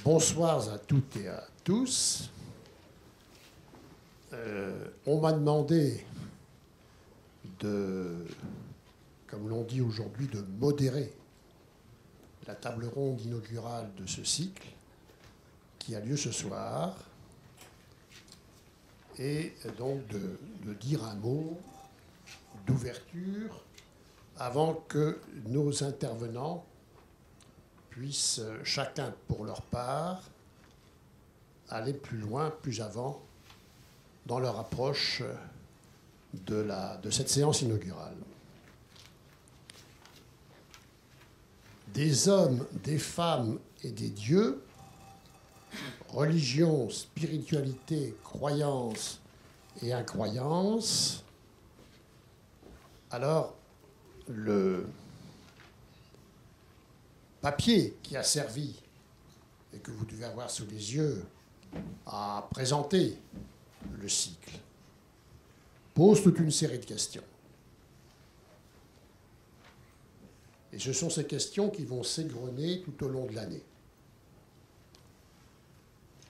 Bonsoir à toutes et à tous. On m'a demandé de, comme l'on dit aujourd'hui, de modérer la table ronde inaugurale de ce cycle qui a lieu ce soir et donc de dire un mot d'ouverture avant que nos intervenants puissent chacun pour leur part aller plus loin, plus avant dans leur approche de cette séance inaugurale. Des hommes, des femmes et des dieux, religion, spiritualité, croyance et incroyance. Alors, le papier qui a servi et que vous devez avoir sous les yeux à présenter le cycle pose toute une série de questions. Et ce sont ces questions qui vont s'égrener tout au long de l'année.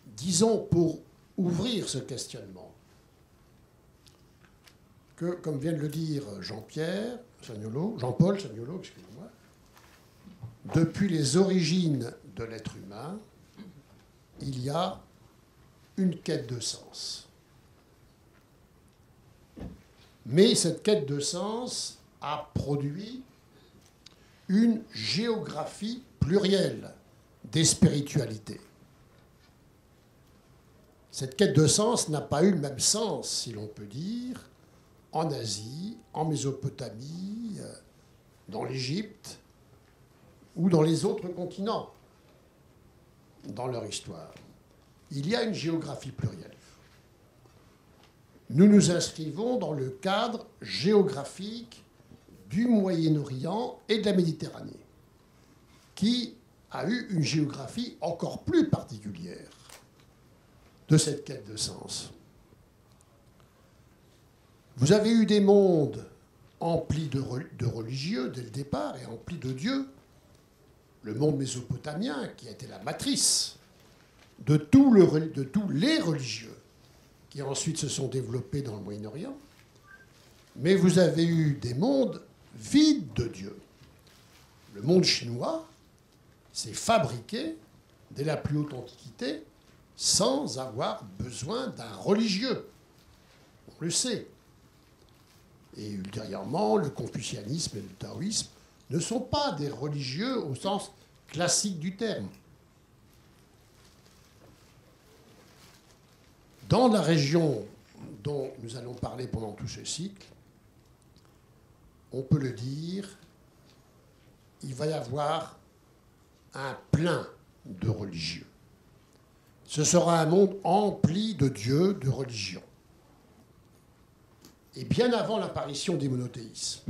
Disons, pour ouvrir ce questionnement, que, comme vient de le dire Jean-Paul Chagnolot, excusez-moi, depuis les origines de l'être humain, il y a une quête de sens. Mais cette quête de sens a produit une géographie plurielle des spiritualités. Cette quête de sens n'a pas eu le même sens, si l'on peut dire, en Asie, en Mésopotamie, dans l'Égypte ou dans les autres continents dans leur histoire. Il y a une géographie plurielle. Nous nous inscrivons dans le cadre géographique du Moyen-Orient et de la Méditerranée, qui a eu une géographie encore plus particulière de cette quête de sens. Vous avez eu des mondes emplis de religieux dès le départ et emplis de dieux. Le monde mésopotamien, qui a été la matrice de tous les religieux qui ensuite se sont développés dans le Moyen-Orient. Mais vous avez eu des mondes vides de Dieu. Le monde chinois s'est fabriqué dès la plus haute antiquité sans avoir besoin d'un religieux. On le sait. Et ultérieurement, le confucianisme et le taoïsme ne sont pas des religieux au sens classique du terme. Dans la région dont nous allons parler pendant tout ce cycle, on peut le dire, il va y avoir un plein de religieux. Ce sera un monde empli de dieux, de religions. Et bien avant l'apparition des monothéismes,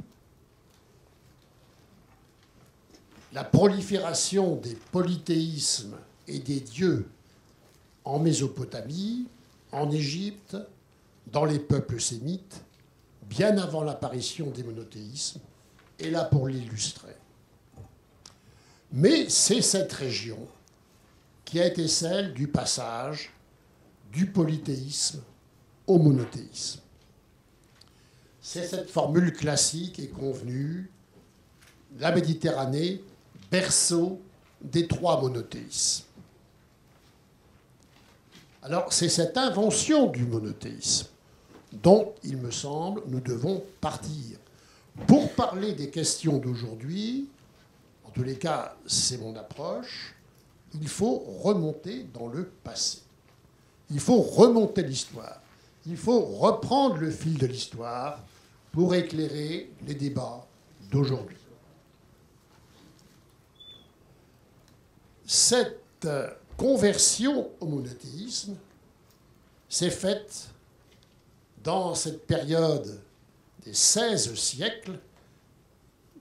la prolifération des polythéismes et des dieux en Mésopotamie, en Égypte, dans les peuples sémites, bien avant l'apparition des monothéismes, est là pour l'illustrer. Mais c'est cette région qui a été celle du passage du polythéisme au monothéisme. C'est cette formule classique et convenue, la Méditerranée, berceau des trois monothéismes. Alors, c'est cette invention du monothéisme dont, il me semble, nous devons partir. Pour parler des questions d'aujourd'hui, en tous les cas, c'est mon approche, il faut remonter dans le passé. Il faut remonter l'histoire. Il faut reprendre le fil de l'histoire pour éclairer les débats d'aujourd'hui. Cette conversion au monothéisme s'est faite dans cette période des 16 siècles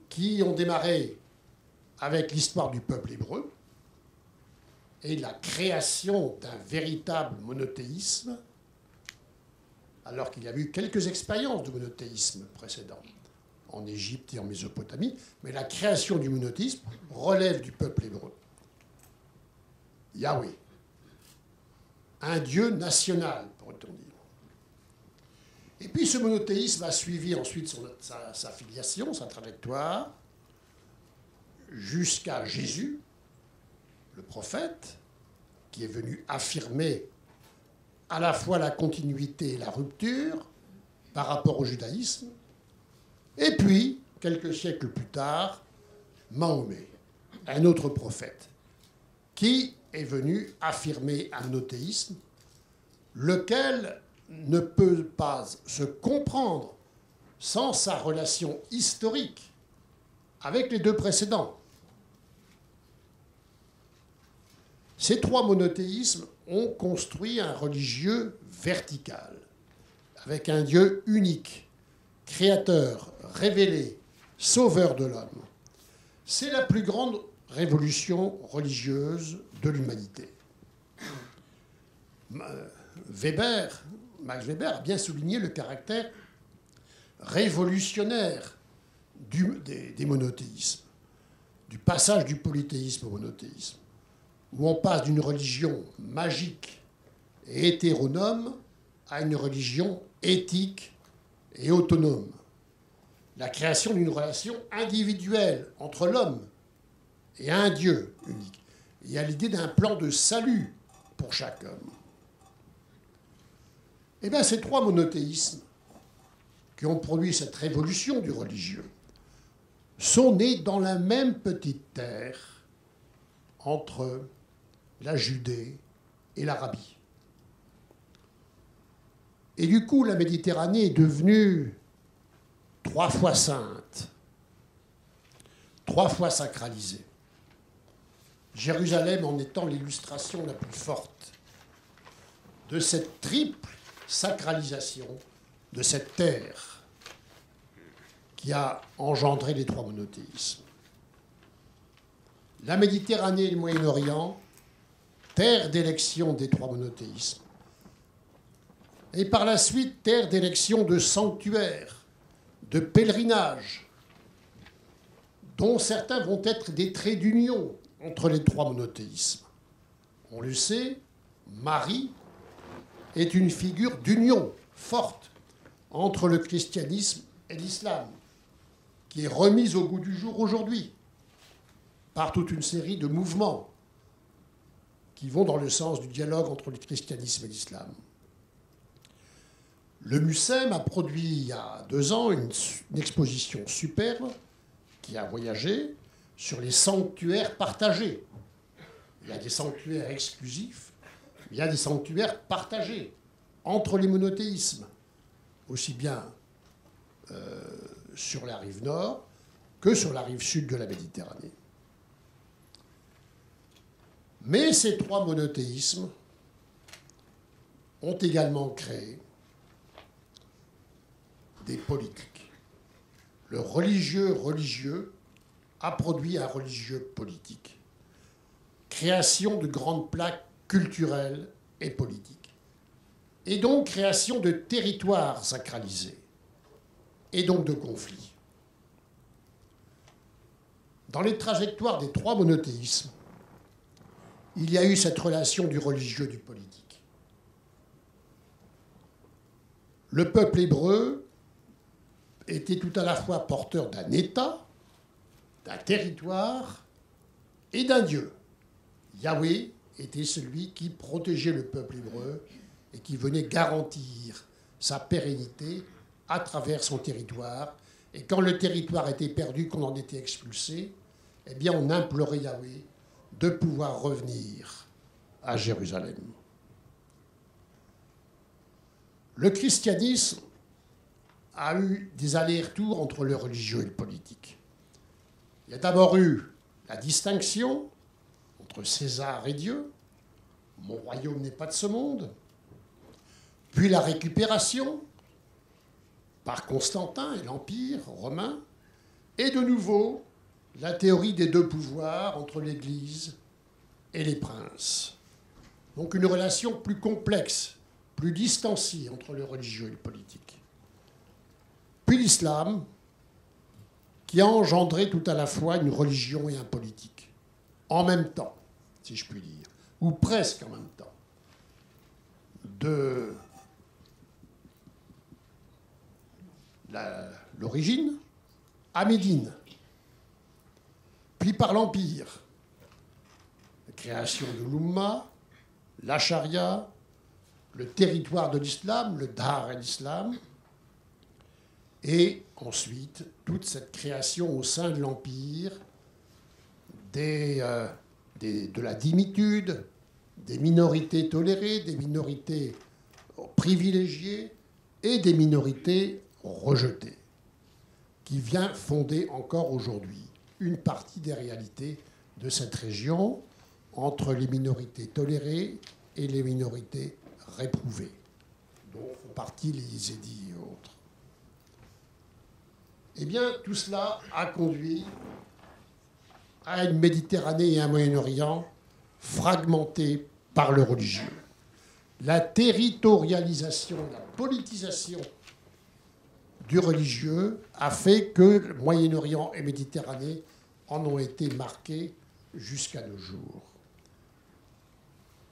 qui ont démarré avec l'histoire du peuple hébreu et la création d'un véritable monothéisme, alors qu'il y a eu quelques expériences de monothéisme précédentes en Égypte et en Mésopotamie, mais la création du monothéisme relève du peuple hébreu. Yahweh. Un Dieu national, pourrait-on dire. Et puis ce monothéisme a suivi ensuite sa filiation, sa trajectoire, jusqu'à Jésus, le prophète, qui est venu affirmer à la fois la continuité et la rupture par rapport au judaïsme. Et puis, quelques siècles plus tard, Mahomet, un autre prophète, qui est venu affirmer un monothéisme, lequel ne peut pas se comprendre sans sa relation historique avec les deux précédents. Ces trois monothéismes ont construit un religieux vertical, avec un Dieu unique, créateur, révélé, sauveur de l'homme. C'est la plus grande révolution religieuse de l'humanité. Max Weber a bien souligné le caractère révolutionnaire des monothéismes, du passage du polythéisme au monothéisme, où on passe d'une religion magique et hétéronome à une religion éthique et autonome. La création d'une relation individuelle entre l'homme et un Dieu unique. Il y a l'idée d'un plan de salut pour chaque homme. Eh bien, ces trois monothéismes qui ont produit cette révolution du religieux sont nés dans la même petite terre entre la Judée et l'Arabie. Et du coup, la Méditerranée est devenue 3 fois sainte, 3 fois sacralisée. Jérusalem en étant l'illustration la plus forte de cette triple sacralisation de cette terre qui a engendré les trois monothéismes. La Méditerranée et le Moyen-Orient, terre d'élection des trois monothéismes, et par la suite terre d'élection de sanctuaires, de pèlerinages, dont certains vont être des traits d'union entre les trois monothéismes. On le sait, Marie est une figure d'union forte entre le christianisme et l'islam, qui est remise au goût du jour aujourd'hui par toute une série de mouvements qui vont dans le sens du dialogue entre le christianisme et l'islam. Le MUSEM a produit il y a 2 ans une exposition superbe qui a voyagé sur les sanctuaires partagés. Il y a des sanctuaires exclusifs, il y a des sanctuaires partagés entre les monothéismes, aussi bien sur la rive nord que sur la rive sud de la Méditerranée. Mais ces trois monothéismes ont également créé des politiques. Le religieux a produit un religieux politique. Création de grandes plaques culturelles et politiques. Et donc création de territoires sacralisés. Et donc de conflits. Dans les trajectoires des trois monothéismes, il y a eu cette relation du religieux et du politique. Le peuple hébreu était tout à la fois porteur d'un État, d'un territoire et d'un Dieu. Yahweh était celui qui protégeait le peuple hébreu et qui venait garantir sa pérennité à travers son territoire. Et quand le territoire était perdu, qu'on en était expulsé, eh bien on implorait Yahweh de pouvoir revenir à Jérusalem. Le christianisme a eu des allers-retours entre le religieux et le politique. Il y a d'abord eu la distinction entre César et Dieu, mon royaume n'est pas de ce monde, puis la récupération par Constantin et l'Empire romain, et de nouveau la théorie des deux pouvoirs entre l'Église et les princes. Donc une relation plus complexe, plus distanciée entre le religieux et le politique. Puis l'islam, qui a engendré tout à la fois une religion et un politique, en même temps, si je puis dire. ou presque en même temps, de l'origine à Médine, puis par l'Empire, la création de l'Oumma, la charia, le territoire de l'islam, le Dar el-Islam, et ensuite toute cette création au sein de l'Empire de la dimitude, des minorités tolérées, des minorités privilégiées et des minorités rejetées, qui vient fonder encore aujourd'hui une partie des réalités de cette région entre les minorités tolérées et les minorités réprouvées, dont font partie les Yézidis et autres. Eh bien, tout cela a conduit à une Méditerranée et un Moyen-Orient fragmentés par le religieux. La territorialisation, la politisation du religieux a fait que le Moyen-Orient et Méditerranée en ont été marqués jusqu'à nos jours.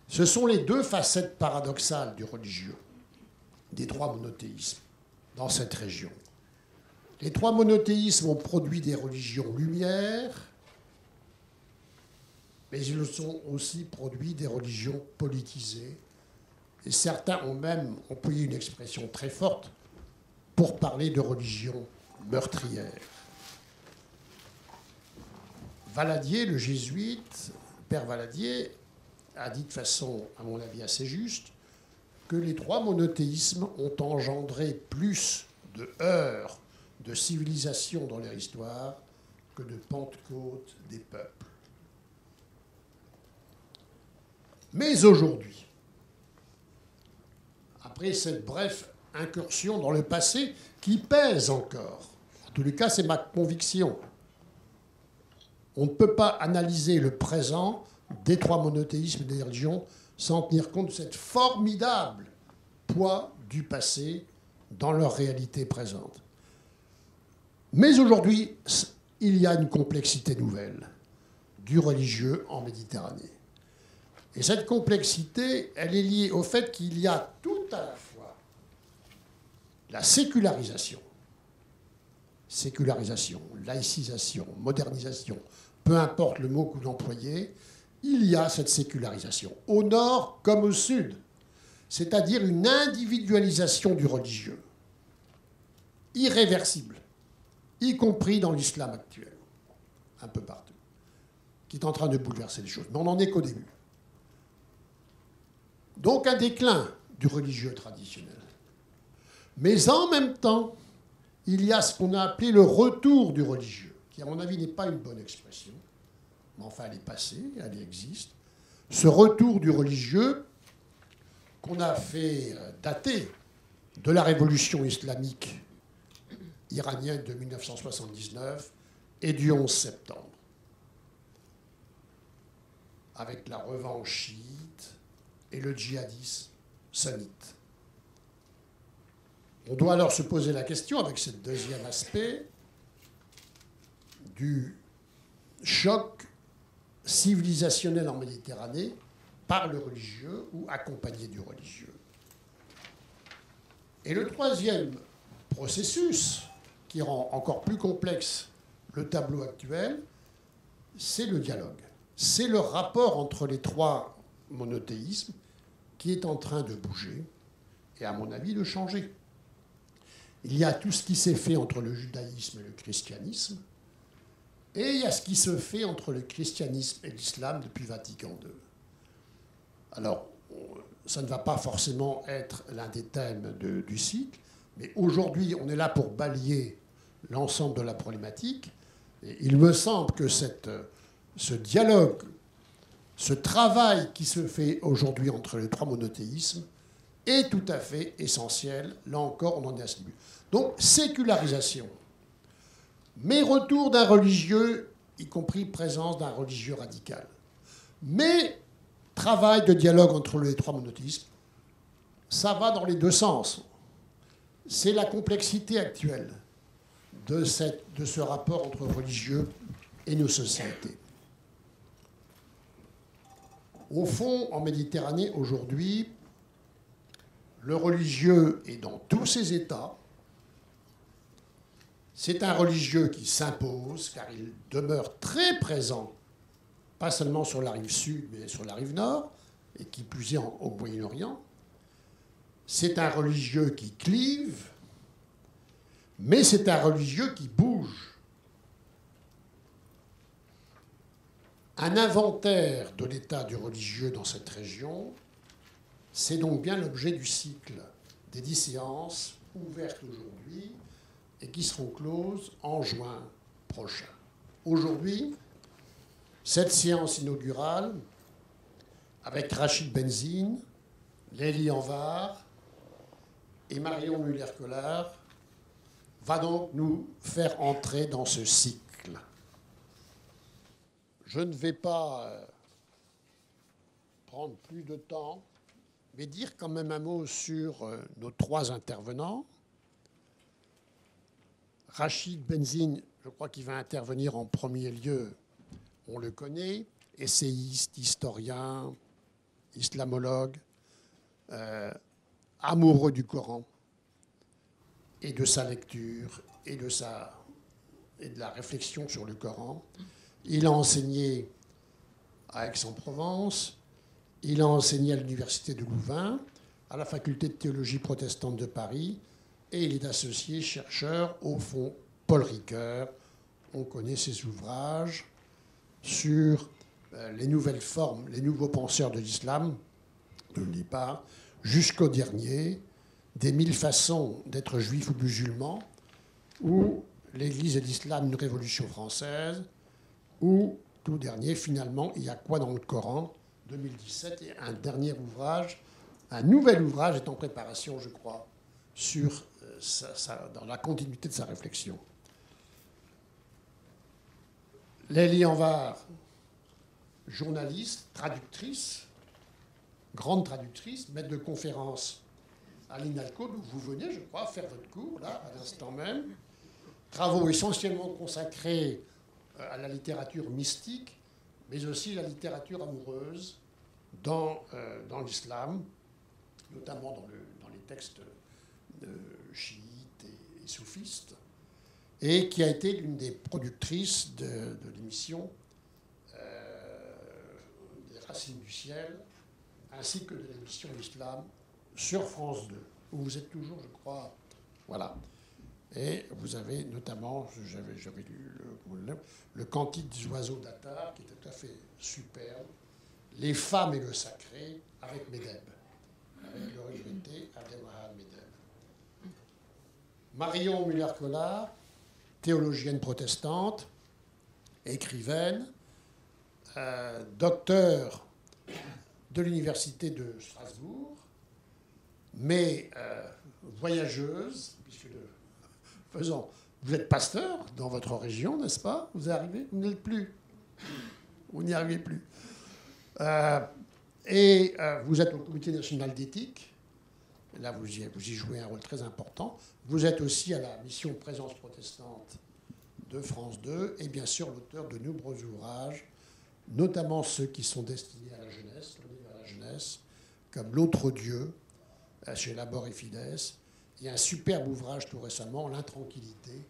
Ce sont les deux facettes paradoxales du religieux, des trois monothéismes dans cette région. Les trois monothéismes ont produit des religions lumière, mais ils ont aussi produit des religions politisées. Et certains ont même employé une expression très forte pour parler de religion meurtrière. Valadier, le jésuite, Père Valadier, a dit de façon, à mon avis, assez juste, que les trois monothéismes ont engendré plus de heurts de civilisation dans leur histoire que de Pentecôte des peuples. Mais aujourd'hui, après cette brève incursion dans le passé qui pèse encore, en tous les cas c'est ma conviction, on ne peut pas analyser le présent des trois monothéismes et des religions sans tenir compte de cette formidable poids du passé dans leur réalité présente. Mais aujourd'hui, il y a une complexité nouvelle du religieux en Méditerranée. Et cette complexité, elle est liée au fait qu'il y a tout à la fois la sécularisation, laïcisation, modernisation, peu importe le mot que vous employez, il y a cette sécularisation, au nord comme au sud, c'est-à-dire une individualisation du religieux, irréversible, y compris dans l'islam actuel, un peu partout, qui est en train de bouleverser les choses. Mais on n'en est qu'au début. Donc un déclin du religieux traditionnel. Mais en même temps, il y a ce qu'on a appelé le retour du religieux, qui à mon avis n'est pas une bonne expression, mais enfin elle est passée, elle existe. Ce retour du religieux qu'on a fait dater de la révolution islamique iranienne de 1979 et du 11 septembre, avec la revanche chiite et le djihadisme sunnite. On doit alors se poser la question, avec ce deuxième aspect, du choc civilisationnel en Méditerranée par le religieux ou accompagné du religieux. Et le troisième processus, qui rend encore plus complexe le tableau actuel, c'est le dialogue. C'est le rapport entre les trois monothéismes qui est en train de bouger et, à mon avis, de changer. Il y a tout ce qui s'est fait entre le judaïsme et le christianisme, et il y a ce qui se fait entre le christianisme et l'islam depuis Vatican II. Alors, ça ne va pas forcément être l'un des thèmes du cycle, mais aujourd'hui, on est là pour balayer l'ensemble de la problématique. Et il me semble que ce dialogue, ce travail qui se fait aujourd'hui entre les trois monothéismes est tout à fait essentiel. Là encore, on en est à ce début. Donc, sécularisation, mais retour d'un religieux, y compris présence d'un religieux radical. Mais travail de dialogue entre les trois monothéismes, ça va dans les deux sens. C'est la complexité actuelle de ce rapport entre religieux et nos sociétés. Au fond, en Méditerranée, aujourd'hui, le religieux est dans tous ses états. C'est un religieux qui s'impose, car il demeure très présent, pas seulement sur la rive sud, mais sur la rive nord, et qui plus est au Moyen-Orient. C'est un religieux qui clive, mais c'est un religieux qui bouge. Un inventaire de l'état du religieux dans cette région, c'est donc bien l'objet du cycle des 10 séances ouvertes aujourd'hui et qui seront closes en juin prochain. Aujourd'hui, cette séance inaugurale, avec Rachid Benzine, Lélie Anvar et Marion Muller-Collard, va donc nous faire entrer dans ce cycle. Je ne vais pas prendre plus de temps, mais dire quand même un mot sur nos 3 intervenants. Rachid Benzine, je crois qu'il va intervenir en premier lieu, on le connaît, essayiste, historien, islamologue, amoureux du Coran et de sa lecture et de la réflexion sur le Coran. Il a enseigné à Aix-en-Provence, il a enseigné à l'Université de Louvain, à la Faculté de théologie protestante de Paris, et il est associé chercheur au Fonds Paul Ricoeur. On connaît ses ouvrages sur les nouvelles formes, les nouveaux penseurs de l'islam, de l'IPA, jusqu'au dernier, des 1000 façons d'être juif ou musulman, ou l'Église et l'islam, une révolution française, ou, tout dernier, finalement, il y a quoi dans le Coran, 2017, et un dernier ouvrage, un nouvel ouvrage est en préparation, je crois, dans la continuité de sa réflexion. Lélie Anvar, journaliste, traductrice, grande traductrice, maître de conférence à l'INALCO, d'où vous venez, je crois, faire votre cours, là, à l'instant même. Travaux essentiellement consacrés à la littérature mystique, mais aussi la littérature amoureuse dans l'islam, notamment dans les textes chiites et soufistes, et qui a été l'une des productrices de l'émission des Racines du ciel, ainsi que de l'émission L'Islam sur France 2, où vous êtes toujours, je crois, voilà. Et vous avez notamment, j'avais lu le Cantique des oiseaux d'Attar, qui était tout à fait superbe, Les femmes et le sacré, avec Medeb, avec le regretté Abdelwahab Medeb. Marion Muller-Collard, théologienne protestante, écrivaine, docteur de l'université de Strasbourg, mais voyageuse, puisque vous êtes pasteur dans votre région, n'est-ce pas? Vous arrivez? Vous n'êtes plus. Vous n'y arrivez plus. Vous êtes au Comité national d'éthique. Là, vous y jouez un rôle très important. Vous êtes aussi à la mission Présence protestante de France 2 et bien sûr l'auteur de nombreux ouvrages, notamment ceux qui sont destinés à la jeunesse, comme L'autre Dieu, chez Labor et Fides, et un superbe ouvrage tout récemment, L'intranquillité,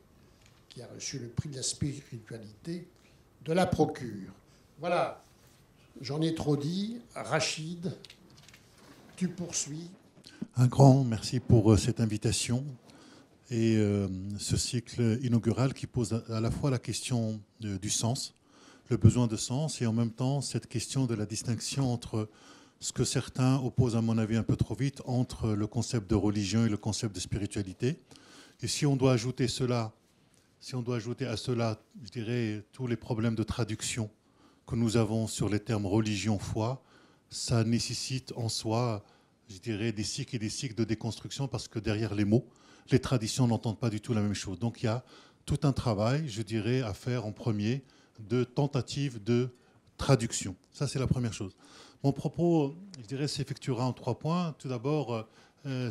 qui a reçu le prix de la spiritualité de la Procure. Voilà, j'en ai trop dit. Rachid, tu poursuis. Un grand merci pour cette invitation et ce cycle inaugural qui pose à la fois la question du sens, le besoin de sens, et en même temps cette question de la distinction entre ce que certains opposent, à mon avis, un peu trop vite, entre le concept de religion et le concept de spiritualité. Et si on doit ajouter à cela, je dirais, tous les problèmes de traduction que nous avons sur les termes religion, foi, ça nécessite en soi, je dirais, des cycles et des cycles de déconstruction, parce que derrière les mots, les traditions n'entendent pas du tout la même chose. Donc il y a tout un travail, je dirais, à faire en premier de tentative de traduction. Ça, c'est la première chose. Mon propos, je dirais, s'effectuera en 3 points. Tout d'abord,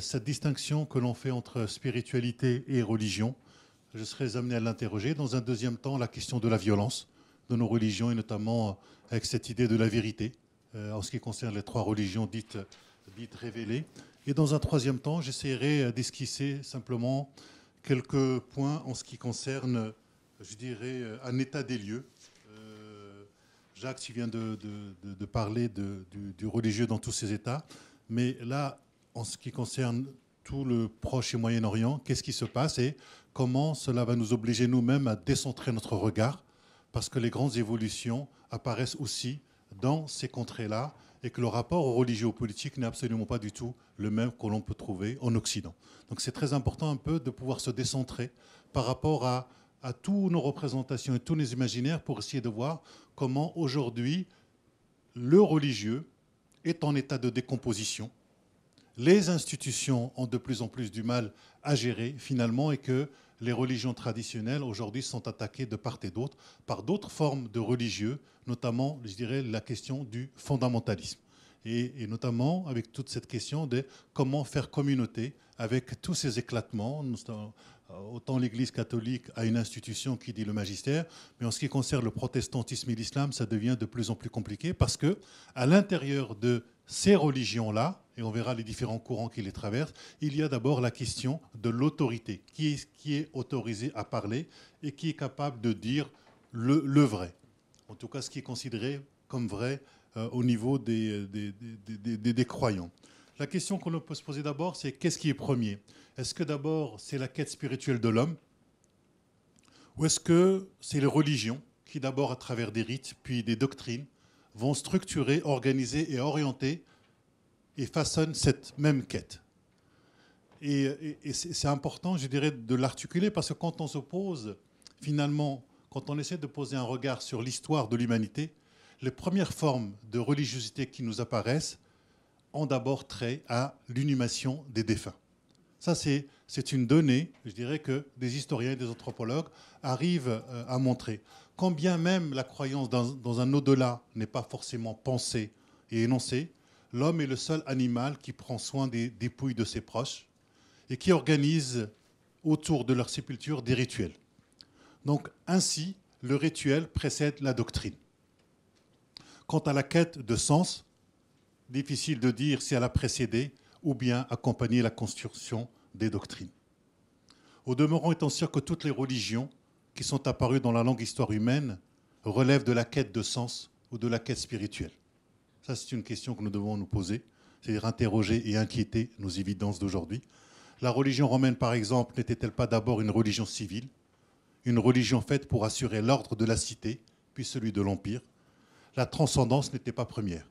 cette distinction que l'on fait entre spiritualité et religion. Je serai amené à l'interroger. Dans un deuxième temps, la question de la violence de nos religions, et notamment avec cette idée de la vérité, en ce qui concerne les trois religions dites révélées. Et dans un troisième temps, j'essaierai d'esquisser simplement quelques points en ce qui concerne, je dirais, un état des lieux. Jacques, tu viens de parler du religieux dans tous ses états, mais là, en ce qui concerne tout le Proche et Moyen-Orient, qu'est-ce qui se passe et comment cela va nous obliger nous-mêmes à décentrer notre regard, parce que les grandes évolutions apparaissent aussi dans ces contrées-là et que le rapport au religieux, au politique n'est absolument pas du tout le même que l'on peut trouver en Occident. Donc c'est très important un peu de pouvoir se décentrer par rapport à toutes nos représentations et tous nos imaginaires pour essayer de voir comment aujourd'hui le religieux est en état de décomposition. Les institutions ont de plus en plus du mal à gérer finalement et que les religions traditionnelles aujourd'hui sont attaquées de part et d'autre par d'autres formes de religieux, notamment, je dirais, la question du fondamentalisme. Et notamment avec toute cette question de comment faire communauté avec tous ces éclatements. Autant l'Église catholique a une institution qui dit le magistère, mais en ce qui concerne le protestantisme et l'islam, ça devient de plus en plus compliqué parce que à l'intérieur de ces religions-là, et on verra les différents courants qui les traversent, il y a d'abord la question de l'autorité. Qui est autorisé à parler et qui est capable de dire le vrai. En tout cas, ce qui est considéré comme vrai au niveau des croyants. La question qu'on peut se poser d'abord, c'est qu'est-ce qui est premier? Est-ce que d'abord c'est la quête spirituelle de l'homme? Ou est-ce que c'est les religions qui d'abord à travers des rites, puis des doctrines, vont structurer, organiser et orienter et façonnent cette même quête? Et c'est important, je dirais, de l'articuler parce que quand on se pose, finalement, quand on essaie de poser un regard sur l'histoire de l'humanité, les premières formes de religiosité qui nous apparaissent ont d'abord trait à l'inhumation des défunts. Ça, c'est une donnée, je dirais, que des historiens et des anthropologues arrivent à montrer. Quand bien même la croyance dans un au-delà n'est pas forcément pensée et énoncée, l'homme est le seul animal qui prend soin des dépouilles de ses proches et qui organise autour de leur sépulture des rituels. Donc ainsi, le rituel précède la doctrine. Quant à la quête de sens, difficile de dire si elle a précédé ou bien accompagné la construction des doctrines. Au demeurant, étant sûr que toutes les religions qui sont apparues dans la longue histoire humaine relèvent de la quête de sens ou de la quête spirituelle. Ça, c'est une question que nous devons nous poser, c'est-à-dire interroger et inquiéter nos évidences d'aujourd'hui. La religion romaine, par exemple, n'était-elle pas d'abord une religion civile, une religion faite pour assurer l'ordre de la cité, puis celui de l'empire? La transcendance n'était pas première.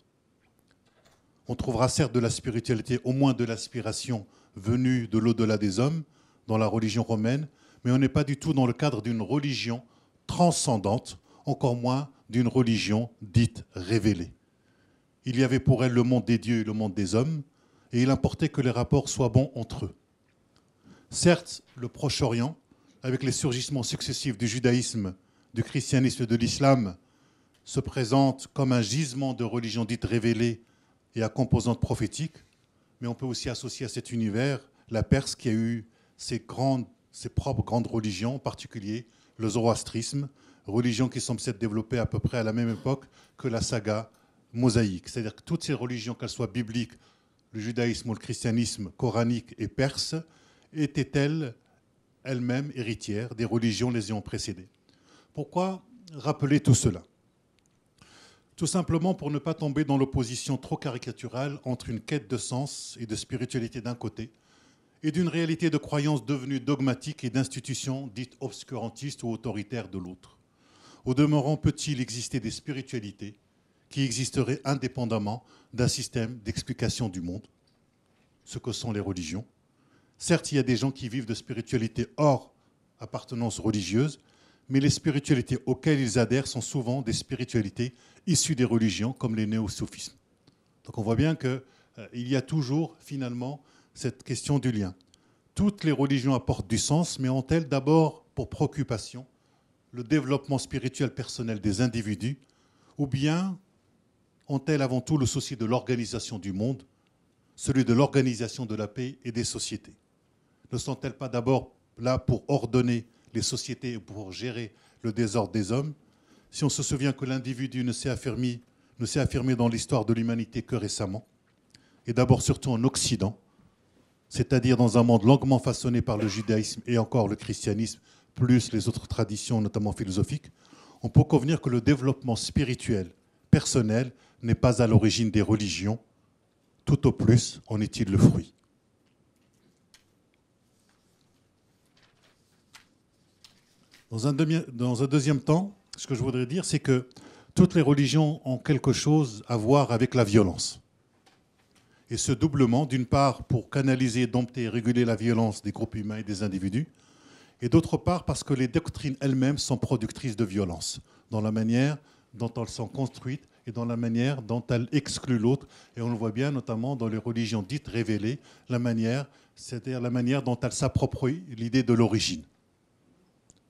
On trouvera certes de la spiritualité, au moins de l'aspiration venue de l'au-delà des hommes, dans la religion romaine, mais on n'est pas du tout dans le cadre d'une religion transcendante, encore moins d'une religion dite révélée. Il y avait pour elle le monde des dieux et le monde des hommes, et il importait que les rapports soient bons entre eux. Certes, le Proche-Orient, avec les surgissements successifs du judaïsme, du christianisme et de l'islam, se présente comme un gisement de religion dite révélée et à composante prophétique, mais on peut aussi associer à cet univers la Perse qui a eu ses propres grandes religions, en particulier le zoroastrisme, religion qui semble s'être développée à peu près à la même époque que la saga mosaïque. C'est-à-dire que toutes ces religions, qu'elles soient bibliques, le judaïsme ou le christianisme, coranique et perse, étaient-elles elles-mêmes héritières des religions les ayant précédées. Pourquoi rappeler tout cela? Tout simplement pour ne pas tomber dans l'opposition trop caricaturale entre une quête de sens et de spiritualité d'un côté et d'une réalité de croyance devenue dogmatique et d'institutions dites obscurantistes ou autoritaires de l'autre. Au demeurant, peut-il exister des spiritualités qui existeraient indépendamment d'un système d'explication du monde, ce que sont les religions? Certes, il y a des gens qui vivent de spiritualité hors appartenance religieuse, mais les spiritualités auxquelles ils adhèrent sont souvent des spiritualités issues des religions, comme les néo-soufismes. Donc on voit bien qu'il y a toujours, finalement, cette question du lien. Toutes les religions apportent du sens, mais ont-elles d'abord pour préoccupation le développement spirituel personnel des individus, ou bien ont-elles avant tout le souci de l'organisation du monde, celui de l'organisation de la paix et des sociétés? Ne sont-elles pas d'abord là pour ordonner les sociétés et pour gérer le désordre des hommes? Si on se souvient que l'individu ne s'est affermi ne s'est affirmé dans l'histoire de l'humanité que récemment, et d'abord surtout en Occident, c'est-à-dire dans un monde longuement façonné par le judaïsme et encore le christianisme, plus les autres traditions, notamment philosophiques, on peut convenir que le développement spirituel, personnel, n'est pas à l'origine des religions, tout au plus en est-il le fruit. Dans un deuxième temps, ce que je voudrais dire, c'est que toutes les religions ont quelque chose à voir avec la violence. Et ce doublement, d'une part, pour canaliser, dompter et réguler la violence des groupes humains et des individus, et d'autre part, parce que les doctrines elles-mêmes sont productrices de violence, dans la manière dont elles sont construites et dans la manière dont elles excluent l'autre. Et on le voit bien, notamment dans les religions dites révélées, c'est-à-dire la manière dont elles s'approprient l'idée de l'origine.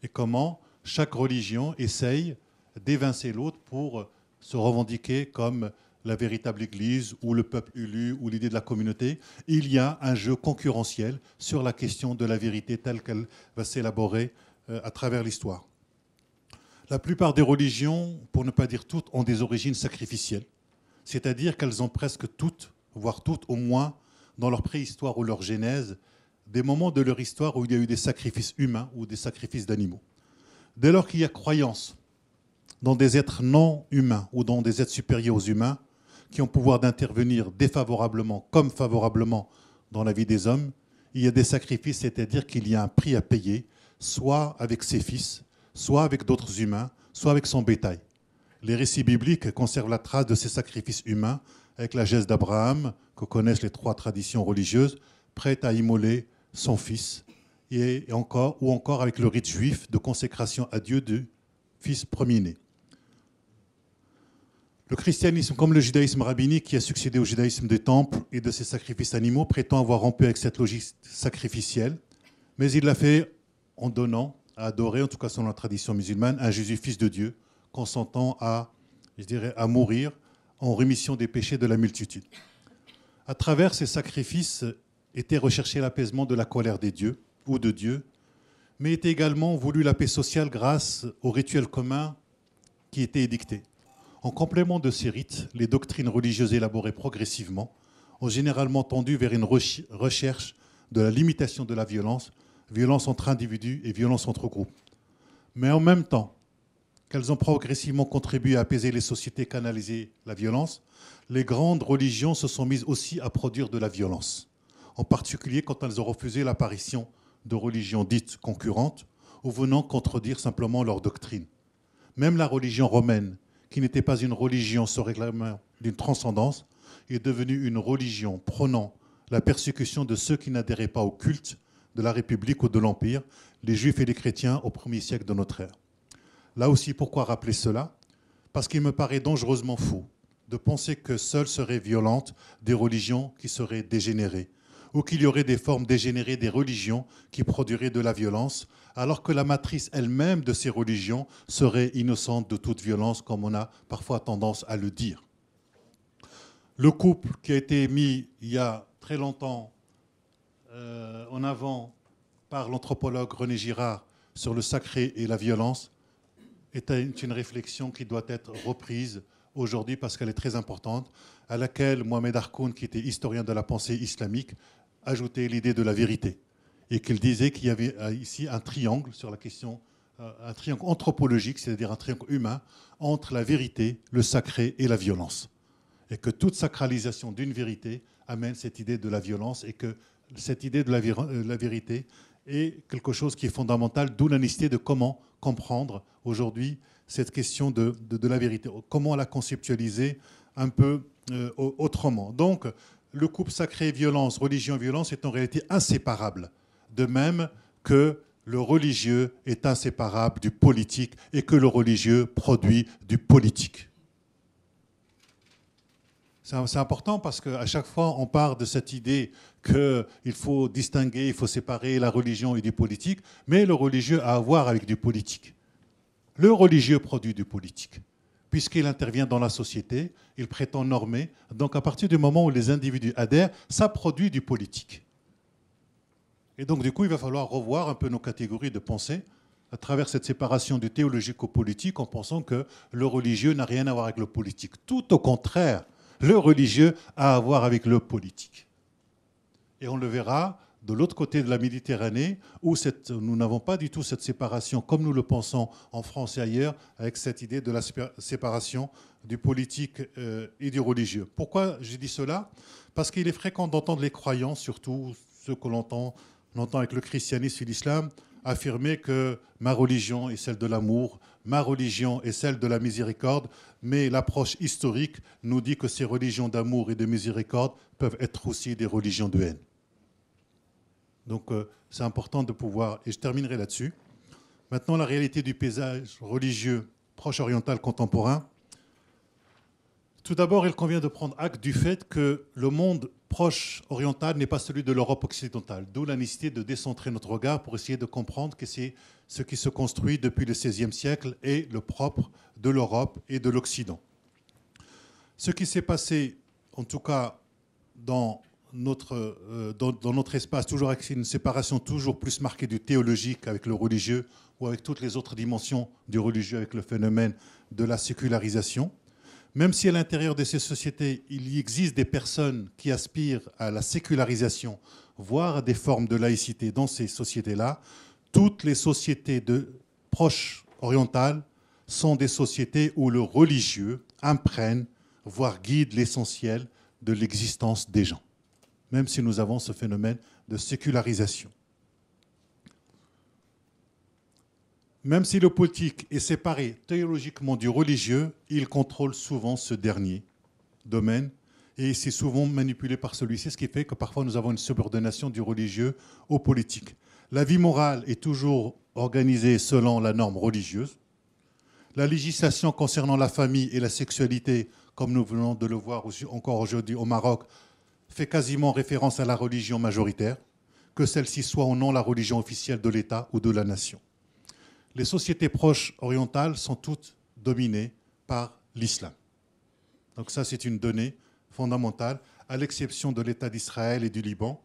Et comment chaque religion essaye d'évincer l'autre pour se revendiquer comme la véritable Église ou le peuple élu ou l'idée de la communauté. Il y a un jeu concurrentiel sur la question de la vérité telle qu'elle va s'élaborer à travers l'histoire. La plupart des religions, pour ne pas dire toutes, ont des origines sacrificielles. C'est-à-dire qu'elles ont presque toutes, voire toutes au moins, dans leur préhistoire ou leur genèse, des moments de leur histoire où il y a eu des sacrifices humains ou des sacrifices d'animaux. Dès lors qu'il y a croyance dans des êtres non humains ou dans des êtres supérieurs aux humains, qui ont pouvoir d'intervenir défavorablement comme favorablement dans la vie des hommes, il y a des sacrifices, c'est-à-dire qu'il y a un prix à payer, soit avec ses fils, soit avec d'autres humains, soit avec son bétail. Les récits bibliques conservent la trace de ces sacrifices humains avec la geste d'Abraham, que connaissent les trois traditions religieuses, prêt à immoler son fils, ou encore avec le rite juif de consécration à Dieu du fils premier-né. Le christianisme, comme le judaïsme rabbinique qui a succédé au judaïsme des temples et de ses sacrifices animaux, prétend avoir rompu avec cette logique sacrificielle, mais il l'a fait en donnant à adorer, en tout cas selon la tradition musulmane, un Jésus, fils de Dieu, consentant à mourir en rémission des péchés de la multitude. À travers ces sacrifices était recherché l'apaisement de la colère des dieux ou de Dieu, mais était également voulu la paix sociale grâce aux rituels communs qui étaient édictés. En complément de ces rites, les doctrines religieuses élaborées progressivement ont généralement tendu vers une recherche de la limitation de la violence, violence entre individus et violence entre groupes. Mais en même temps qu'elles ont progressivement contribué à apaiser les sociétés et canaliser la violence, les grandes religions se sont mises aussi à produire de la violence, en particulier quand elles ont refusé l'apparition de religions dites concurrentes ou venant contredire simplement leur doctrine. Même la religion romaine, qui n'était pas une religion se réclamant d'une transcendance, est devenue une religion prônant la persécution de ceux qui n'adhéraient pas au culte de la République ou de l'Empire, les Juifs et les chrétiens au 1er siècle de notre ère. Là aussi, pourquoi rappeler cela? Parce qu'il me paraît dangereusement faux de penser que seules seraient violentes des religions qui seraient dégénérées, ou qu'il y aurait des formes dégénérées des religions qui produiraient de la violence, alors que la matrice elle-même de ces religions serait innocente de toute violence, comme on a parfois tendance à le dire. Le couple qui a été mis il y a très longtemps en avant par l'anthropologue René Girard sur le sacré et la violence est une réflexion qui doit être reprise aujourd'hui parce qu'elle est très importante, à laquelle Mohamed Harkoun, qui était historien de la pensée islamique, ajoutait l'idée de la vérité et qu'il disait qu'il y avait ici un triangle sur la question, un triangle anthropologique, c'est-à-dire un triangle humain, entre la vérité, le sacré et la violence. Et que toute sacralisation d'une vérité amène cette idée de la violence et que cette idée de la vérité est quelque chose qui est fondamental, d'où la nécessité de comment comprendre aujourd'hui cette question de la vérité, comment la conceptualiser un peu autrement. Donc, le couple sacré-violence, religion-violence est en réalité inséparable, de même que le religieux est inséparable du politique et que le religieux produit du politique. C'est important parce qu'à chaque fois, on part de cette idée qu'il faut distinguer, il faut séparer la religion et du politique, mais le religieux a à voir avec du politique. Le religieux produit du politique, puisqu'il intervient dans la société, il prétend normer. Donc à partir du moment où les individus adhèrent, ça produit du politique. Et donc du coup, il va falloir revoir un peu nos catégories de pensée à travers cette séparation du théologique au politique en pensant que le religieux n'a rien à voir avec le politique. Tout au contraire, le religieux a à voir avec le politique. Et on le verra de l'autre côté de la Méditerranée, où nous n'avons pas du tout cette séparation, comme nous le pensons en France et ailleurs, avec cette idée de la séparation du politique et du religieux. Pourquoi je dis cela? Parce qu'il est fréquent d'entendre les croyants, surtout ceux que l'on entend avec le christianisme et l'islam, affirmer que ma religion est celle de l'amour, ma religion est celle de la miséricorde, mais l'approche historique nous dit que ces religions d'amour et de miséricorde peuvent être aussi des religions de haine. Donc c'est important de pouvoir, et je terminerai là-dessus. Maintenant, la réalité du paysage religieux proche-oriental contemporain. Tout d'abord, il convient de prendre acte du fait que le monde proche-oriental n'est pas celui de l'Europe occidentale, d'où la nécessité de décentrer notre regard pour essayer de comprendre que c'est ce qui se construit depuis le XVIe siècle et le propre de l'Europe et de l'Occident. Ce qui s'est passé, en tout cas dans notre espace, toujours avec une séparation toujours plus marquée du théologique avec le religieux ou avec toutes les autres dimensions du religieux avec le phénomène de la sécularisation. Même si à l'intérieur de ces sociétés, il y existe des personnes qui aspirent à la sécularisation, voire à des formes de laïcité dans ces sociétés-là, toutes les sociétés proches orientales sont des sociétés où le religieux imprègne, voire guide l'essentiel de l'existence des gens, même si nous avons ce phénomène de sécularisation. Même si le politique est séparé théologiquement du religieux, il contrôle souvent ce dernier domaine et c'est souvent manipulé par celui-ci, ce qui fait que parfois nous avons une subordination du religieux au politique. La vie morale est toujours organisée selon la norme religieuse. La législation concernant la famille et la sexualité, comme nous venons de le voir encore aujourd'hui au Maroc, fait quasiment référence à la religion majoritaire, que celle-ci soit ou non la religion officielle de l'État ou de la nation. Les sociétés proches orientales sont toutes dominées par l'islam. Donc ça, c'est une donnée fondamentale, à l'exception de l'État d'Israël et du Liban.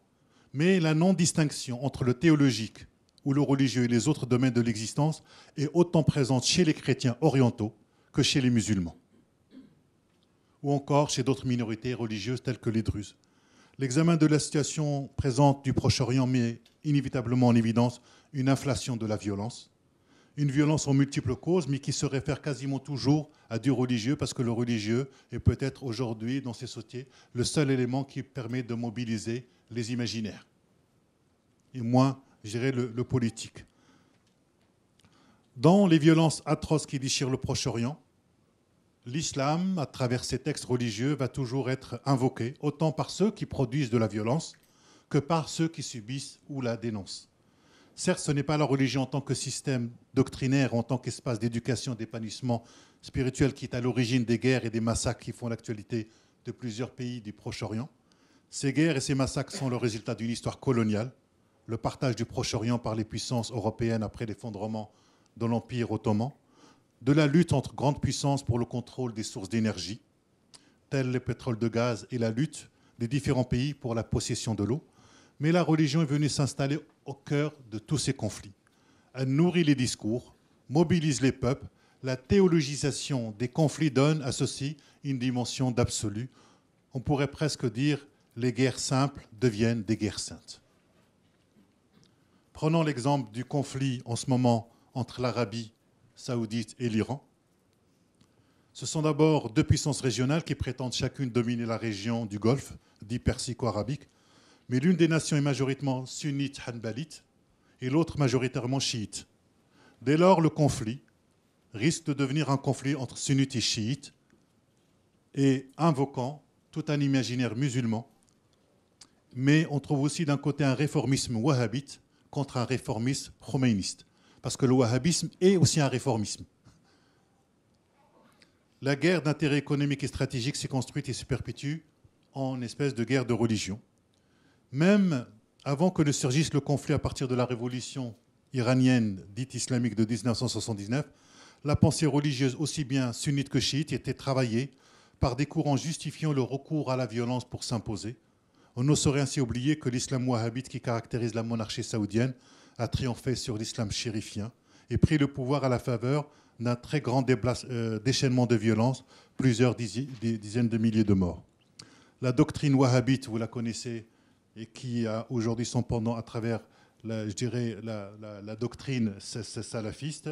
Mais la non-distinction entre le théologique ou le religieux et les autres domaines de l'existence est autant présente chez les chrétiens orientaux que chez les musulmans, ou encore chez d'autres minorités religieuses telles que les Druzes. L'examen de la situation présente du Proche-Orient met inévitablement en évidence une inflation de la violence, une violence en multiples causes, mais qui se réfère quasiment toujours à du religieux, parce que le religieux est peut-être aujourd'hui, dans ces sociétés, le seul élément qui permet de mobiliser les imaginaires, et moins, je dirais, le politique. Dans les violences atroces qui déchirent le Proche-Orient, l'islam, à travers ses textes religieux, va toujours être invoqué, autant par ceux qui produisent de la violence que par ceux qui subissent ou la dénoncent. Certes, ce n'est pas la religion en tant que système doctrinaire, en tant qu'espace d'éducation, d'épanouissement spirituel qui est à l'origine des guerres et des massacres qui font l'actualité de plusieurs pays du Proche-Orient. Ces guerres et ces massacres sont le résultat d'une histoire coloniale, le partage du Proche-Orient par les puissances européennes après l'effondrement de l'Empire ottoman, de la lutte entre grandes puissances pour le contrôle des sources d'énergie, telles le pétrole de gaz, et la lutte des différents pays pour la possession de l'eau. Mais la religion est venue s'installer au cœur de tous ces conflits. Elle nourrit les discours, mobilise les peuples. La théologisation des conflits donne à ceci une dimension d'absolu. On pourrait presque dire les guerres simples deviennent des guerres saintes. Prenons l'exemple du conflit en ce moment entre l'Arabie saoudite et l'Iran. Ce sont d'abord deux puissances régionales qui prétendent chacune dominer la région du Golfe, dit persico-arabique. Mais l'une des nations est majoritairement sunnite hanbalite et l'autre majoritairement chiite. Dès lors, le conflit risque de devenir un conflit entre sunnites et chiites et invoquant tout un imaginaire musulman. Mais on trouve aussi d'un côté un réformisme wahhabite contre un réformisme khomeiniste, parce que le wahhabisme est aussi un réformisme. La guerre d'intérêt économique et stratégique s'est construite et se perpétue en espèce de guerre de religion. Même avant que ne surgisse le conflit à partir de la révolution iranienne dite islamique de 1979, la pensée religieuse aussi bien sunnite que chiite était travaillée par des courants justifiant le recours à la violence pour s'imposer. On ne saurait ainsi oublier que l'islam wahhabite qui caractérise la monarchie saoudienne a triomphé sur l'islam chérifien et pris le pouvoir à la faveur d'un très grand déchaînement de violence, plusieurs dizaines de milliers de morts. La doctrine wahhabite, vous la connaissez, et qui a aujourd'hui son pendant à travers, je dirais, la doctrine salafiste,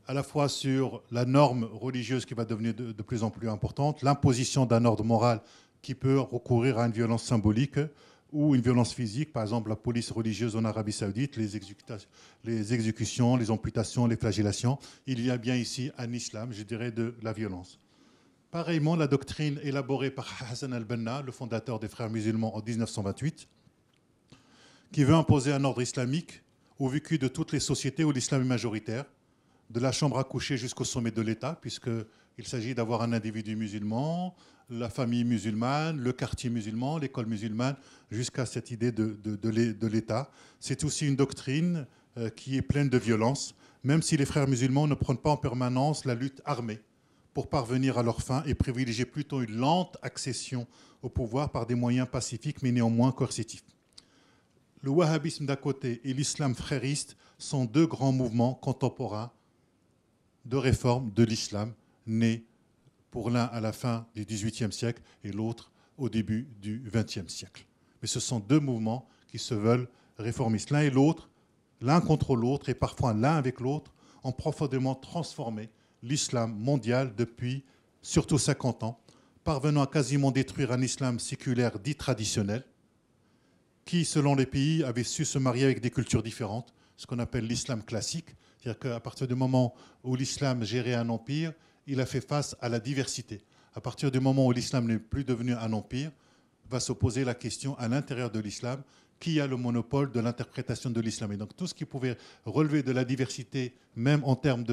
à la fois sur la norme religieuse qui va devenir de plus en plus importante, l'imposition d'un ordre moral qui peut recourir à une violence symbolique ou une violence physique, par exemple la police religieuse en Arabie Saoudite, les exécutions, les amputations, les flagellations. Il y a bien ici un islam, je dirais, de la violence. Pareillement, la doctrine élaborée par Hassan al-Banna, le fondateur des Frères musulmans en 1928, qui veut imposer un ordre islamique au vécu de toutes les sociétés où l'islam est majoritaire, de la chambre à coucher jusqu'au sommet de l'État, puisqu'il s'agit d'avoir un individu musulman, la famille musulmane, le quartier musulman, l'école musulmane, jusqu'à cette idée de l'État. C'est aussi une doctrine qui est pleine de violence, même si les frères musulmans ne prennent pas en permanence la lutte armée pour parvenir à leur fin et privilégient plutôt une lente accession au pouvoir par des moyens pacifiques mais néanmoins coercitifs. Le wahhabisme d'un côté et l'islam frériste sont deux grands mouvements contemporains de réforme de l'islam, nés pour l'un à la fin du XVIIIe siècle et l'autre au début du XXe siècle. Mais ce sont deux mouvements qui se veulent réformistes. L'un et l'autre, l'un contre l'autre et parfois l'un avec l'autre, ont profondément transformé l'islam mondial depuis surtout 50 ans, parvenant à quasiment détruire un islam séculaire dit traditionnel, qui, selon les pays, avait su se marier avec des cultures différentes, ce qu'on appelle l'islam classique. C'est-à-dire qu'à partir du moment où l'islam gérait un empire, il a fait face à la diversité. À partir du moment où l'islam n'est plus devenu un empire, va se poser la question à l'intérieur de l'islam, qui a le monopole de l'interprétation de l'islam. Et donc tout ce qui pouvait relever de la diversité, même en termes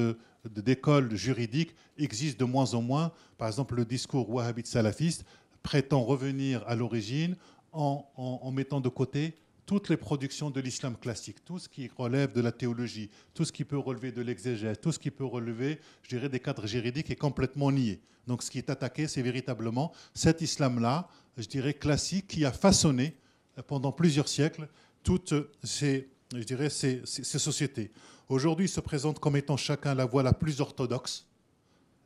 d'écoles juridiques, existe de moins en moins. Par exemple, le discours wahhabite salafiste prétend revenir à l'origine en mettant de côté toutes les productions de l'islam classique, tout ce qui relève de la théologie, tout ce qui peut relever de l'exégèse, tout ce qui peut relever, je dirais, des cadres juridiques est complètement nié. Donc ce qui est attaqué, c'est véritablement cet islam-là, je dirais, classique, qui a façonné pendant plusieurs siècles toutes ces sociétés. Aujourd'hui, ils se présentent comme étant chacun la voie la plus orthodoxe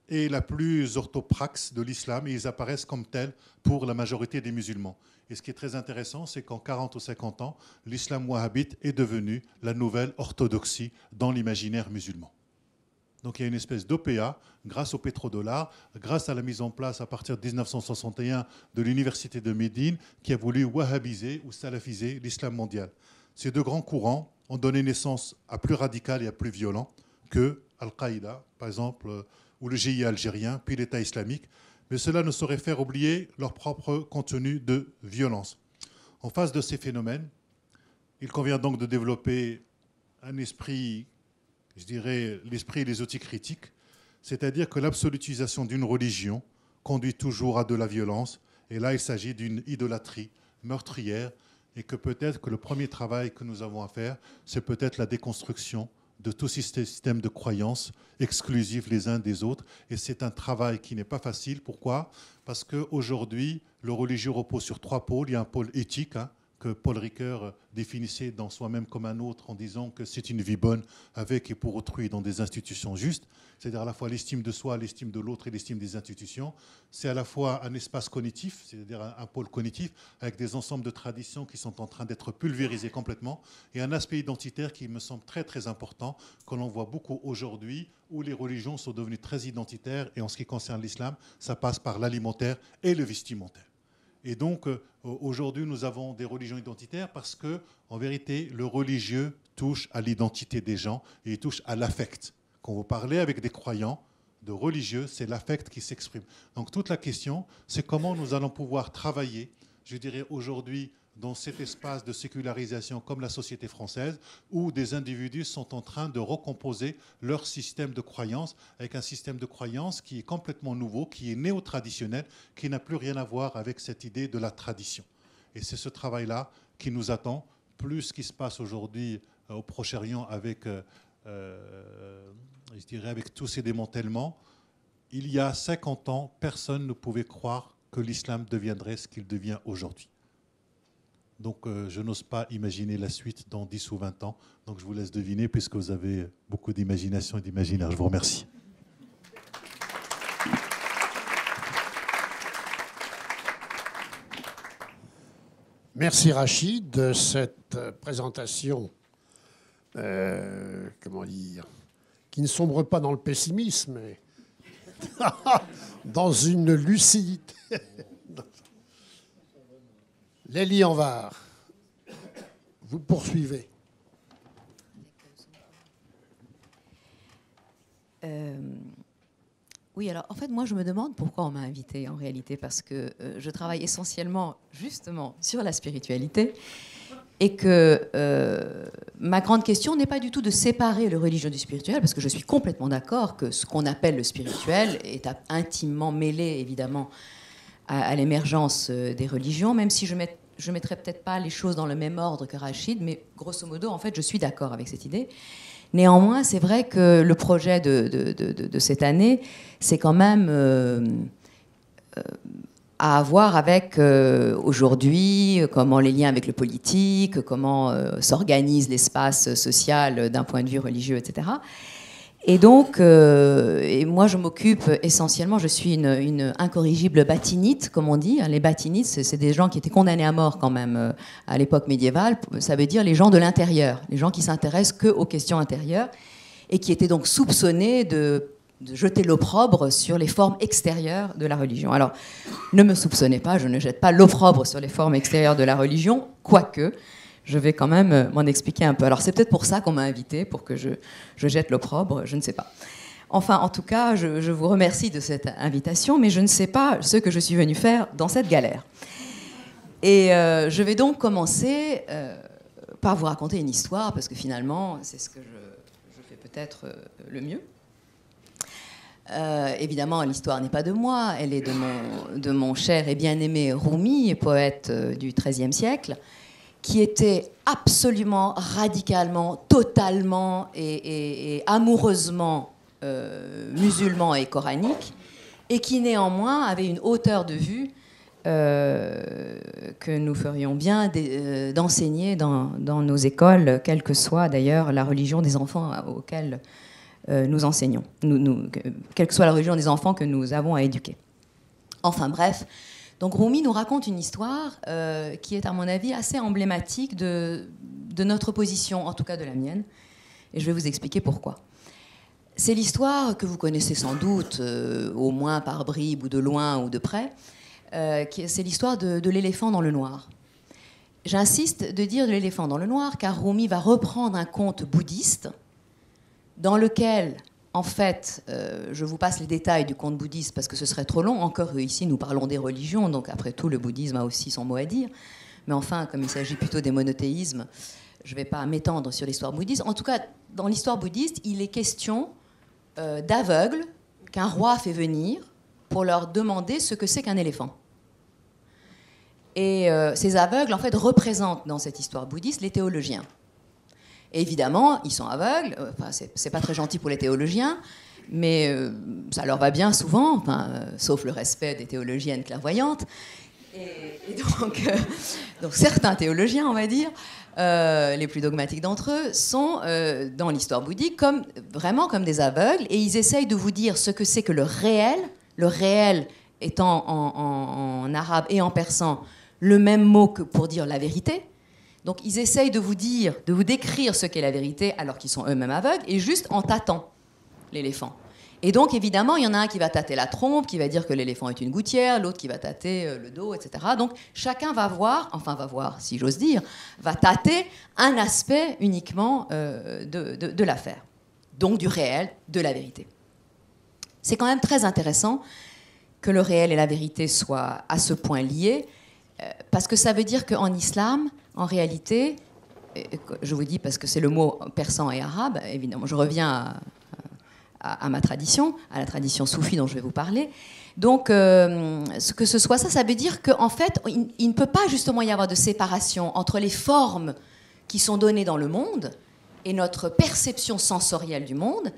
et la plus orthopraxe de l'islam, et ils apparaissent comme tels pour la majorité des musulmans. Et ce qui est très intéressant, c'est qu'en 40 ou 50 ans, l'islam wahhabite est devenu la nouvelle orthodoxie dans l'imaginaire musulman. Donc il y a une espèce d'OPA, grâce au pétrodollar, grâce à la mise en place à partir de 1961 de l'université de Médine, qui a voulu wahhabiser ou salafiser l'islam mondial. Ces deux grands courants ont donné naissance à plus radical et à plus violent que Al-Qaïda, par exemple, ou le GIA algérien, puis l'État islamique. Mais cela ne saurait faire oublier leur propre contenu de violence. En face de ces phénomènes, il convient donc de développer un esprit, je dirais, l'esprit et les outils critiques, c'est-à-dire que l'absolutisation d'une religion conduit toujours à de la violence, et là il s'agit d'une idolâtrie meurtrière, et que peut-être que le premier travail que nous avons à faire, c'est peut-être la déconstruction de tout système de croyances exclusifs les uns des autres. Et c'est un travail qui n'est pas facile. Pourquoi ? Parce qu'aujourd'hui, le religieux repose sur trois pôles. Il y a un pôle éthique, que Paul Ricoeur définissait dans Soi-même comme un autre en disant que c'est une vie bonne avec et pour autrui dans des institutions justes. C'est-à-dire à la fois l'estime de soi, l'estime de l'autre et l'estime des institutions. C'est à la fois un espace cognitif, c'est-à-dire un pôle cognitif avec des ensembles de traditions qui sont en train d'être pulvérisées complètement, et un aspect identitaire qui me semble très très important, que l'on voit beaucoup aujourd'hui, où les religions sont devenues très identitaires, et en ce qui concerne l'islam, ça passe par l'alimentaire et le vestimentaire. Et donc, aujourd'hui, nous avons des religions identitaires parce que, en vérité, le religieux touche à l'identité des gens et il touche à l'affect. Quand vous parlez avec des croyants, de religieux, c'est l'affect qui s'exprime. Donc, toute la question, c'est comment nous allons pouvoir travailler, je dirais aujourd'hui, dans cet espace de sécularisation comme la société française, où des individus sont en train de recomposer leur système de croyance avec un système de croyance qui est complètement nouveau, qui est néo-traditionnel, qui n'a plus rien à voir avec cette idée de la tradition. Et c'est ce travail-là qui nous attend, plus ce qui se passe aujourd'hui au Proche-Orient avec, je dirais, avec tous ces démantèlements. Il y a 50 ans, personne ne pouvait croire que l'islam deviendrait ce qu'il devient aujourd'hui. Donc je n'ose pas imaginer la suite dans 10 ou 20 ans. Donc je vous laisse deviner puisque vous avez beaucoup d'imagination et d'imaginaire. Je vous remercie. Merci Rachid de cette présentation, comment dire, qui ne sombre pas dans le pessimisme, mais dans une lucidité. Lélie Anvar, vous poursuivez. Oui, alors en fait, moi, je me demande pourquoi on m'a invitée en réalité, parce que je travaille essentiellement, justement, sur la spiritualité, et que ma grande question n'est pas du tout de séparer le religieux du spirituel, parce que je suis complètement d'accord que ce qu'on appelle le spirituel est intimement mêlé, évidemment, à l'émergence des religions, même si je mettrais peut-être pas les choses dans le même ordre que Rachid, mais grosso modo, en fait, je suis d'accord avec cette idée. Néanmoins, c'est vrai que le projet de cette année, c'est quand même à voir avec aujourd'hui comment les liens avec le politique, comment s'organise l'espace social d'un point de vue religieux, etc. Et donc, et moi, je m'occupe essentiellement, je suis une incorrigible bâtinite, comme on dit. Les bâtinites, c'est des gens qui étaient condamnés à mort quand même à l'époque médiévale. Ça veut dire les gens de l'intérieur, les gens qui s'intéressent qu'aux questions intérieures et qui étaient donc soupçonnés de jeter l'opprobre sur les formes extérieures de la religion. Alors, ne me soupçonnez pas, je ne jette pas l'opprobre sur les formes extérieures de la religion, quoique... Je vais quand même m'en expliquer un peu. Alors, c'est peut-être pour ça qu'on m'a invité, pour que je jette l'opprobre, je ne sais pas. Enfin, en tout cas, je vous remercie de cette invitation, mais je ne sais pas ce que je suis venue faire dans cette galère. Et je vais donc commencer par vous raconter une histoire, parce que finalement, c'est ce que je fais peut-être le mieux. Évidemment, l'histoire n'est pas de moi, elle est de mon cher et bien-aimé Rumi, poète du XIIIe siècle, qui était absolument, radicalement, totalement et amoureusement musulman et coranique, et qui néanmoins avait une hauteur de vue que nous ferions bien d'enseigner dans nos écoles, quelle que soit d'ailleurs la religion des enfants auxquels nous enseignons, quelle que soit la religion des enfants que nous avons à éduquer. Enfin bref, donc Rumi nous raconte une histoire qui est à mon avis assez emblématique de notre position, en tout cas de la mienne, et je vais vous expliquer pourquoi. C'est l'histoire que vous connaissez sans doute, au moins par bribes ou de loin ou de près, c'est l'histoire de l'éléphant dans le noir. J'insiste de dire de l'éléphant dans le noir, car Rumi va reprendre un conte bouddhiste dans lequel, en fait, je vous passe les détails du conte bouddhiste parce que ce serait trop long. Encore ici, nous parlons des religions, donc après tout, le bouddhisme a aussi son mot à dire. Mais enfin, comme il s'agit plutôt des monothéismes, je ne vais pas m'étendre sur l'histoire bouddhiste. En tout cas, dans l'histoire bouddhiste, il est question d'aveugles qu'un roi fait venir pour leur demander ce que c'est qu'un éléphant. Et ces aveugles, en fait, représentent dans cette histoire bouddhiste les théologiens. Et évidemment, ils sont aveugles, enfin, c'est pas très gentil pour les théologiens, mais ça leur va bien souvent, enfin, sauf le respect des théologiennes clairvoyantes. Et donc certains théologiens, on va dire, les plus dogmatiques d'entre eux, sont dans l'histoire bouddhique vraiment comme des aveugles, et ils essayent de vous dire ce que c'est que le réel étant en arabe et en persan le même mot que pour dire la vérité. Donc ils essayent de vous décrire ce qu'est la vérité alors qu'ils sont eux-mêmes aveugles, et juste en tâtant l'éléphant. Et donc évidemment, il y en a un qui va tâter la trompe, qui va dire que l'éléphant est une gouttière, l'autre qui va tâter le dos, etc. Donc chacun va voir, si j'ose dire, va tâter un aspect uniquement de l'affaire. Donc du réel, de la vérité. C'est quand même très intéressant que le réel et la vérité soient à ce point liés, parce que ça veut dire qu'en islam, en réalité, je vous dis parce que c'est le mot persan et arabe, évidemment, je reviens à ma tradition, à la tradition soufie dont je vais vous parler. Donc, que ce soit ça, ça veut dire qu'en fait, il ne peut pas justement y avoir de séparation entre les formes qui sont données dans le monde et notre perception sensorielle du monde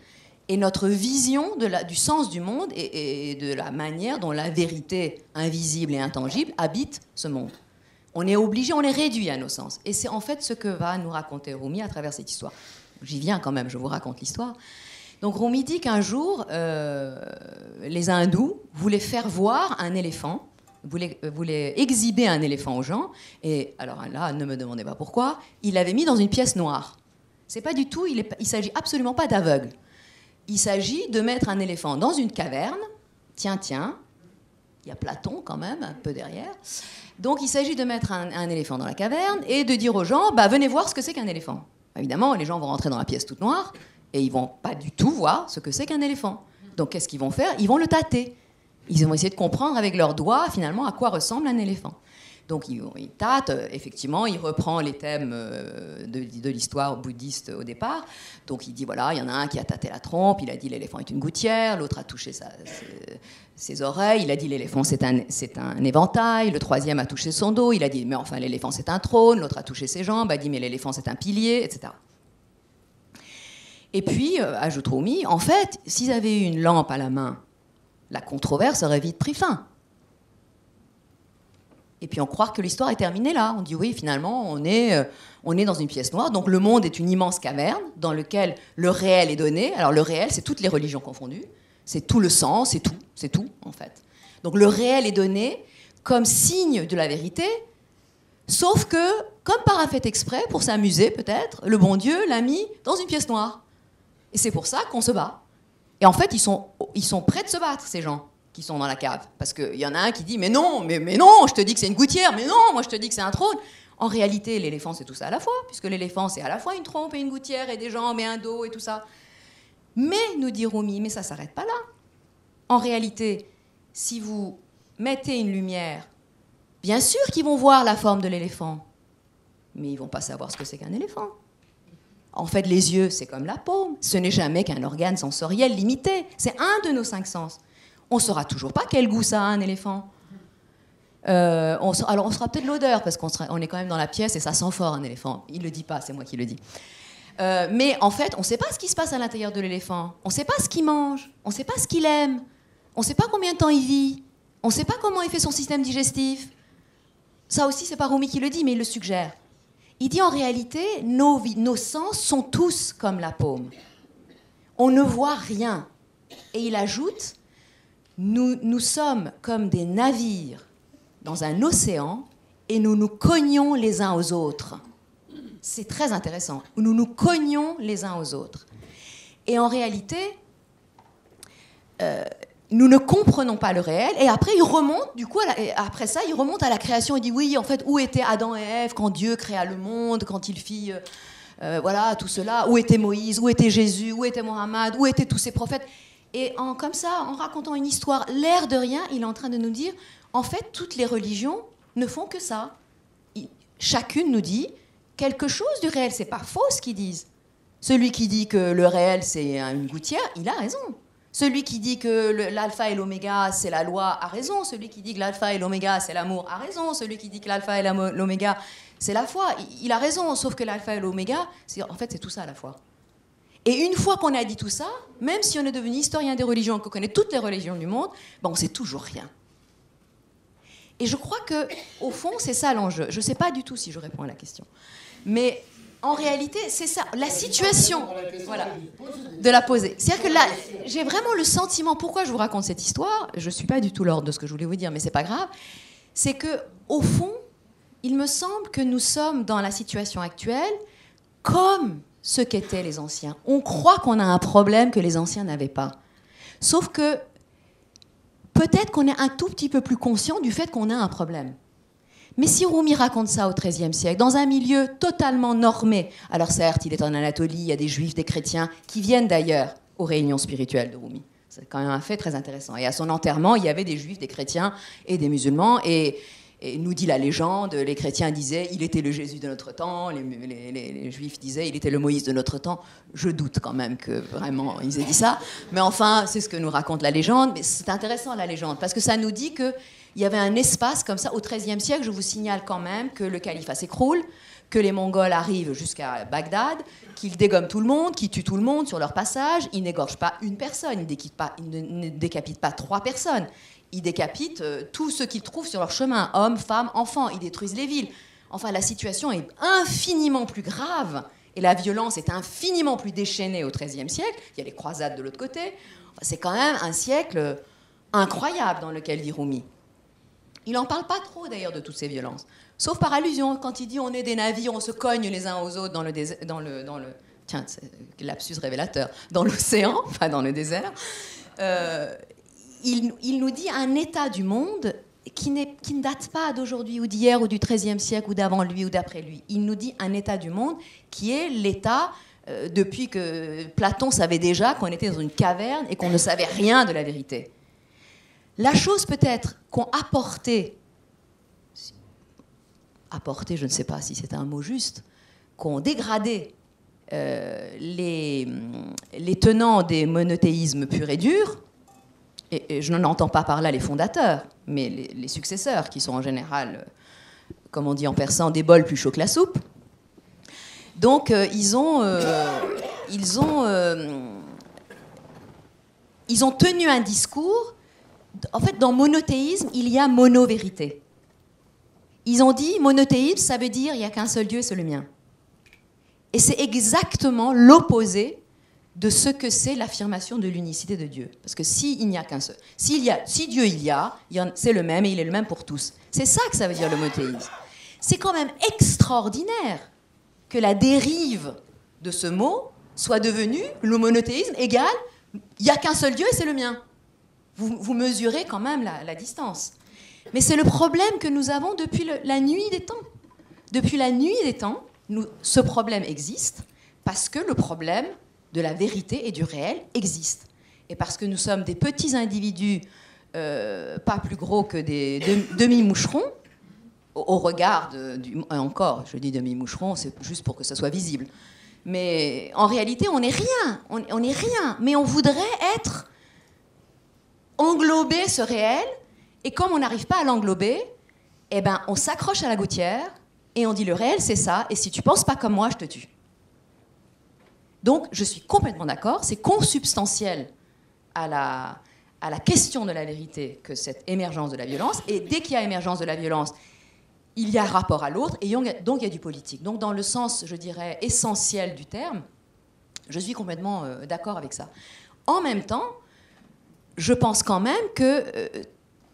et notre vision du sens du monde et de la manière dont la vérité invisible et intangible habite ce monde. On est obligé, on est réduit à nos sens. Et c'est en fait ce que va nous raconter Rumi à travers cette histoire. J'y viens quand même, je vous raconte l'histoire. Donc Rumi dit qu'un jour, les hindous voulaient faire voir un éléphant, voulaient exhiber un éléphant aux gens. Et alors là, ne me demandez pas pourquoi, il l'avait mis dans une pièce noire. C'est pas du tout, il s'agit absolument pas d'aveugle. Il s'agit de mettre un éléphant dans une caverne. Tiens, il y a Platon quand même, un peu derrière. Donc il s'agit de mettre un éléphant dans la caverne et de dire aux gens, bah, venez voir ce que c'est qu'un éléphant. Évidemment, les gens vont rentrer dans la pièce toute noire et ils vont pas du tout voir ce que c'est qu'un éléphant. Donc qu'est-ce qu'ils vont faire? Ils vont le tâter. Ils vont essayer de comprendre avec leurs doigts finalement à quoi ressemble un éléphant. Donc il tâte, effectivement, il reprend les thèmes de l'histoire bouddhiste au départ. Donc il dit, voilà, il y en a un qui a tâté la trompe, il a dit l'éléphant est une gouttière, l'autre a touché ses oreilles, il a dit l'éléphant c'est un éventail, le troisième a touché son dos, il a dit, mais enfin l'éléphant c'est un trône, l'autre a touché ses jambes, a dit, mais l'éléphant c'est un pilier, etc. Et puis, ajoute Rumi, en fait, s'ils avaient eu une lampe à la main, la controverse aurait vite pris fin. Et puis on croit que l'histoire est terminée là. On dit oui, finalement, on est dans une pièce noire. Donc le monde est une immense caverne dans laquelle le réel est donné. Alors le réel, c'est toutes les religions confondues. C'est tout le sens, c'est tout en fait. Donc le réel est donné comme signe de la vérité, sauf que, comme par un fait exprès, pour s'amuser peut-être, le bon Dieu l'a mis dans une pièce noire. Et c'est pour ça qu'on se bat. Et en fait, ils sont prêts de se battre, ces gens qui sont dans la cave. Parce qu'il y en a un qui dit « Mais non, je te dis que c'est une gouttière, mais non, moi je te dis que c'est un trône ». En réalité, l'éléphant, c'est tout ça à la fois, puisque l'éléphant, c'est à la fois une trompe et une gouttière et des jambes et un dos et tout ça. Mais, nous dit Rumi, mais ça ne s'arrête pas là. En réalité, si vous mettez une lumière, bien sûr qu'ils vont voir la forme de l'éléphant, mais ils ne vont pas savoir ce que c'est qu'un éléphant. En fait, les yeux, c'est comme la paume. Ce n'est jamais qu'un organe sensoriel limité. C'est un de nos 5 sens. On ne saura toujours pas quel goût ça a un éléphant. Alors on saura peut-être l'odeur, parce qu'on est quand même dans la pièce et ça sent fort un éléphant. Il ne le dit pas, c'est moi qui le dis. Mais en fait, on ne sait pas ce qui se passe à l'intérieur de l'éléphant. On ne sait pas ce qu'il mange, on ne sait pas ce qu'il aime, on ne sait pas combien de temps il vit, on ne sait pas comment il fait son système digestif. Ça aussi, c'est pas Rumi qui le dit, mais il le suggère. Il dit en réalité, nos sens sont tous comme la paume. On ne voit rien. Et il ajoute, nous sommes comme des navires dans un océan et nous nous cognons les uns aux autres. C'est très intéressant. Nous nous cognons les uns aux autres. Et en réalité, nous ne comprenons pas le réel. Et après, il remonte, du coup, après ça, il remonte à la création. Il dit, oui, en fait, où étaient Adam et Ève quand Dieu créa le monde, quand il fit voilà, tout cela? Où était Moïse? Où était Jésus? Où était Mohammed? Où étaient tous ces prophètes? Et comme ça, en racontant une histoire, l'air de rien, il est en train de nous dire, en fait, toutes les religions ne font que ça. Chacune nous dit quelque chose du réel. C'est pas faux ce qu'ils disent. Celui qui dit que le réel, c'est une gouttière, il a raison. Celui qui dit que l'alpha et l'oméga, c'est la loi, a raison. Celui qui dit que l'alpha et l'oméga, c'est l'amour, a raison. Celui qui dit que l'alpha et l'oméga, c'est la foi, il a raison. Sauf que l'alpha et l'oméga, en fait, c'est tout ça à la fois. Et une fois qu'on a dit tout ça, même si on est devenu historien des religions, qu'on connaît toutes les religions du monde, ben on sait toujours rien. Et je crois qu'au fond, c'est ça l'enjeu. Je ne sais pas du tout si je réponds à la question. Mais en réalité, c'est ça, la situation, voilà, de la poser. C'est-à-dire que là, j'ai vraiment le sentiment, pourquoi je vous raconte cette histoire, je ne suis pas du tout l'ordre de ce que je voulais vous dire, mais ce n'est pas grave, c'est qu'au fond, il me semble que nous sommes dans la situation actuelle comme ce qu'étaient les anciens. On croit qu'on a un problème que les anciens n'avaient pas. Sauf que peut-être qu'on est un tout petit peu plus conscient du fait qu'on a un problème. Mais si Rumi raconte ça au XIIIe siècle, dans un milieu totalement normé, alors certes, il est en Anatolie, il y a des juifs, des chrétiens, qui viennent d'ailleurs aux réunions spirituelles de Rumi. C'est quand même un fait très intéressant. Et à son enterrement, il y avait des juifs, des chrétiens et des musulmans. Et nous dit la légende, les chrétiens disaient « il était le Jésus de notre temps », les juifs disaient « il était le Moïse de notre temps ». Je doute quand même que vraiment ils aient dit ça. Mais enfin, c'est ce que nous raconte la légende. Mais c'est intéressant la légende, parce que ça nous dit qu'il y avait un espace comme ça. Au XIIIe siècle, je vous signale quand même que le califat s'écroule, que les Mongols arrivent jusqu'à Bagdad, qu'ils dégomment tout le monde, qu'ils tuent tout le monde sur leur passage. Ils n'égorgent pas une personne, ils ne décapitent pas 3 personnes. Ils décapitent tous ceux qu'ils trouvent sur leur chemin, hommes, femmes, enfants. Ils détruisent les villes. Enfin, la situation est infiniment plus grave et la violence est infiniment plus déchaînée au XIIIe siècle. Il y a les croisades de l'autre côté. Enfin, c'est quand même un siècle incroyable dans lequel vit Rumi. Il n'en parle pas trop d'ailleurs de toutes ces violences, sauf par allusion. Quand il dit on est des navires, on se cogne les uns aux autres dans le tiens, c'est lapsus révélateur, dans l'océan, pas dans le désert. Il nous dit un état du monde qui ne date pas d'aujourd'hui ou d'hier ou du XIIIe siècle ou d'avant lui ou d'après lui. Il nous dit un état du monde qui est l'état depuis que Platon savait déjà qu'on était dans une caverne et qu'on ne savait rien de la vérité. La chose peut-être qu'ont apporté, je ne sais pas si c'est un mot juste, qu'ont dégradé les tenants des monothéismes purs et durs, et je n'entends pas par là les fondateurs, mais les successeurs, qui sont en général, comme on dit en persan, des bols plus chauds que la soupe. Donc ils ont tenu un discours. En fait, dans monothéisme, il y a mono-vérité. Ils ont dit, monothéisme, ça veut dire il n'y a qu'un seul Dieu et c'est le mien. Et c'est exactement l'opposé de ce que c'est l'affirmation de l'unicité de Dieu. Parce que s'il n'y a qu'un seul, si Dieu il y a, c'est le même et il est le même pour tous. C'est ça que ça veut dire le monothéisme. C'est quand même extraordinaire que la dérive de ce mot soit devenue le monothéisme égale il n'y a qu'un seul Dieu et c'est le mien. Vous mesurez quand même la distance. Mais c'est le problème que nous avons depuis la nuit des temps. Depuis la nuit des temps, ce problème existe parce que le problème de la vérité et du réel existe. Et parce que nous sommes des petits individus pas plus gros que des demi-moucherons, au regard encore, je dis demi-moucheron, c'est juste pour que ça soit visible. Mais en réalité, on n'est rien. On n'est rien. Mais on voudrait englober ce réel, et comme on n'arrive pas à l'englober, eh ben, on s'accroche à la gouttière et on dit le réel c'est ça, et si tu penses pas comme moi, je te tue. Donc je suis complètement d'accord, c'est consubstantiel à la question de la vérité que cette émergence de la violence, et dès qu'il y a émergence de la violence, il y a rapport à l'autre, et donc il y a du politique. Donc dans le sens, je dirais, essentiel du terme, je suis complètement d'accord avec ça. En même temps, je pense quand même que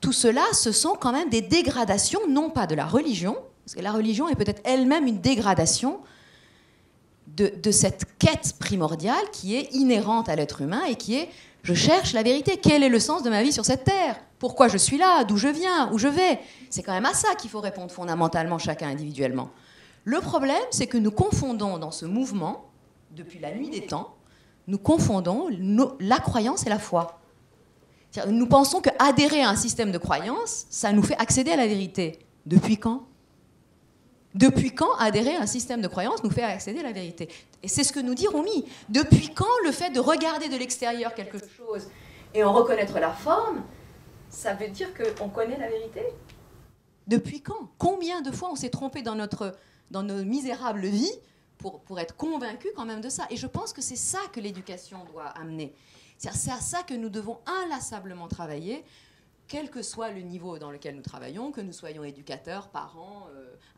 tout cela, ce sont quand même des dégradations, non pas de la religion, parce que la religion est peut-être elle-même une dégradation de cette quête primordiale qui est inhérente à l'être humain et qui est « je cherche la vérité, quel est le sens de ma vie sur cette terre ? Pourquoi je suis là ? D'où je viens ? Où je vais ?» C'est quand même à ça qu'il faut répondre fondamentalement chacun individuellement. Le problème, c'est que nous confondons dans ce mouvement, depuis la nuit des temps, nous confondons la croyance et la foi. Nous pensons qu'adhérer à un système de croyance, ça nous fait accéder à la vérité. Depuis quand ? Depuis quand adhérer à un système de croyance nous fait accéder à la vérité ? Et c'est ce que nous dit Rumi. Depuis quand le fait de regarder de l'extérieur quelque chose et en reconnaître la forme, ça veut dire qu'on connaît la vérité ? Depuis quand ? Combien de fois on s'est trompé dans nos misérables vies pour être convaincu quand même de ça ? Et je pense que c'est ça que l'éducation doit amener. C'est à ça que nous devons inlassablement travailler, quel que soit le niveau dans lequel nous travaillons, que nous soyons éducateurs, parents,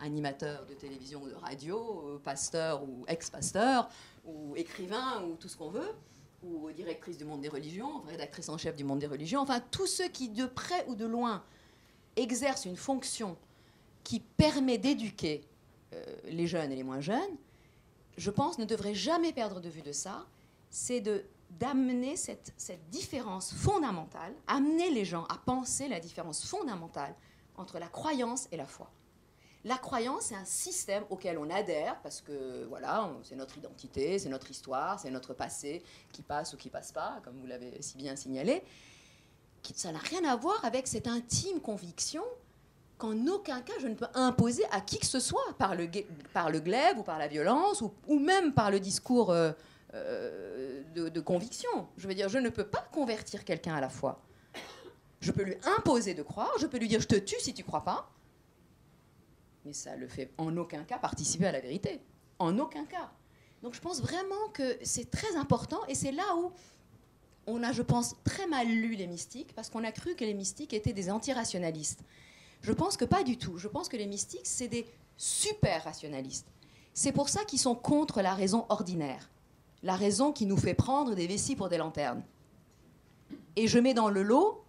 animateurs de télévision ou de radio, pasteurs ou ex-pasteurs, ou écrivains, ou tout ce qu'on veut, ou directrices du monde des religions, rédactrices en chef du monde des religions, enfin tous ceux qui, de près ou de loin, exercent une fonction qui permet d'éduquer les jeunes et les moins jeunes, je pense, ne devraient jamais perdre de vue de ça, c'est d'amener cette différence fondamentale, amener les gens à penser la différence fondamentale entre la croyance et la foi. La croyance, c'est un système auquel on adhère parce que voilà, c'est notre identité, c'est notre histoire, c'est notre passé qui passe ou qui passe pas, comme vous l'avez si bien signalé. Ça n'a rien à voir avec cette intime conviction qu'en aucun cas je ne peux imposer à qui que ce soit par le glaive ou par la violence ou même par le discours de conviction. Je veux dire, je ne peux pas convertir quelqu'un à la foi. Je peux lui imposer de croire, je peux lui dire je te tue si tu ne crois pas. mais ça le fait en aucun cas participer à la vérité. En aucun cas. Donc je pense vraiment que c'est très important, et c'est là où on a, je pense, très mal lu les mystiques, parce qu'on a cru que les mystiques étaient des antirationalistes. Je pense que pas du tout. Je pense que les mystiques, c'est des super rationalistes. C'est pour ça qu'ils sont contre la raison ordinaire, la raison qui nous fait prendre des vessies pour des lanternes. Et je mets dans le lot,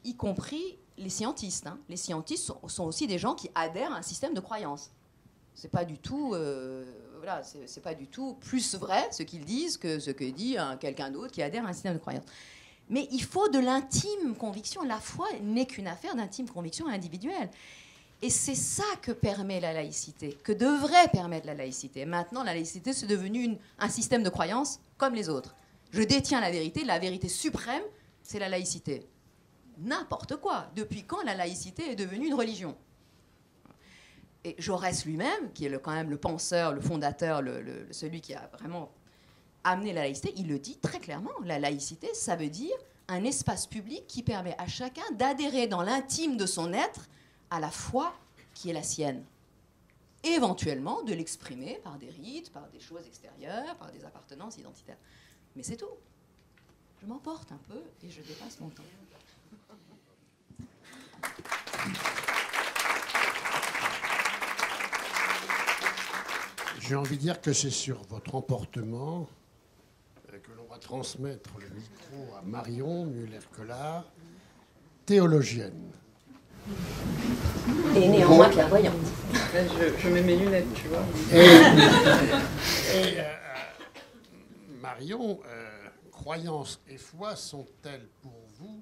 y compris les scientistes. Hein. Les scientistes sont aussi des gens qui adhèrent à un système de croyance. C'est pas du tout, voilà, c'est pas du tout plus vrai ce qu'ils disent que ce que dit quelqu'un d'autre qui adhère à un système de croyance. Mais il faut de l'intime conviction. La foi n'est qu'une affaire d'intime conviction individuelle. Et c'est ça que permet la laïcité, que devrait permettre la laïcité. Maintenant, la laïcité, c'est devenu un système de croyance comme les autres. Je détiens la vérité suprême, c'est la laïcité. N'importe quoi. Depuis quand la laïcité est devenue une religion ? Et Jaurès lui-même, qui est quand même le penseur, le fondateur, celui qui a vraiment amené la laïcité, il le dit très clairement. La laïcité, ça veut dire un espace public qui permet à chacun d'adhérer dans l'intime de son être à la foi qui est la sienne. Et éventuellement de l'exprimer par des rites, par des choses extérieures, par des appartenances identitaires. Mais c'est tout. Je m'emporte un peu et je dépasse mon temps. J'ai envie de dire que c'est sur votre emportement que l'on va transmettre le micro à Marion Muller-Collard, théologienne. Et néanmoins clairvoyante. Je mets mes lunettes, tu vois. Et Marion, croyance et foi sont-elles pour vous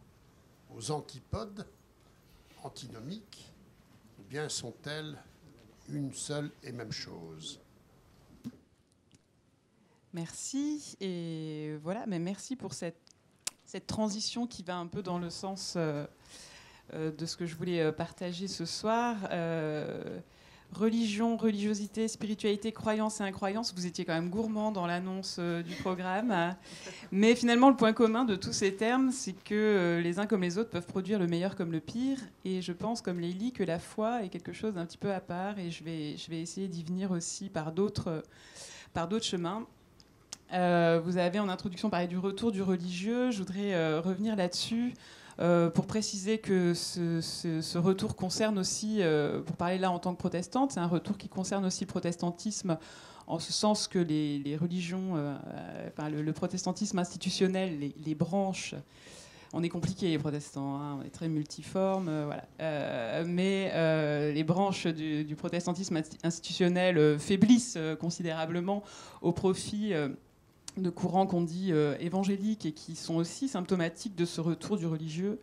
aux antipodes, antinomiques, ou bien sont-elles une seule et même chose ? Merci. Et voilà, mais merci pour cette transition qui va un peu dans le sens de ce que je voulais partager ce soir. Religion, religiosité, spiritualité, croyance et incroyance, vous étiez quand même gourmand dans l'annonce du programme. Mais finalement, le point commun de tous ces termes, c'est que les uns comme les autres peuvent produire le meilleur comme le pire. Et je pense, comme Lélie, que la foi est quelque chose d'un petit peu à part. Et je vais essayer d'y venir aussi par d'autres chemins. Vous avez en introduction parlé du retour du religieux. Je voudrais revenir là-dessus. Pour préciser que ce retour concerne aussi, pour parler là en tant que protestante, c'est un retour qui concerne aussi le protestantisme, en ce sens que les religions, le protestantisme institutionnel, les branches, on est compliqués les protestants, hein, on est très multiformes, voilà. Mais les branches du protestantisme institutionnel faiblissent considérablement au profit de courants qu'on dit évangéliques et qui sont aussi symptomatiques de ce retour du religieux,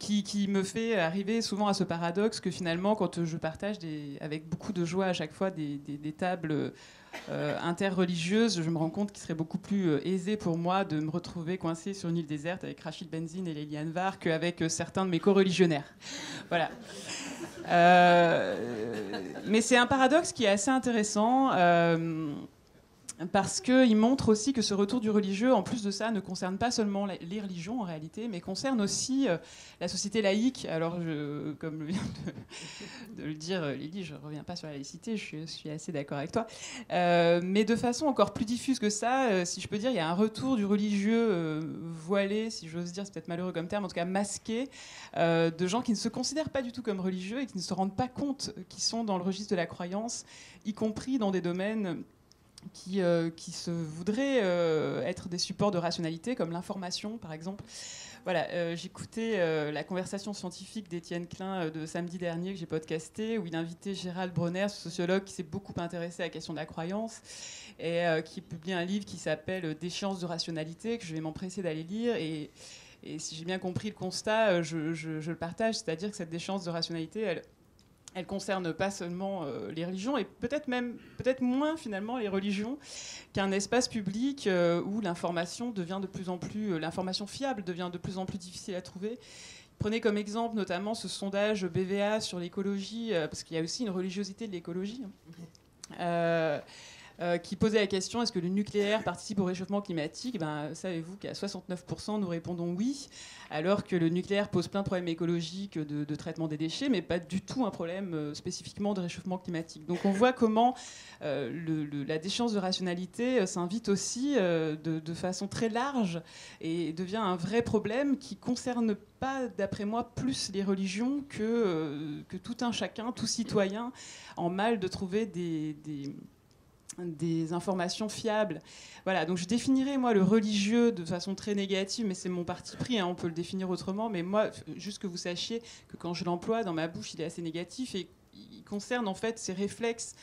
qui me fait arriver souvent à ce paradoxe que finalement, quand je partage avec beaucoup de joie à chaque fois des tables interreligieuses, je me rends compte qu'il serait beaucoup plus aisé pour moi de me retrouver coincée sur une île déserte avec Rachid Benzine et Lélie Anvar qu'avec certains de mes coreligionnaires. Voilà. Mais c'est un paradoxe qui est assez intéressant parce qu'il montre aussi que ce retour du religieux, en plus de ça, ne concerne pas seulement les religions en réalité, mais concerne aussi la société laïque. Alors, comme vient de le dire Lily, je ne reviens pas sur la laïcité, je suis assez d'accord avec toi. Mais de façon encore plus diffuse que ça, si je peux dire, il y a un retour du religieux voilé, si j'ose dire, c'est peut-être malheureux comme terme, en tout cas masqué, de gens qui ne se considèrent pas du tout comme religieux et qui ne se rendent pas compte qu'ils sont dans le registre de la croyance, y compris dans des domaines qui se voudraient être des supports de rationalité, comme l'information, par exemple. Voilà, j'écoutais la conversation scientifique d'Étienne Klein de samedi dernier que j'ai podcasté, où il invitait Gérald Bronner, ce sociologue qui s'est beaucoup intéressé à la question de la croyance, et qui publie un livre qui s'appelle « Déchéance de rationalité », que je vais m'empresser d'aller lire. Et si j'ai bien compris le constat, je le partage, c'est-à-dire que cette déchéance de rationalité, elle concerne pas seulement les religions, et peut-être moins finalement les religions, qu'un espace public où l'information devient de plus en plus, l'information fiable devient de plus en plus difficile à trouver. Prenez comme exemple notamment ce sondage BVA sur l'écologie, parce qu'il y a aussi une religiosité de l'écologie. qui posait la question, est-ce que le nucléaire participe au réchauffement climatique? Savez-vous qu'à 69%, nous répondons oui, alors que le nucléaire pose plein de problèmes écologiques de traitement des déchets, mais pas du tout un problème spécifiquement de réchauffement climatique. Donc on voit comment la déchéance de rationalité s'invite aussi de façon très large et devient un vrai problème qui ne concerne pas, d'après moi, plus les religions que tout un chacun, tout citoyen, en mal de trouver des informations fiables. Voilà, donc je définirais, moi, le religieux de façon très négative, mais c'est mon parti pris, hein, on peut le définir autrement, mais moi, juste que vous sachiez que quand je l'emploie dans ma bouche, il est assez négatif et il concerne en fait ces réflexes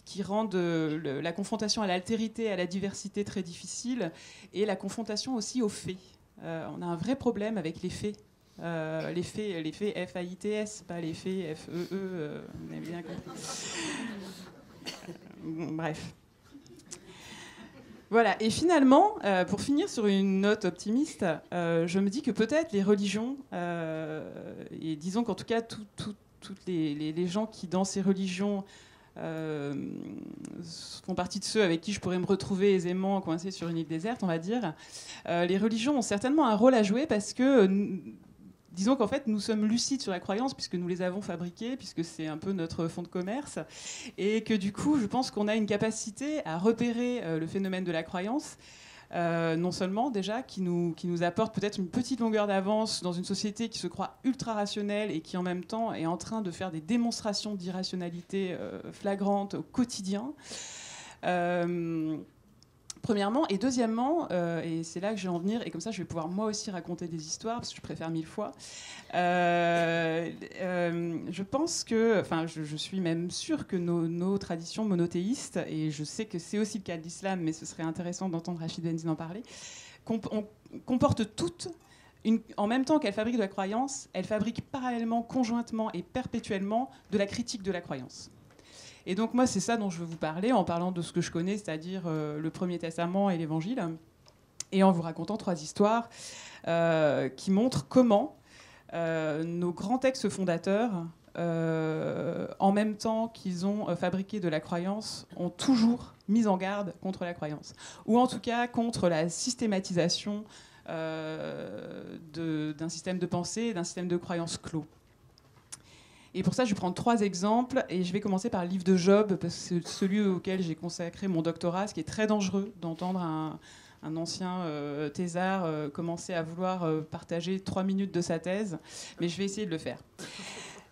qui rendent la confrontation à l'altérité, à la diversité très difficile, et la confrontation aussi aux faits. On a un vrai problème avec les faits. Les faits F-A-I-T-S, pas les faits F-E-E, vous avez bien compris. Bref. Voilà, et finalement, pour finir sur une note optimiste, je me dis que peut-être les religions, et disons qu'en tout cas, toutes les gens qui, dans ces religions, font partie de ceux avec qui je pourrais me retrouver aisément coincé sur une île déserte, on va dire, les religions ont certainement un rôle à jouer parce que... Disons qu'en fait, nous sommes lucides sur la croyance puisque nous les avons fabriquées, puisque c'est un peu notre fonds de commerce, et que du coup, je pense qu'on a une capacité à repérer le phénomène de la croyance, non seulement déjà, qui nous apporte peut-être une petite longueur d'avance dans une société qui se croit ultra rationnelle et qui en même temps est en train de faire des démonstrations d'irrationalité flagrantes au quotidien. Premièrement, et deuxièmement, et c'est là que je vais en venir, et comme ça je vais pouvoir moi aussi raconter des histoires, parce que je préfère 1000 fois, je pense que, enfin je suis même sûre que nos traditions monothéistes, et je sais que c'est aussi le cas de l'islam, mais ce serait intéressant d'entendre Rachid Benzine en parler, comportent toutes, en même temps qu'elles fabriquent de la croyance, elles fabriquent parallèlement, conjointement et perpétuellement de la critique de la croyance. Et donc moi, c'est ça dont je veux vous parler, en parlant de ce que je connais, c'est-à-dire le Premier Testament et l'Évangile, et en vous racontant 3 histoires qui montrent comment nos grands textes fondateurs, en même temps qu'ils ont fabriqué de la croyance, ont toujours mis en garde contre la croyance, ou en tout cas contre la systématisation d'un système de pensée et d'un système de croyance clos. Et pour ça, je vais prendre 3 exemples, et je vais commencer par le livre de Job, parce que c'est celui auquel j'ai consacré mon doctorat, ce qui est très dangereux d'entendre un ancien thésard commencer à vouloir partager 3 minutes de sa thèse, mais je vais essayer de le faire.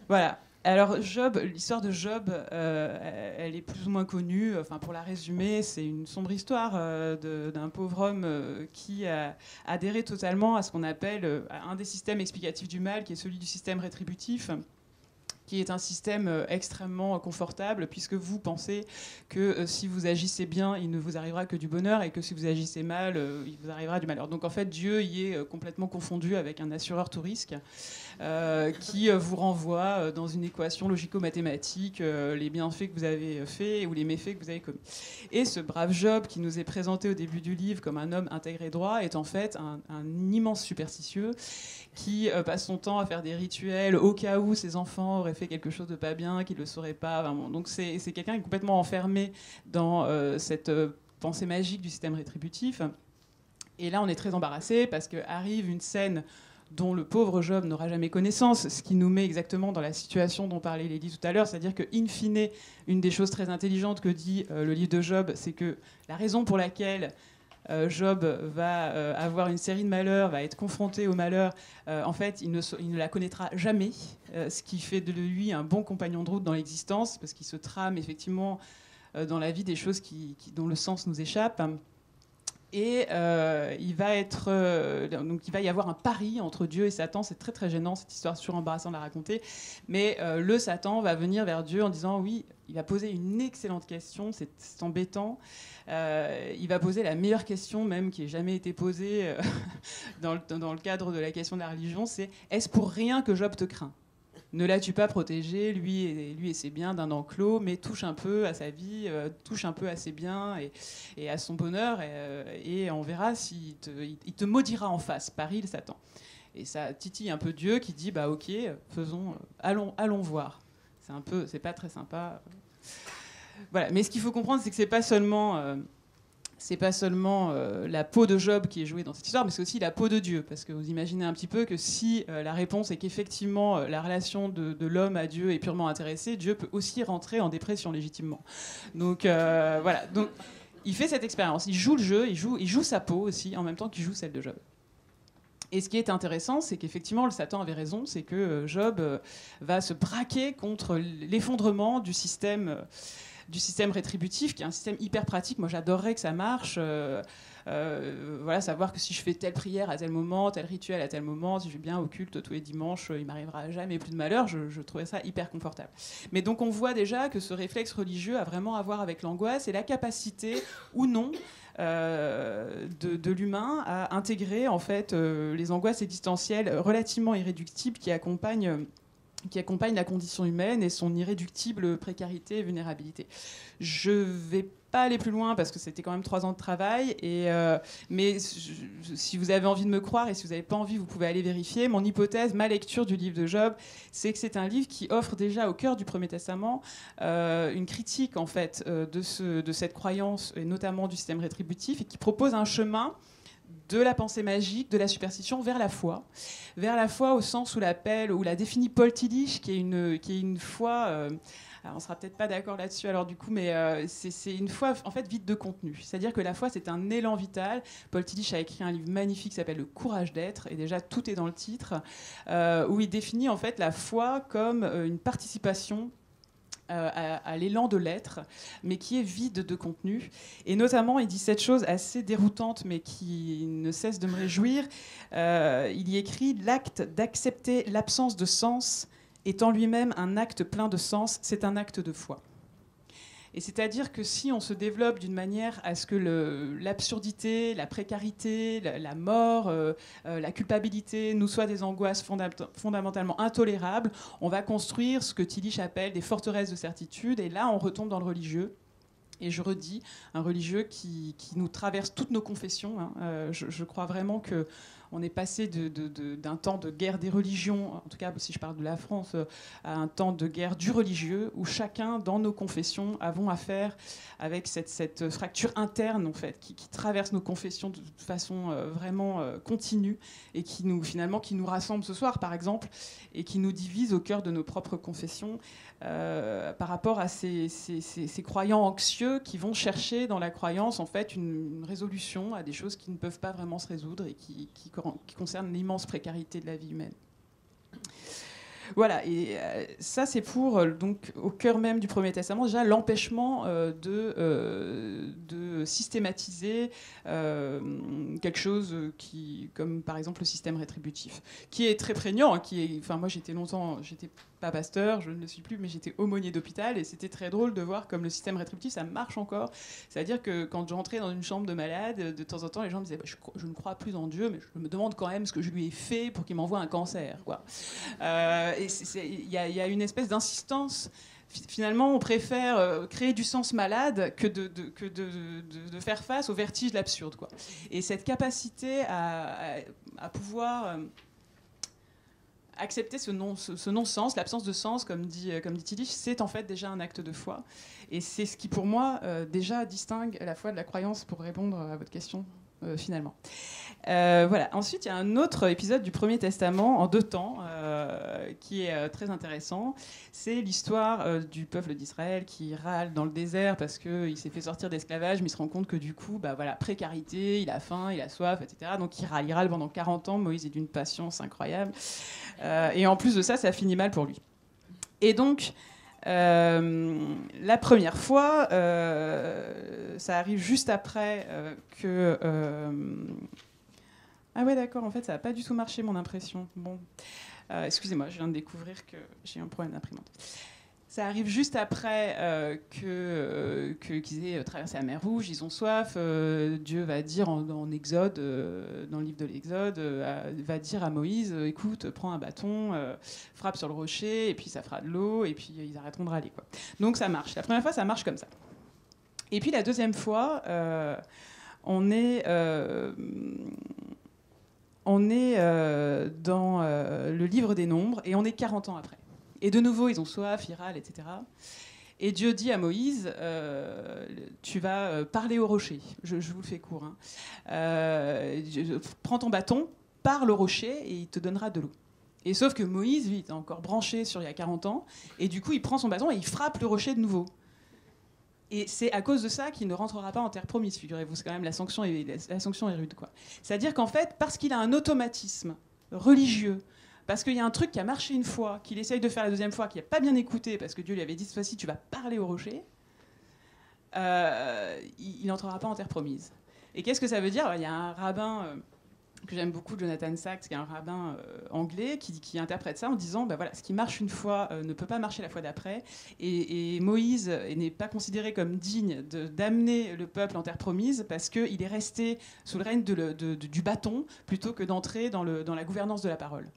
Voilà. Alors, Job, l'histoire de Job, elle est plus ou moins connue. Enfin, pour la résumer, c'est une sombre histoire d'un pauvre homme qui a adhéré totalement à ce qu'on appelle un des systèmes explicatifs du mal, qui est celui du système rétributif, qui est un système extrêmement confortable, puisque vous pensez que si vous agissez bien, il ne vous arrivera que du bonheur, et que si vous agissez mal, il vous arrivera du malheur. Donc en fait, Dieu y est complètement confondu avec un assureur tout risque, qui vous renvoie dans une équation logico-mathématique les bienfaits que vous avez faits ou les méfaits que vous avez commis. Et ce brave Job, qui nous est présenté au début du livre comme un homme intègre et droit, est en fait un immense superstitieux, qui passe son temps à faire des rituels au cas où ses enfants auraient fait quelque chose de pas bien, qu'ils ne le sauraient pas. Vraiment. Donc c'est quelqu'un qui est complètement enfermé dans cette pensée magique du système rétributif. Et là, on est très embarrassé parce qu'arrive une scène dont le pauvre Job n'aura jamais connaissance, ce qui nous met exactement dans la situation dont parlait Lady tout à l'heure, c'est-à-dire que, in fine, une des choses très intelligentes que dit le livre de Job, c'est que la raison pour laquelle Job va avoir une série de malheurs, va être confronté au malheur, en fait, il ne la connaîtra jamais, ce qui fait de lui un bon compagnon de route dans l'existence, parce qu'il se trame effectivement dans la vie des choses dont le sens nous échappe. Et il va y avoir un pari entre Dieu et Satan. C'est très très gênant, cette histoire, c'est toujours embarrassant de la raconter. Mais le Satan va venir vers Dieu en disant oui, il va poser une excellente question, c'est embêtant. Il va poser la meilleure question même qui ait jamais été posée dans le cadre de la question de la religion, c'est est-ce pour rien que Job te craint ? Ne l'as-tu pas protégé, lui et ses biens, d'un enclos, mais touche un peu à sa vie, touche un peu à ses biens et à son bonheur, et on verra s'il il te maudira en face, parie le Satan. Et ça titille un peu Dieu qui dit bah ok, allons voir. C'est pas très sympa. Voilà. Mais ce qu'il faut comprendre, c'est que c'est pas seulement la peau de Job qui est jouée dans cette histoire, mais c'est aussi la peau de Dieu. Parce que vous imaginez un petit peu que si la réponse est qu'effectivement la relation de l'homme à Dieu est purement intéressée, Dieu peut aussi rentrer en dépression légitimement. Donc voilà. Donc il fait cette expérience. Il joue le jeu, il joue sa peau aussi, en même temps qu'il joue celle de Job. Et ce qui est intéressant, c'est qu'effectivement, le Satan avait raison, c'est que Job va se braquer contre l'effondrement du système rétributif, qui est un système hyper pratique. Moi, j'adorerais que ça marche. Voilà, savoir que si je fais telle prière à tel moment, tel rituel à tel moment, si je vais bien au culte tous les dimanches, il m'arrivera jamais plus de malheur. Je trouvais ça hyper confortable. Mais donc, on voit déjà que ce réflexe religieux a vraiment à voir avec l'angoisse et la capacité ou non de l'humain à intégrer en fait les angoisses existentielles relativement irréductibles qui accompagnent la condition humaine et son irréductible précarité et vulnérabilité. Je ne vais pas aller plus loin parce que c'était quand même 3 ans de travail, mais si vous avez envie de me croire et si vous n'avez pas envie, vous pouvez aller vérifier. Mon hypothèse, ma lecture du livre de Job, c'est que c'est un livre qui offre déjà au cœur du Premier Testament une critique en fait, de cette croyance, et notamment du système rétributif, et qui propose un chemin de la pensée magique, de la superstition, vers la foi au sens où la définit Paul Tillich, qui est une foi. Alors on sera peut-être pas d'accord là-dessus, alors du coup, mais c'est une foi en fait vide de contenu. C'est-à-dire que la foi, c'est un élan vital. Paul Tillich a écrit un livre magnifique qui s'appelle Le courage d'être, et déjà tout est dans le titre, où il définit en fait la foi comme une participation à l'élan de l'être, mais qui est vide de contenu. Et notamment, il dit cette chose assez déroutante, mais qui ne cesse de me réjouir. Il y écrit « L'acte d'accepter l'absence de sens est en lui-même un acte plein de sens, c'est un acte de foi ». Et c'est-à-dire que si on se développe d'une manière à ce que l'absurdité, la précarité, la mort, la culpabilité nous soient des angoisses fondamentalement intolérables, on va construire ce que Tillich appelle des forteresses de certitude. Et là, on retombe dans le religieux. Et je redis, un religieux qui nous traverse toutes nos confessions. Hein. Je crois vraiment qu'on est passé d'un temps de guerre des religions, en tout cas si je parle de la France, à un temps de guerre du religieux, où chacun, dans nos confessions, avons affaire avec cette fracture interne en fait, qui traverse nos confessions de façon vraiment continue, et qui nous rassemble ce soir, par exemple, et qui nous divise au cœur de nos propres confessions. Par rapport à ces croyants anxieux qui vont chercher dans la croyance en fait une résolution à des choses qui ne peuvent pas vraiment se résoudre et qui concernent l'immense précarité de la vie humaine. Voilà, et ça c'est pour, donc, au cœur même du Premier Testament, déjà l'empêchement de systématiser quelque chose comme par exemple le système rétributif, qui est très prégnant, moi j'étais pas pasteur, je ne le suis plus, mais j'étais aumônier d'hôpital, et c'était très drôle de voir comme le système rétributif, ça marche encore. C'est-à-dire que quand je rentrais dans une chambre de malade, de temps en temps, les gens me disaient je ne crois plus en Dieu, mais je me demande quand même ce que je lui ai fait pour qu'il m'envoie un cancer, quoi. Et il y a une espèce d'insistance. Finalement, on préfère créer du sens malade que de faire face au vertige de l'absurde, quoi. Et cette capacité à pouvoir accepter ce non-sens, l'absence de sens, comme dit Tillich, c'est en fait déjà un acte de foi. Et c'est ce qui, pour moi, déjà distingue la foi de la croyance, pour répondre à votre question, finalement. Voilà. Ensuite, il y a un autre épisode du Premier Testament, en 2 temps, qui est très intéressant. C'est l'histoire du peuple d'Israël qui râle dans le désert parce qu'il s'est fait sortir d'esclavage, mais il se rend compte que du coup, précarité, il a faim, il a soif, etc. Donc il râle pendant 40 ans. Moïse est d'une patience incroyable. Et en plus de ça, ça finit mal pour lui. Et donc, la première fois, ça arrive juste après que... Ah ouais, d'accord, en fait, ça n'a pas du tout marché, mon impression. Bon, excusez-moi, je viens de découvrir que j'ai un problème d'imprimante. Ça arrive juste après qu'ils aient traversé la mer Rouge, ils ont soif. Dieu va dire en Exode, dans le livre de l'Exode, va dire à Moïse, écoute, prends un bâton, frappe sur le rocher, et puis ça fera de l'eau, et puis ils arrêteront de râler, quoi. Donc ça marche. La première fois, ça marche comme ça. Et puis la deuxième fois, on est dans le livre des Nombres, et on est 40 ans après. Et de nouveau, ils ont soif, ils râlent, etc. Et Dieu dit à Moïse, tu vas parler au rocher. Je vous le fais court. Prends ton bâton, parle au rocher et il te donnera de l'eau. Et sauf que Moïse, lui, il est encore branché sur il y a 40 ans, et du coup, il prend son bâton et il frappe le rocher de nouveau. Et c'est à cause de ça qu'il ne rentrera pas en terre promise, figurez-vous. C'est quand même la sanction est rude, quoi. C'est-à-dire qu'en fait, parce qu'il a un automatisme religieux, parce qu'il y a un truc qui a marché une fois, qu'il essaye de faire la deuxième fois, qu'il n'a pas bien écouté, parce que Dieu lui avait dit cette fois-ci, tu vas parler au rocher, il n'entrera pas en terre promise. Et qu'est-ce que ça veut dire ? Il y a un rabbin que j'aime beaucoup, Jonathan Sacks, qui est un rabbin anglais, qui interprète ça en disant voilà, ce qui marche une fois ne peut pas marcher la fois d'après. Et Moïse n'est pas considéré comme digne d'amener le peuple en terre promise parce qu'il est resté sous le règne du bâton plutôt que d'entrer dans la gouvernance de la parole.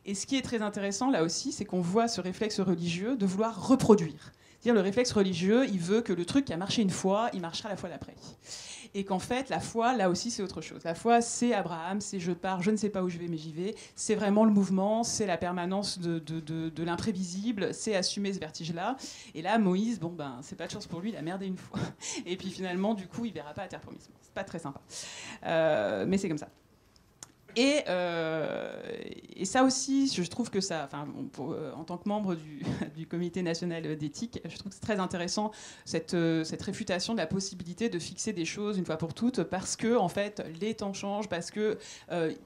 Et ce qui est très intéressant là aussi, c'est qu'on voit ce réflexe religieux de vouloir reproduire. C'est-à-dire le réflexe religieux, il veut que le truc qui a marché une fois, il marchera la fois d'après. Et qu'en fait, la foi, là aussi, c'est autre chose. La foi, c'est Abraham, c'est je pars, je ne sais pas où je vais, mais j'y vais. C'est vraiment le mouvement, c'est la permanence de l'imprévisible, c'est assumer ce vertige-là. Et là, Moïse, c'est pas de chance pour lui, il a merdé une fois. Et puis finalement, du coup, il verra pas la terre promise. C'est pas très sympa. Mais c'est comme ça. Et ça aussi, je trouve que ça, en tant que membre du Comité national d'éthique, je trouve que c'est très intéressant cette réfutation de la possibilité de fixer des choses une fois pour toutes, parce que en fait, les temps changent, parce que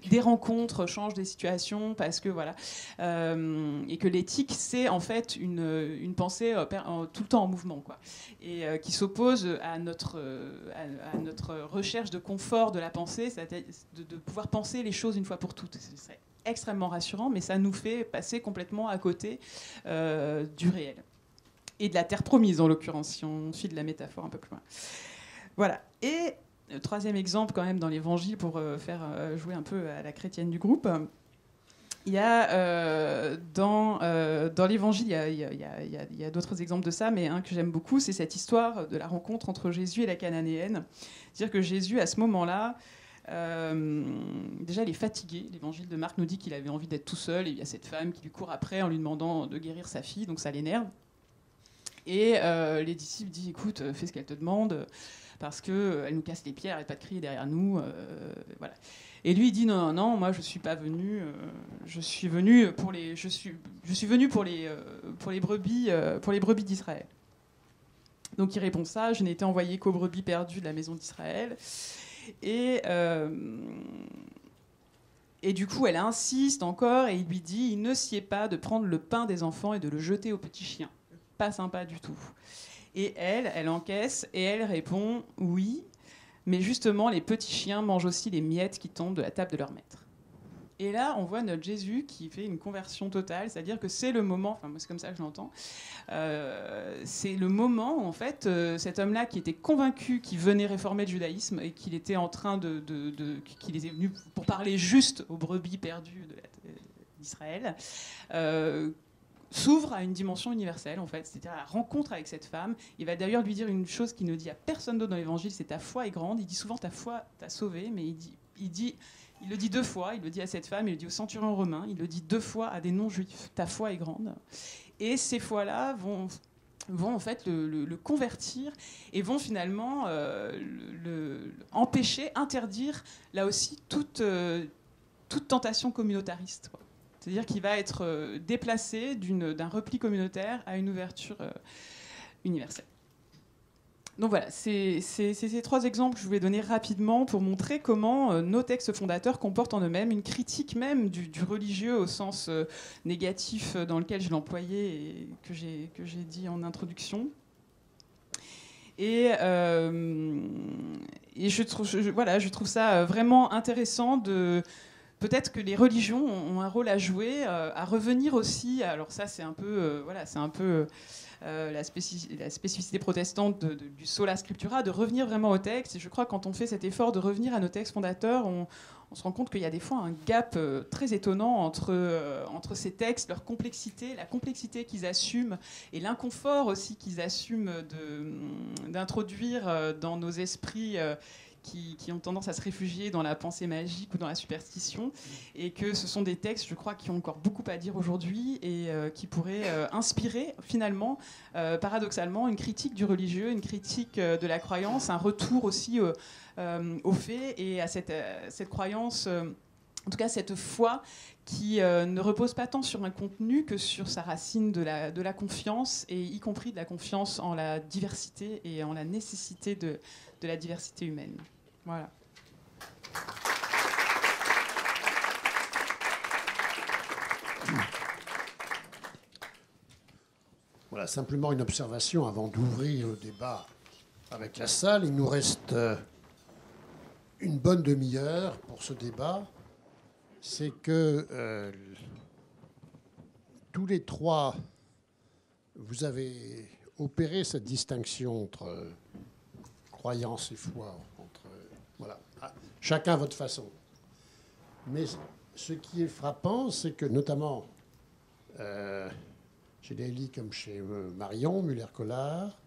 des rencontres changent des situations, parce que voilà, et que l'éthique c'est en fait une pensée tout le temps en mouvement, quoi, et qui s'oppose à notre recherche de confort de la pensée, c'est-à-dire de pouvoir penser les choses une fois pour toutes. Ce serait extrêmement rassurant, mais ça nous fait passer complètement à côté du réel. Et de la terre promise, en l'occurrence, si on file la métaphore un peu plus loin. Voilà. Et le troisième exemple, quand même, dans l'Évangile, pour faire jouer un peu à la chrétienne du groupe, il y a dans l'Évangile, il y a d'autres exemples de ça, mais un que j'aime beaucoup, c'est cette histoire de la rencontre entre Jésus et la Cananéenne. C'est-à-dire que Jésus, à ce moment-là, déjà, il est fatigué. L'évangile de Marc nous dit qu'il avait envie d'être tout seul, et il y a cette femme qui lui court après en lui demandant de guérir sa fille, donc ça l'énerve. Et les disciples disent, écoute, fais ce qu'elle te demande, parce qu'elle nous casse les pieds, elle n'arrête pas de crier derrière nous. Voilà. Et lui, il dit, non, moi je suis pas venu, je suis venu pour les brebis d'Israël. Donc il répond ça, je n'ai été envoyé qu'aux brebis perdues de la maison d'Israël. Et du coup, elle insiste encore et il lui dit, il ne sied pas de prendre le pain des enfants et de le jeter aux petits chiens. Pas sympa du tout. Et elle encaisse et elle répond, oui, mais justement, les petits chiens mangent aussi les miettes qui tombent de la table de leur maître. Et là, on voit notre Jésus qui fait une conversion totale, c'est-à-dire que c'est le moment, enfin moi c'est comme ça que je l'entends, c'est le moment où en fait cet homme-là qui était convaincu qu'il venait réformer le judaïsme et qu'il était en train qu'il était venu pour parler juste aux brebis perdues d'Israël, s'ouvre à une dimension universelle en fait, c'est-à-dire à la rencontre avec cette femme. Il va d'ailleurs lui dire une chose qu'il ne dit à personne d'autre dans l'Évangile, c'est ta foi est grande. Il dit souvent ta foi t'a sauvé, mais il le dit deux fois, il le dit à cette femme, il le dit au centurion romain, il le dit deux fois à des non-juifs. Ta foi est grande. Et ces fois-là vont en fait le convertir et vont finalement empêcher, interdire là aussi toute tentation communautariste, quoi. C'est-à-dire qu'il va être déplacé d'un repli communautaire à une ouverture universelle. Donc voilà, c'est ces trois exemples que je voulais donner rapidement pour montrer comment nos textes fondateurs comportent en eux-mêmes une critique même du religieux au sens négatif dans lequel je l'employais et que j'ai dit en introduction. Et je trouve ça vraiment intéressant de... Peut-être que les religions ont un rôle à jouer, à revenir aussi. Alors ça, c'est un peu, la spécificité protestante du sola scriptura, de revenir vraiment au texte. Et je crois que quand on fait cet effort de revenir à nos textes fondateurs, on se rend compte qu'il y a des fois un gap très étonnant entre ces textes, leur complexité, la complexité qu'ils assument et l'inconfort aussi qu'ils assument d'introduire dans nos esprits qui ont tendance à se réfugier dans la pensée magique ou dans la superstition, et que ce sont des textes, je crois, qui ont encore beaucoup à dire aujourd'hui et qui pourraient inspirer finalement, paradoxalement, une critique du religieux, une critique de la croyance, un retour aussi aux faits et à cette croyance, en tout cas cette foi qui ne repose pas tant sur un contenu que sur sa racine de la confiance, et y compris de la confiance en la diversité et en la nécessité de la diversité humaine. Voilà. Voilà, simplement une observation avant d'ouvrir le débat avec la salle. Il nous reste une bonne demi-heure pour ce débat. C'est que tous les trois, vous avez opéré cette distinction entre croyance et foi. Voilà, chacun à votre façon. Mais ce qui est frappant, c'est que notamment chez Lélie comme chez Marion Muller-Collard,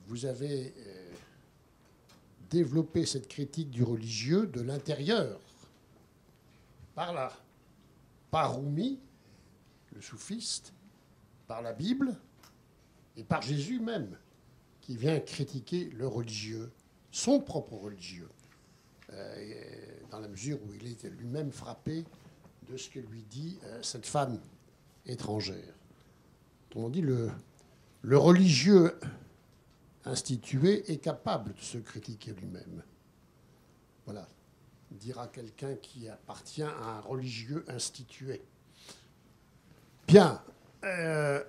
vous avez développé cette critique du religieux de l'intérieur, par Rumi, le soufiste, par la Bible et par Jésus même, qui vient critiquer le religieux, son propre religieux, dans la mesure où il est lui-même frappé de ce que lui dit cette femme étrangère. Autrement dit, le religieux institué est capable de se critiquer lui-même. Voilà, dira quelqu'un qui appartient à un religieux institué. Bien, le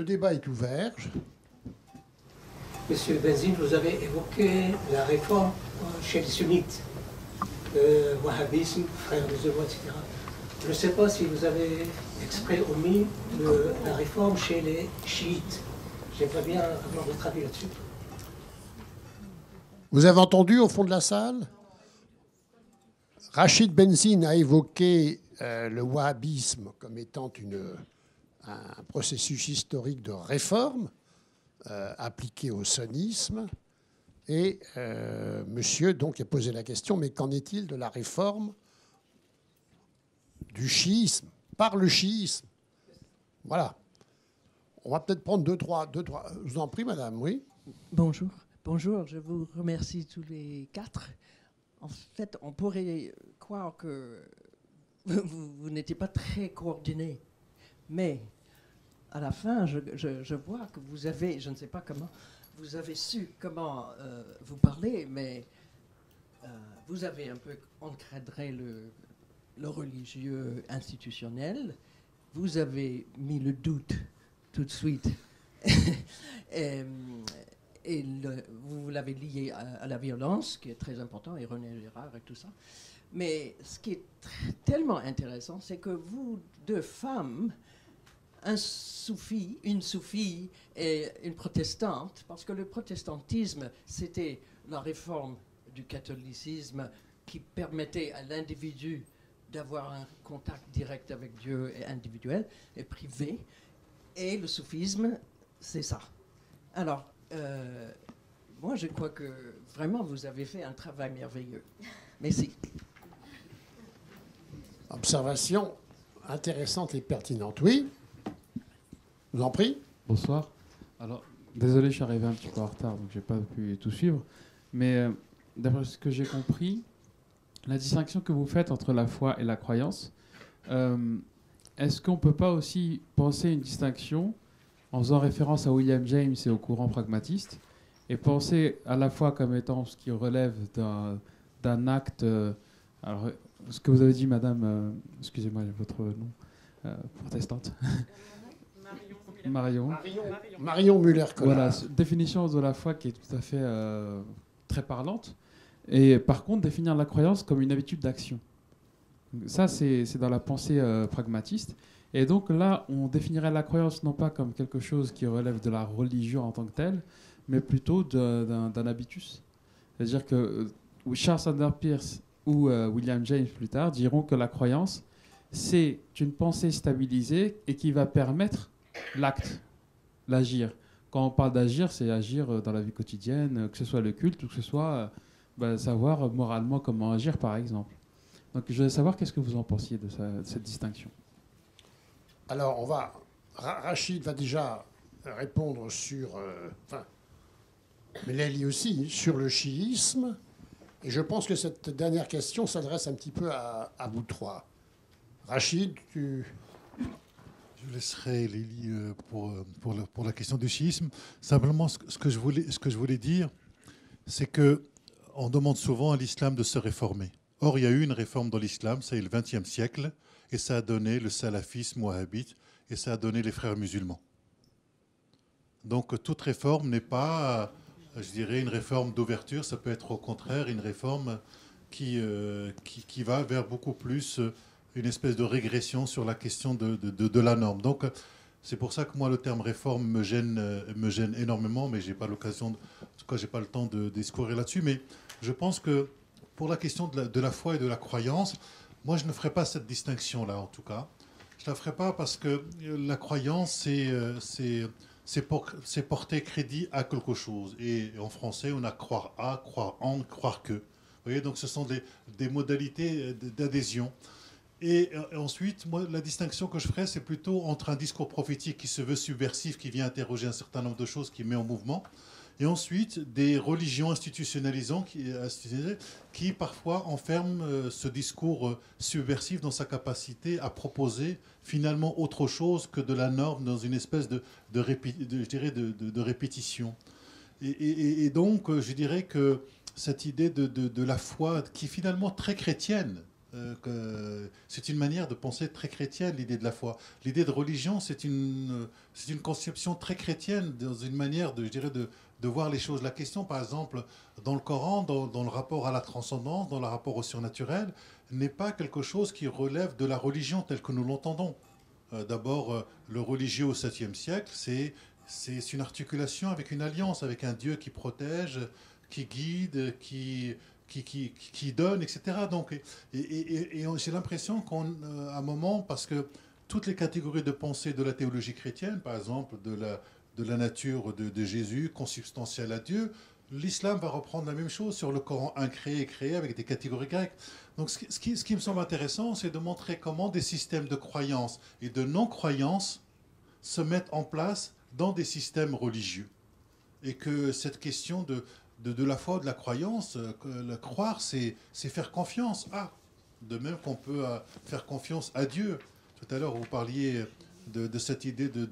débat est ouvert. Monsieur Benzine, vous avez évoqué la réforme chez les sunnites, le wahhabisme, frères musulmans, etc. Je ne sais pas si vous avez exprès omis la réforme chez les chiites. J'aimerais bien avoir votre avis là-dessus. Vous avez entendu au fond de la salle ? Rachid Benzine a évoqué le wahhabisme comme étant un processus historique de réforme appliqué au sunnisme. Et monsieur donc a posé la question, mais qu'en est-il de la réforme du chiisme, par le chiisme? Voilà. On va peut-être prendre deux, trois. Je vous en prie, madame, oui. Bonjour. Bonjour, je vous remercie tous les quatre. En fait, on pourrait croire que vous n'étiez pas très coordonnés. Mais à la fin, je vois que vous avez, je ne sais pas comment, vous avez su comment vous parler, mais vous avez un peu encadré le religieux institutionnel. Vous avez mis le doute tout de suite. Vous l'avez lié à la violence, qui est très important, et René Girard et tout ça. Mais ce qui est tellement intéressant, c'est que vous, deux femmes, une soufie et une protestante, parce que le protestantisme, c'était la réforme du catholicisme qui permettait à l'individu d'avoir un contact direct avec Dieu et individuel et privé. Et le soufisme, c'est ça. Alors, moi, je crois que vraiment, vous avez fait un travail merveilleux. Merci. Observation intéressante et pertinente. Oui, je vous en prie. Bonsoir. Alors, désolé, je suis arrivé un petit peu en retard, donc je n'ai pas pu tout suivre. Mais d'après ce que j'ai compris, la distinction que vous faites entre la foi et la croyance, est-ce qu'on ne peut pas aussi penser une distinction en faisant référence à William James et au courant pragmatiste, et penser à la foi comme étant ce qui relève d'un acte... alors, ce que vous avez dit, madame, excusez-moi, votre nom, protestante. Marion Muller-Collard. Voilà, définition de la foi qui est tout à fait très parlante. Et par contre, définir la croyance comme une habitude d'action. Ça, c'est dans la pensée pragmatiste. Et donc là, on définirait la croyance non pas comme quelque chose qui relève de la religion en tant que telle, mais plutôt d'un habitus. C'est-à-dire que Charles Sanders Peirce ou William James plus tard diront que la croyance, c'est une pensée stabilisée et qui va permettre l'acte, l'agir. quand on parle d'agir, c'est agir dans la vie quotidienne, que ce soit le culte ou que ce soit savoir moralement comment agir, par exemple. Donc je voulais savoir qu'est-ce que vous en pensiez de cette distinction. Alors, Rachid va déjà répondre sur... mais Lélie aussi, sur le chiisme. Et je pense que cette dernière question s'adresse un petit peu à vous trois. Rachid, tu... Je laisserai Lélie pour la question du chiisme. Simplement, ce que je voulais dire, c'est qu'on demande souvent à l'islam de se réformer. Or, il y a eu une réforme dans l'islam, c'est le XXe siècle, et ça a donné le salafisme wahhabite, et ça a donné les frères musulmans. Donc, toute réforme n'est pas, je dirais, une réforme d'ouverture, ça peut être au contraire une réforme qui va vers beaucoup plus une espèce de régression sur la question de la norme. Donc, c'est pour ça que moi, le terme réforme me gêne énormément, mais je n'ai pas l'occasion, en tout cas, je n'ai pas le temps de discourir là-dessus. Mais je pense que pour la question de la foi et de la croyance, moi, je ne ferai pas cette distinction-là, en tout cas. Je ne la ferai pas parce que la croyance, c'est porter crédit à quelque chose. Et en français, on a croire à, croire en, croire que. Vous voyez, donc ce sont des modalités d'adhésion. Et ensuite, moi, la distinction que je ferais, c'est plutôt entre un discours prophétique qui se veut subversif, qui vient interroger un certain nombre de choses, qui met en mouvement, et ensuite des religions institutionnalisantes qui parfois enferment ce discours subversif dans sa capacité à proposer finalement autre chose que de la norme dans une espèce de répétition. Et donc, je dirais que cette idée de la foi, qui est finalement très chrétienne, c'est une manière de penser très chrétienne, l'idée de la foi. L'idée de religion, c'est une conception très chrétienne, dans une manière de voir les choses. La question, par exemple, dans le Coran, dans le rapport à la transcendance, dans le rapport au surnaturel, n'est pas quelque chose qui relève de la religion telle que nous l'entendons. D'abord, le religieux au 7e siècle, c'est une articulation avec une alliance, avec un Dieu qui protège, qui guide, qui donne, etc. Donc, et j'ai l'impression qu'à un moment, parce que toutes les catégories de pensée de la théologie chrétienne, par exemple de la nature de Jésus, consubstantielle à Dieu, l'islam va reprendre la même chose sur le Coran incréé et créé avec des catégories grecques. Donc ce qui me semble intéressant, c'est de montrer comment des systèmes de croyance et de non-croyance se mettent en place dans des systèmes religieux. Et que cette question de la foi, de la croyance, le croire, c'est faire confiance à. De même qu'on peut faire confiance à Dieu. Tout à l'heure, vous parliez de cette idée de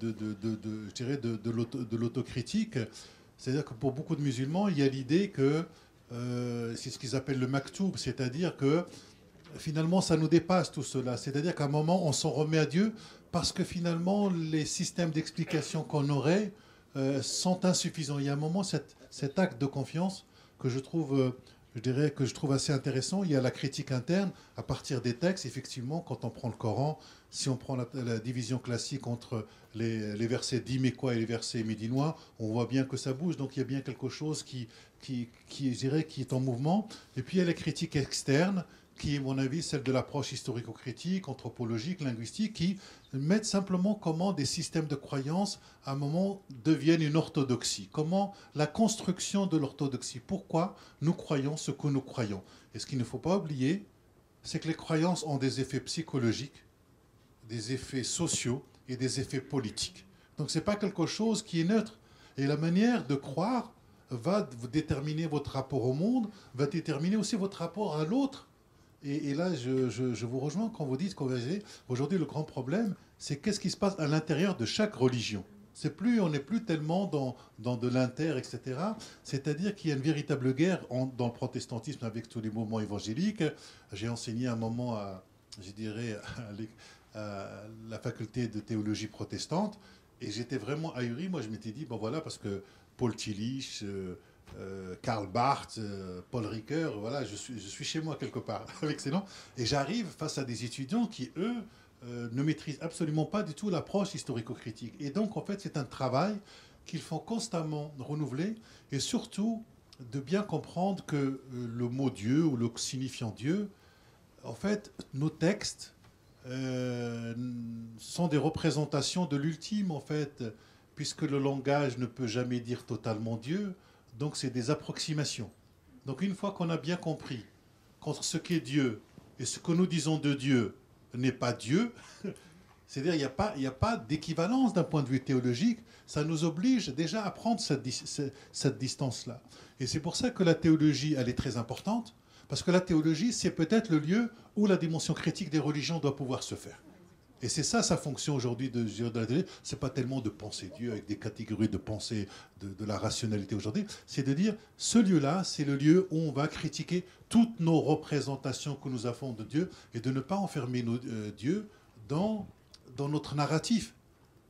l'autocritique. C'est-à-dire que pour beaucoup de musulmans, il y a l'idée que c'est ce qu'ils appellent le maktoub, c'est-à-dire que finalement, ça nous dépasse tout cela. C'est-à-dire qu'à un moment, on s'en remet à Dieu parce que finalement, les systèmes d'explication qu'on aurait sont insuffisants. Il y a un moment, cet acte de confiance que je trouve assez intéressant. Il y a la critique interne à partir des textes. Effectivement, quand on prend le Coran, si on prend la division classique entre les versets dimécois et les versets médinois, on voit bien que ça bouge. Donc il y a bien quelque chose qui est en mouvement. Et puis il y a la critique externe, qui est, à mon avis, celle de l'approche historico-critique, anthropologique, linguistique, qui mettent simplement comment des systèmes de croyance, à un moment, deviennent une orthodoxie. Comment la construction de l'orthodoxie. Pourquoi nous croyons ce que nous croyons. Et ce qu'il ne faut pas oublier, c'est que les croyances ont des effets psychologiques, des effets sociaux et des effets politiques. Donc ce n'est pas quelque chose qui est neutre. Et la manière de croire va déterminer votre rapport au monde, va déterminer aussi votre rapport à l'autre. Et là, je vous rejoins quand vous dites qu'aujourd'hui, le grand problème, c'est qu'est-ce qui se passe à l'intérieur de chaque religion. On n'est plus tellement dans de l'inter, etc. C'est-à-dire qu'il y a une véritable guerre dans le protestantisme avec tous les mouvements évangéliques. J'ai enseigné un moment à la faculté de théologie protestante et j'étais vraiment ahuri. Moi, je m'étais dit, bon voilà, parce que Paul Tillich... Karl Barth, Paul Ricoeur, voilà, je suis chez moi quelque part avec ces noms, et j'arrive face à des étudiants qui, eux, ne maîtrisent absolument pas du tout l'approche historico-critique. Et donc, en fait, c'est un travail qu'il faut constamment renouveler, et surtout de bien comprendre que le mot Dieu, ou le signifiant Dieu, en fait, nos textes sont des représentations de l'ultime, en fait, puisque le langage ne peut jamais dire totalement Dieu, donc c'est des approximations. Donc une fois qu'on a bien compris qu'entre ce qu'est Dieu et ce que nous disons de Dieu n'est pas Dieu, c'est-à-dire il n'y a pas d'équivalence d'un point de vue théologique, ça nous oblige déjà à prendre cette distance-là. Et c'est pour ça que la théologie, elle est très importante, parce que la théologie, c'est peut-être le lieu où la dimension critique des religions doit pouvoir se faire. Et c'est ça sa fonction aujourd'hui de la théologie. Ce n'est pas tellement de penser Dieu avec des catégories de pensée de la rationalité aujourd'hui, c'est de dire, ce lieu-là, c'est le lieu où on va critiquer toutes nos représentations que nous avons de Dieu et de ne pas enfermer Dieu dans notre narratif.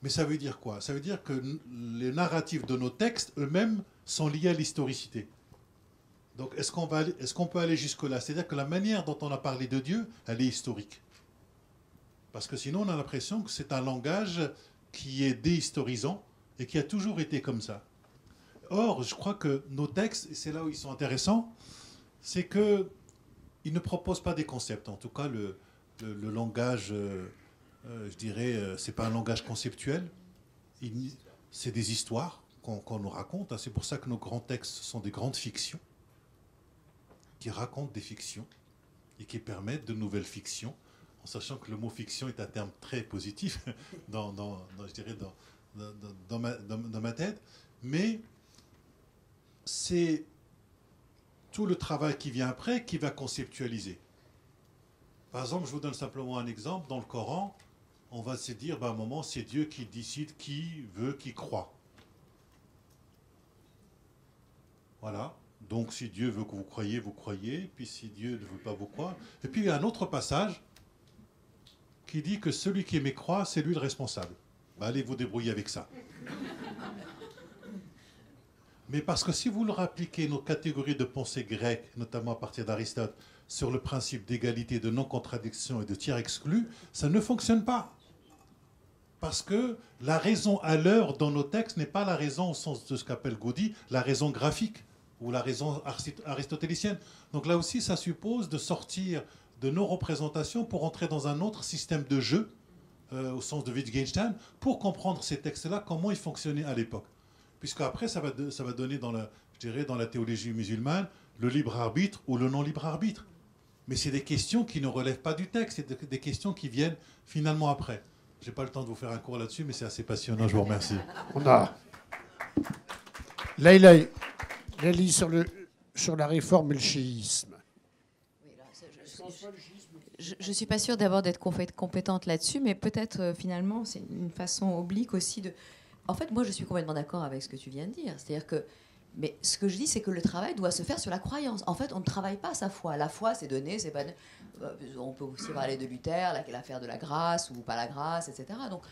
Mais ça veut dire quoi? Ça veut dire que les narratifs de nos textes eux-mêmes sont liés à l'historicité. Donc est-ce qu'on peut aller jusque-là? C'est-à-dire que la manière dont on a parlé de Dieu, elle est historique. Parce que sinon on a l'impression que c'est un langage qui est déhistorisant et qui a toujours été comme ça. Or, je crois que nos textes, et c'est là où ils sont intéressants, c'est qu'ils ne proposent pas des concepts. En tout cas, le langage... je dirais, c'est pas un langage conceptuel, c'est des histoires qu'on nous raconte. C'est pour ça que nos grands textes sont des grandes fictions, qui racontent des fictions et qui permettent de nouvelles fictions, en sachant que le mot fiction est un terme très positif dans ma tête. Mais c'est tout le travail qui vient après qui va conceptualiser. Par exemple, je vous donne simplement un exemple. Dans le Coran, on va se dire, à un moment, c'est Dieu qui décide qui veut, qui croit. Voilà. Donc, si Dieu veut que vous croyiez, vous croyez. Puis, si Dieu ne veut pas vous croire. Et puis, il y a un autre passage qui dit que celui qui mécroit, c'est lui le responsable. Allez vous débrouiller avec ça. Mais parce que si vous leur appliquez nos catégories de pensée grecques, notamment à partir d'Aristote, sur le principe d'égalité, de non-contradiction et de tiers exclu, ça ne fonctionne pas. Parce que la raison à l'heure dans nos textes n'est pas la raison au sens de ce qu'appelle Gaudy, la raison graphique ou la raison aristotélicienne. Donc là aussi, ça suppose de sortir de nos représentations pour entrer dans un autre système de jeu, au sens de Wittgenstein, pour comprendre ces textes-là, comment ils fonctionnaient à l'époque. Puisqu'après, ça va donner dans la théologie musulmane le libre arbitre ou le non-libre arbitre. Mais c'est des questions qui ne relèvent pas du texte, c'est des questions qui viennent finalement après. Je n'ai pas le temps de vous faire un cours là-dessus, mais c'est assez passionnant, je vous remercie. On a Leïla Ghali sur la réforme et le chiisme. Je ne suis pas sûre d'abord d'être compétente là-dessus, mais peut-être finalement c'est une façon oblique aussi de... En fait, moi je suis complètement d'accord avec ce que tu viens de dire. C'est-à-dire que... Mais ce que je dis, c'est que le travail doit se faire sur la croyance. En fait, on ne travaille pas sa foi. La foi, c'est donné, c'est pas... On peut aussi parler de Luther, l'affaire de la grâce ou pas la grâce, etc. Donc,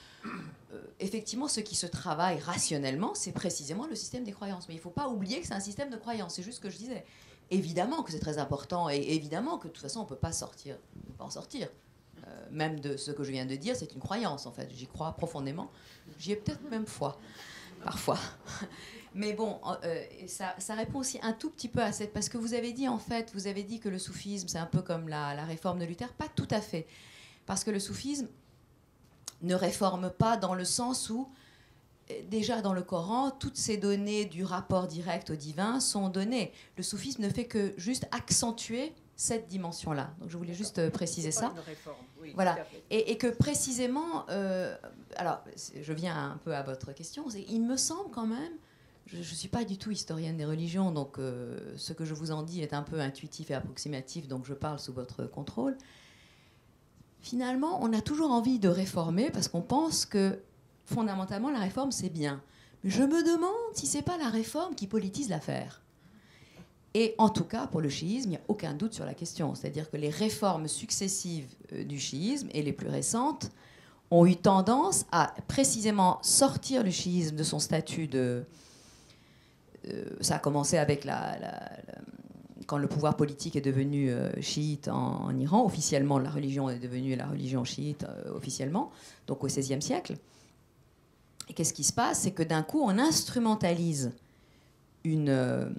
effectivement, ce qui se travaille rationnellement, c'est précisément le système des croyances. Mais il ne faut pas oublier que c'est un système de croyances. C'est juste ce que je disais. Évidemment que c'est très important et évidemment que de toute façon, on ne peut pas en sortir. Même de ce que je viens de dire, c'est une croyance, en fait. J'y crois profondément. J'y ai peut-être même foi, parfois. Mais bon, ça répond aussi un tout petit peu à cette... Parce que vous avez dit, en fait, que le soufisme, c'est un peu comme la réforme de Luther. Pas tout à fait. Parce que le soufisme ne réforme pas dans le sens où, déjà dans le Coran, toutes ces données du rapport direct au divin sont données. Le soufisme ne fait que juste accentuer cette dimension-là. Donc je voulais juste préciser ça. Une réforme, oui, voilà. Et que précisément... alors, je viens un peu à votre question. Il me semble quand même... Je ne suis pas du tout historienne des religions, donc ce que je vous en dis est un peu intuitif et approximatif, donc je parle sous votre contrôle. Finalement, on a toujours envie de réformer parce qu'on pense que, fondamentalement, la réforme, c'est bien. Mais je me demande si ce n'est pas la réforme qui politise l'affaire. Et en tout cas, pour le chiisme, il n'y a aucun doute sur la question. C'est-à-dire que les réformes successives du chiisme, et les plus récentes, ont eu tendance à précisément sortir le chiisme de son statut de... ça a commencé avec quand le pouvoir politique est devenu chiite en Iran. Officiellement, la religion est devenue la religion chiite officiellement, donc au XVIe siècle. Et qu'est-ce qui se passe? C'est que d'un coup, on instrumentalise une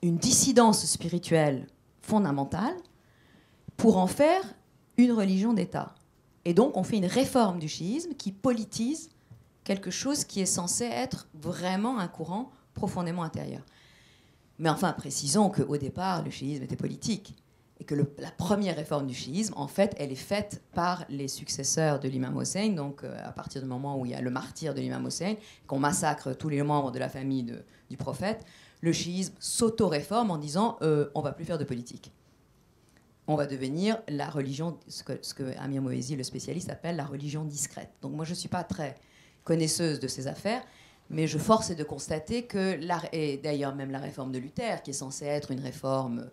dissidence spirituelle fondamentale pour en faire une religion d'État. Et donc, on fait une réforme du chiisme qui politise quelque chose qui est censé être vraiment un courant profondément intérieur. Mais enfin, précisons qu'au départ, le chiisme était politique. Et que la première réforme du chiisme, en fait, elle est faite par les successeurs de l'imam Hossein. Donc, à partir du moment où il y a le martyre de l'imam Hossein, qu'on massacre tous les membres de la famille du prophète, le chiisme s'auto-réforme en disant on ne va plus faire de politique. On va devenir la religion, ce que Amir Moezi, le spécialiste, appelle la religion discrète. Donc, moi, je ne suis pas très connaisseuse de ces affaires, mais je force de constater que, et d'ailleurs même la réforme de Luther, qui est censée être une réforme...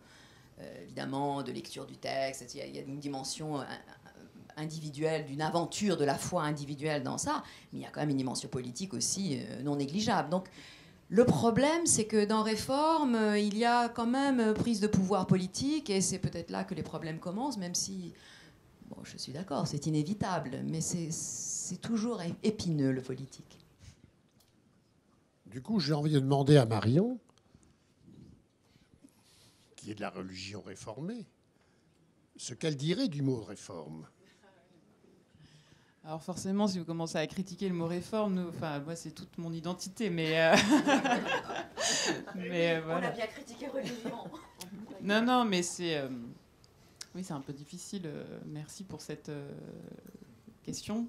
évidemment, de lecture du texte, il y a une dimension individuelle, d'une aventure de la foi individuelle dans ça, mais il y a quand même une dimension politique aussi non négligeable. Donc, le problème, c'est que dans Réforme, il y a quand même prise de pouvoir politique, et c'est peut-être là que les problèmes commencent, même si, bon, je suis d'accord, c'est inévitable, mais c'est toujours épineux, le politique. Du coup, j'ai envie de demander à Marion, qui est de la religion réformée, ce qu'elle dirait du mot réforme. Alors forcément, si vous commencez à critiquer le mot réforme, moi c'est toute mon identité, mais voilà. On a bien critiqué religion. Non, mais c'est oui, c'est un peu difficile. Merci pour cette question.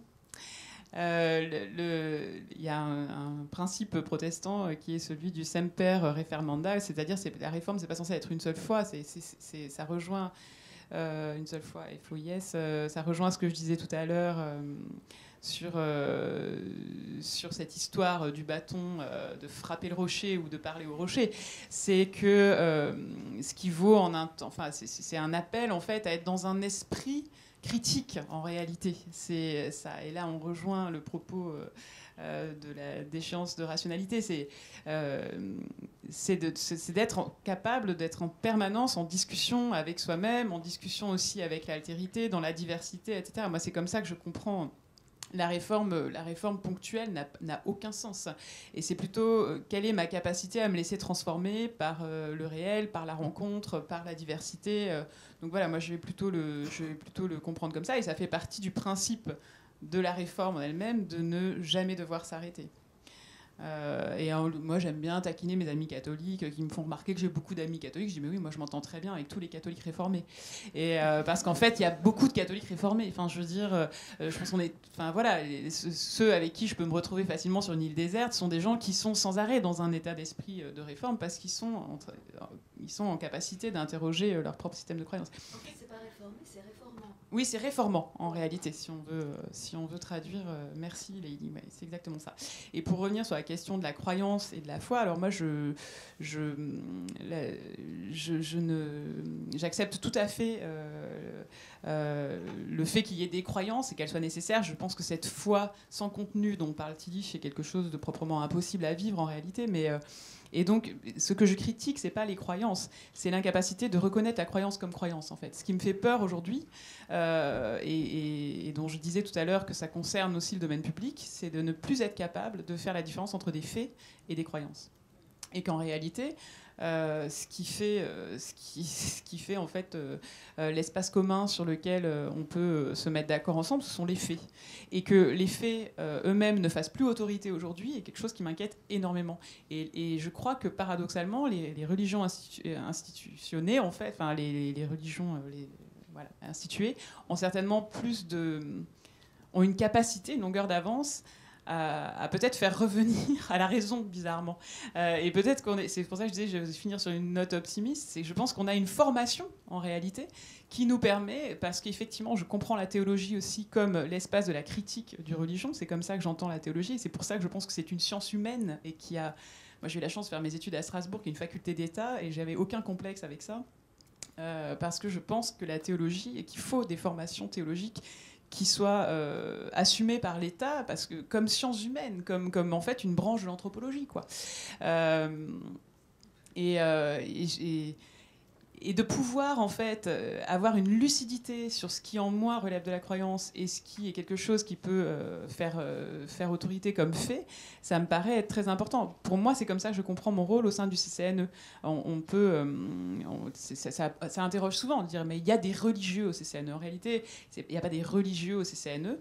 Il y a un principe protestant qui est celui du semper refermanda, c'est-à-dire la réforme, c'est pas censé être une seule fois, ça rejoint une seule fois, ça rejoint ce que je disais tout à l'heure sur cette histoire du bâton, de frapper le rocher ou de parler au rocher. C'est que ce qui vaut c'est un appel en fait à être dans un esprit critique en réalité. C'est ça, et là on rejoint le propos de la déchéance de rationalité. C'est d'être capable d'être en permanence en discussion avec soi-même, en discussion aussi avec l'altérité, dans la diversité, etc. Moi, c'est comme ça que je comprends. La réforme ponctuelle n'a aucun sens. Et c'est plutôt quelle est ma capacité à me laisser transformer par le réel, par la rencontre, par la diversité. Donc voilà, moi je vais plutôt le comprendre comme ça. Et ça fait partie du principe de la réforme en elle-même de ne jamais devoir s'arrêter. Moi j'aime bien taquiner mes amis catholiques qui me font remarquer que j'ai beaucoup d'amis catholiques. Je dis mais oui, moi je m'entends très bien avec tous les catholiques réformés, et parce qu'en fait il y a beaucoup de catholiques réformés. Enfin je veux dire, je pense qu'on est, enfin voilà, ceux avec qui je peux me retrouver facilement sur une île déserte sont des gens qui sont sans arrêt dans un état d'esprit de réforme parce qu'ils sont en capacité d'interroger leur propre système de croyance. En fait c'est pas réformé, c'est réformant. Oui, c'est réformant en réalité, si on veut traduire. Merci Lady, ouais, c'est exactement ça. Et pour revenir sur la question de la croyance et de la foi, alors moi j'accepte tout à fait le fait qu'il y ait des croyances et qu'elles soient nécessaires. Je pense que cette foi sans contenu dont parle Tillich est quelque chose de proprement impossible à vivre en réalité, et donc, ce que je critique, c'est pas les croyances, c'est l'incapacité de reconnaître la croyance comme croyance, en fait. Ce qui me fait peur aujourd'hui, et dont je disais tout à l'heure que ça concerne aussi le domaine public, c'est de ne plus être capable de faire la différence entre des faits et des croyances. Et qu'en réalité, ce qui fait en fait l'espace commun sur lequel on peut se mettre d'accord ensemble, ce sont les faits. Et que les faits eux-mêmes ne fassent plus autorité aujourd'hui est quelque chose qui m'inquiète énormément. Et je crois que paradoxalement, les religions institutionnées, en fait, enfin les religions instituées, ont certainement ont une capacité, une longueur d'avance à peut-être faire revenir à la raison, bizarrement. Et peut-être c'est pour ça que je disais, je vais finir sur une note optimiste, c'est que je pense qu'on a une formation, en réalité, qui nous permet, parce qu'effectivement, je comprends la théologie aussi comme l'espace de la critique du religion, c'est comme ça que j'entends la théologie, et c'est pour ça que je pense que c'est une science humaine, et moi j'ai eu la chance de faire mes études à Strasbourg, qui est une faculté d'État, et j'avais aucun complexe avec ça, parce que je pense que la théologie, et qu'il faut des formations théologiques qui soit assumée par l'État, parce que comme science humaine, comme en fait une branche de l'anthropologie, quoi. Et et de pouvoir en fait avoir une lucidité sur ce qui en moi relève de la croyance et ce qui est quelque chose qui peut faire autorité comme fait, ça me paraît être très important. Pour moi, c'est comme ça que je comprends mon rôle au sein du CCNE. Ça interroge souvent de dire mais il y a des religieux au CCNE. En réalité, il n'y a pas des religieux au CCNE,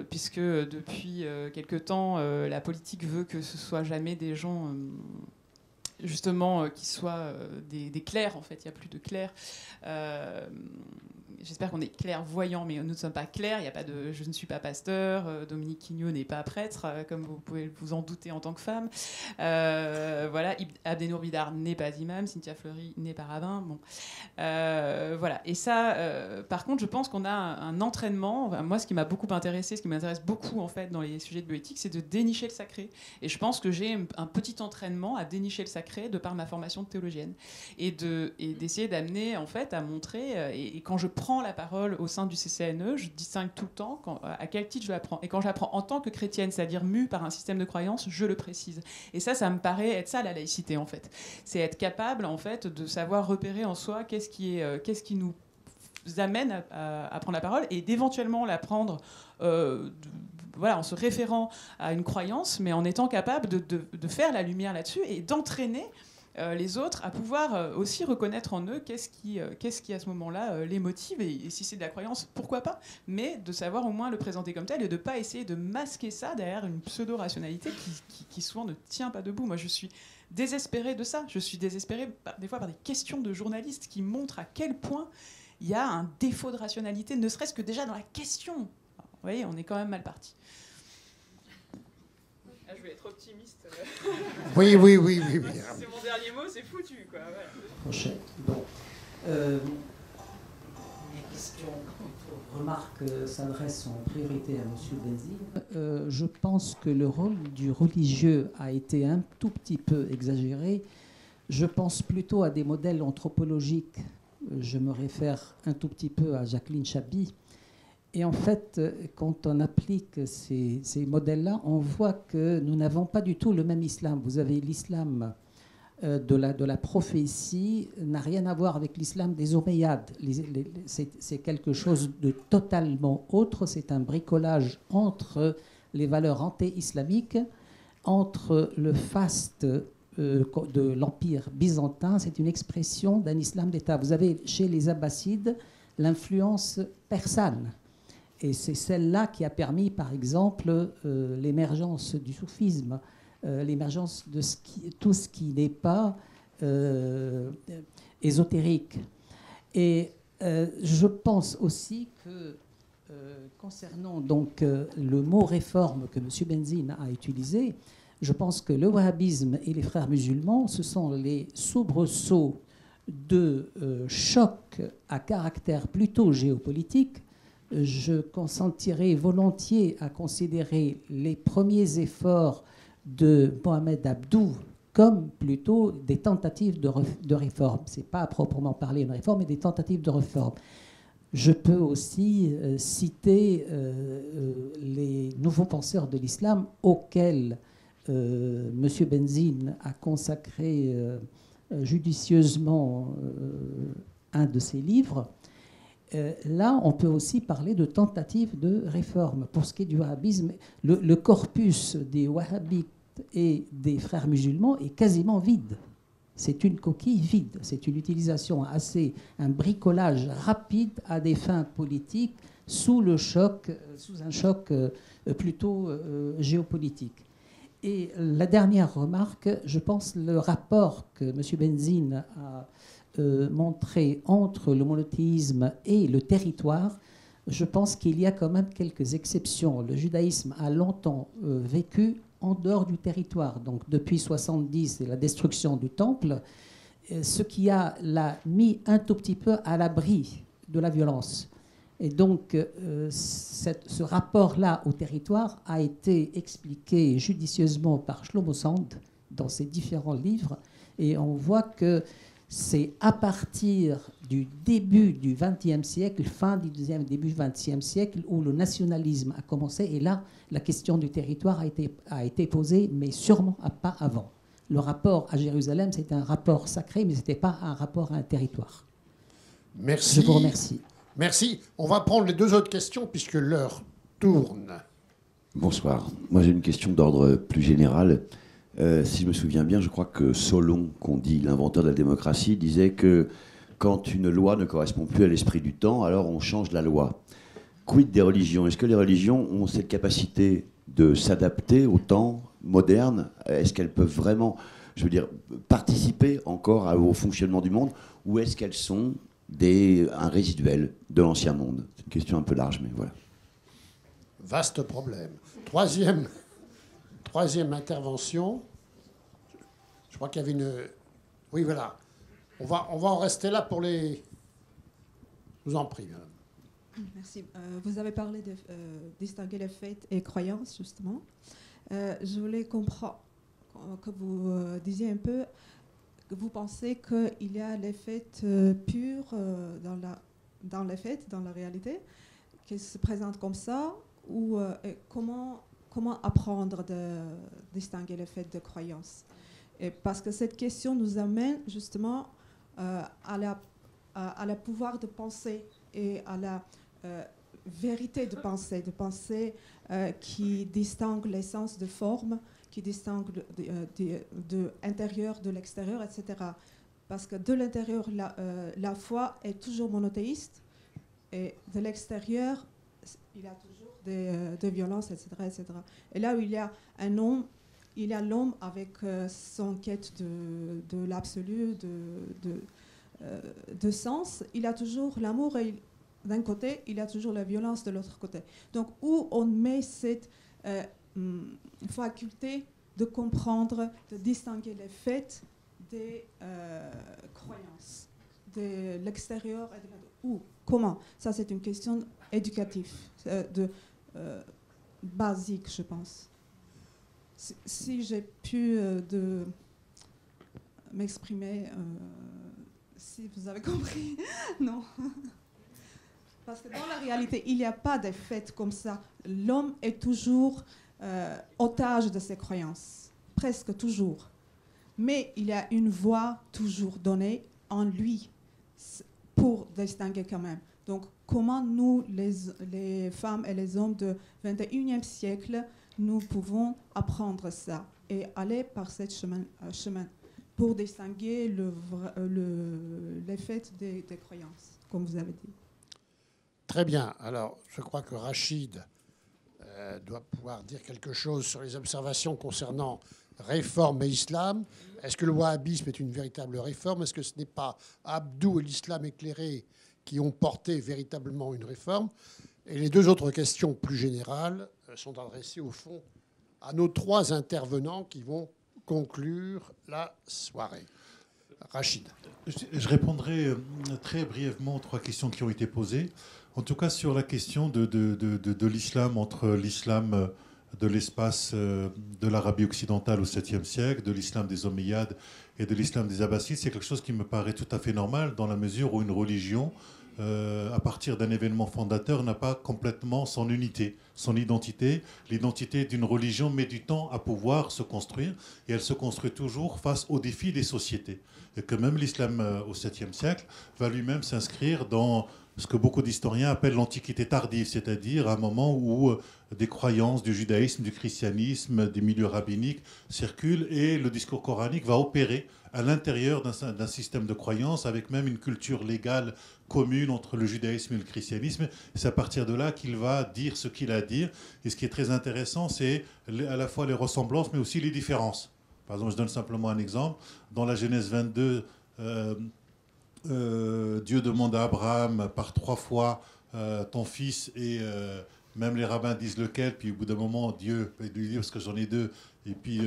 puisque depuis quelque temps, la politique veut que ce soit jamais des gens justement qui soient des clercs. En fait, il n'y a plus de clercs. J'espère qu'on est clairvoyants, mais nous ne sommes pas clairs. Il y a pas de, je ne suis pas pasteur. Dominique Quignot n'est pas prêtre, comme vous pouvez vous en douter en tant que femme. Voilà, Abdenour Bidar n'est pas imam, Cynthia Fleury n'est pas rabbin. Bon, voilà. Et ça, par contre, je pense qu'on a un entraînement. Enfin, moi, ce qui m'a beaucoup intéressé, ce qui m'intéresse beaucoup en fait dans les sujets de bioéthique, c'est de dénicher le sacré. Et je pense que j'ai un petit entraînement à dénicher le sacré de par ma formation de théologienne et d'essayer d'amener en fait à montrer. Et quand je prends la parole au sein du CCNE, je distingue tout le temps à quel titre je l'apprends. Et quand je l'apprends en tant que chrétienne, c'est-à-dire mue par un système de croyance, je le précise. Et ça me paraît être ça la laïcité en fait. C'est être capable en fait de savoir repérer en soi qu'est-ce qui nous amène à prendre la parole et d'éventuellement la prendre voilà, en se référant à une croyance, mais en étant capable de faire la lumière là-dessus et d'entraîner les autres à pouvoir aussi reconnaître en eux qu'est-ce qui à ce moment-là les motive, et si c'est de la croyance, pourquoi pas, mais de savoir au moins le présenter comme tel et de ne pas essayer de masquer ça derrière une pseudo-rationalité qui souvent ne tient pas debout. Moi, je suis désespérée de ça. Je suis désespérée des fois par des questions de journalistes qui montrent à quel point il y a un défaut de rationalité, ne serait-ce que déjà dans la question. Alors, vous voyez, on est quand même mal parti. Ah, je vais être optimiste. Oui. C'est mon dernier mot, c'est foutu, quoi. Voilà. Prochaine. Bon. Mes questions, remarques s'adressent en priorité à M. Benzine. Je pense que le rôle du religieux a été un tout petit peu exagéré. Je pense plutôt à des modèles anthropologiques. Je me réfère un tout petit peu à Jacqueline Chaby. Et en fait, quand on applique ces modèles-là, on voit que nous n'avons pas du tout le même islam. Vous avez l'islam de la prophétie, n'a rien à voir avec l'islam des Omeyyades. C'est quelque chose de totalement autre. C'est un bricolage entre les valeurs anté-islamiques, entre le faste de l'Empire byzantin. C'est une expression d'un islam d'État. Vous avez chez les Abbassides l'influence persane. Et c'est celle-là qui a permis, par exemple, l'émergence du soufisme, l'émergence de tout ce qui n'est pas ésotérique. Et je pense aussi que, concernant donc, le mot réforme que M. Benzine a utilisé, je pense que le wahhabisme et les frères musulmans, ce sont les soubresauts de chocs à caractère plutôt géopolitique. Je consentirais volontiers à considérer les premiers efforts de Mohamed Abdou comme plutôt des tentatives de réforme. Ce n'est pas à proprement parler une réforme, mais des tentatives de réforme. Je peux aussi citer les nouveaux penseurs de l'islam auxquels M. Benzine a consacré judicieusement un de ses livres. Là, on peut aussi parler de tentatives de réforme. Pour ce qui est du wahhabisme, le corpus des wahhabites et des frères musulmans est quasiment vide. C'est une coquille vide. C'est une utilisation un bricolage rapide à des fins politiques sous un choc plutôt géopolitique. Et la dernière remarque, je pense le rapport que M. Benzine a montré entre le monothéisme et le territoire, je pense qu'il y a quand même quelques exceptions. Le judaïsme a longtemps vécu en dehors du territoire. Donc depuis 70 et la destruction du temple, ce qui l'a mis un tout petit peu à l'abri de la violence. Et donc ce rapport-là au territoire a été expliqué judicieusement par Shlomo Sand dans ses différents livres. Et on voit que c'est à partir du début du XXe siècle, fin du début du XXe siècle, où le nationalisme a commencé. Et là, la question du territoire a été posée, mais sûrement pas avant. le rapport à Jérusalem, c'était un rapport sacré, mais ce n'était pas un rapport à un territoire. Merci. Je vous remercie. Merci. On va prendre les deux autres questions puisque l'heure tourne. Bonsoir. Moi, j'ai une question d'ordre plus général. Si je me souviens bien, je crois que Solon, qu'on dit l'inventeur de la démocratie, disait que quand une loi ne correspond plus à l'esprit du temps, alors on change la loi. Quid des religions? Est-ce que les religions ont cette capacité de s'adapter au temps moderne? Est-ce qu'elles peuvent vraiment, je veux dire, participer encore au fonctionnement du monde? Ou est-ce qu'elles sont un résiduel de l'ancien monde? C'est une question un peu large, mais voilà. Vaste problème. Troisième intervention. Je crois qu'il y avait une... Oui, voilà. On va en rester là pour les... Je vous en prie, madame. Merci. Vous avez parlé de distinguer les faits et croyances, justement. Je voulais comprendre que vous disiez un peu que vous pensez qu'il y a les faits purs dans les faits, dans la réalité, qui se présentent comme ça, ou comment apprendre de distinguer les faits de croyances. Et parce que cette question nous amène justement à la pouvoir de penser et à la vérité de penser qui distingue l'essence de forme, qui distingue de l'intérieur de l'extérieur, etc. Parce que de l'intérieur, la foi est toujours monothéiste, et de l'extérieur, il y a toujours des violences, etc., etc. Et là où il y a un homme, il y a l'homme avec son quête de l'absolu, de sens. Il a toujours l'amour d'un côté, il y a toujours la violence de l'autre côté. Donc, où on met cette faculté de comprendre, de distinguer les faits des croyances, de l'extérieur et de où, comment? Ça, c'est une question éducative, basique, je pense. Si j'ai pu m'exprimer, si vous avez compris, non. Parce que dans la réalité, il n'y a pas de fait comme ça. L'homme est toujours otage de ses croyances, presque toujours. Mais il y a une voie toujours donnée en lui pour distinguer quand même. Donc, comment nous, les femmes et les hommes du XXIe siècle, nous pouvons apprendre ça et aller par ce chemin pour distinguer les faits des croyances, comme vous avez dit. Très bien. Alors, je crois que Rachid doit pouvoir dire quelque chose sur les observations concernant réforme et islam. Est-ce que le wahhabisme est une véritable réforme? Est-ce que ce n'est pas Abdou et l'islam éclairé qui ont porté véritablement une réforme? Et les deux autres questions plus générales sont adressées au fond à nos trois intervenants qui vont conclure la soirée. Rachid. Je répondrai très brièvement aux trois questions qui ont été posées. En tout cas, sur la question de l'islam, entre l'islam de l'espace de l'Arabie occidentale au 7e siècle, de l'islam des Omeyyades et de l'islam des Abbassides, c'est quelque chose qui me paraît tout à fait normal dans la mesure où une religion, à partir d'un événement fondateur, n'a pas complètement son unité, son identité. L'identité d'une religion met du temps à pouvoir se construire et elle se construit toujours face aux défis des sociétés. Et que même l'islam au 7e siècle va lui-même s'inscrire dans ce que beaucoup d'historiens appellent l'Antiquité tardive, c'est-à-dire un moment où des croyances du judaïsme, du christianisme, des milieux rabbiniques circulent et le discours coranique va opérer à l'intérieur d'un système de croyances avec même une culture légale commune entre le judaïsme et le christianisme. C'est à partir de là qu'il va dire ce qu'il a à dire. Et ce qui est très intéressant, c'est à la fois les ressemblances mais aussi les différences. Par exemple, je donne simplement un exemple. Dans la Genèse 22, Dieu demande à Abraham par 3 fois ton fils et même les rabbins disent lequel, puis au bout d'un moment Dieu lui dit parce que j'en ai 2 et puis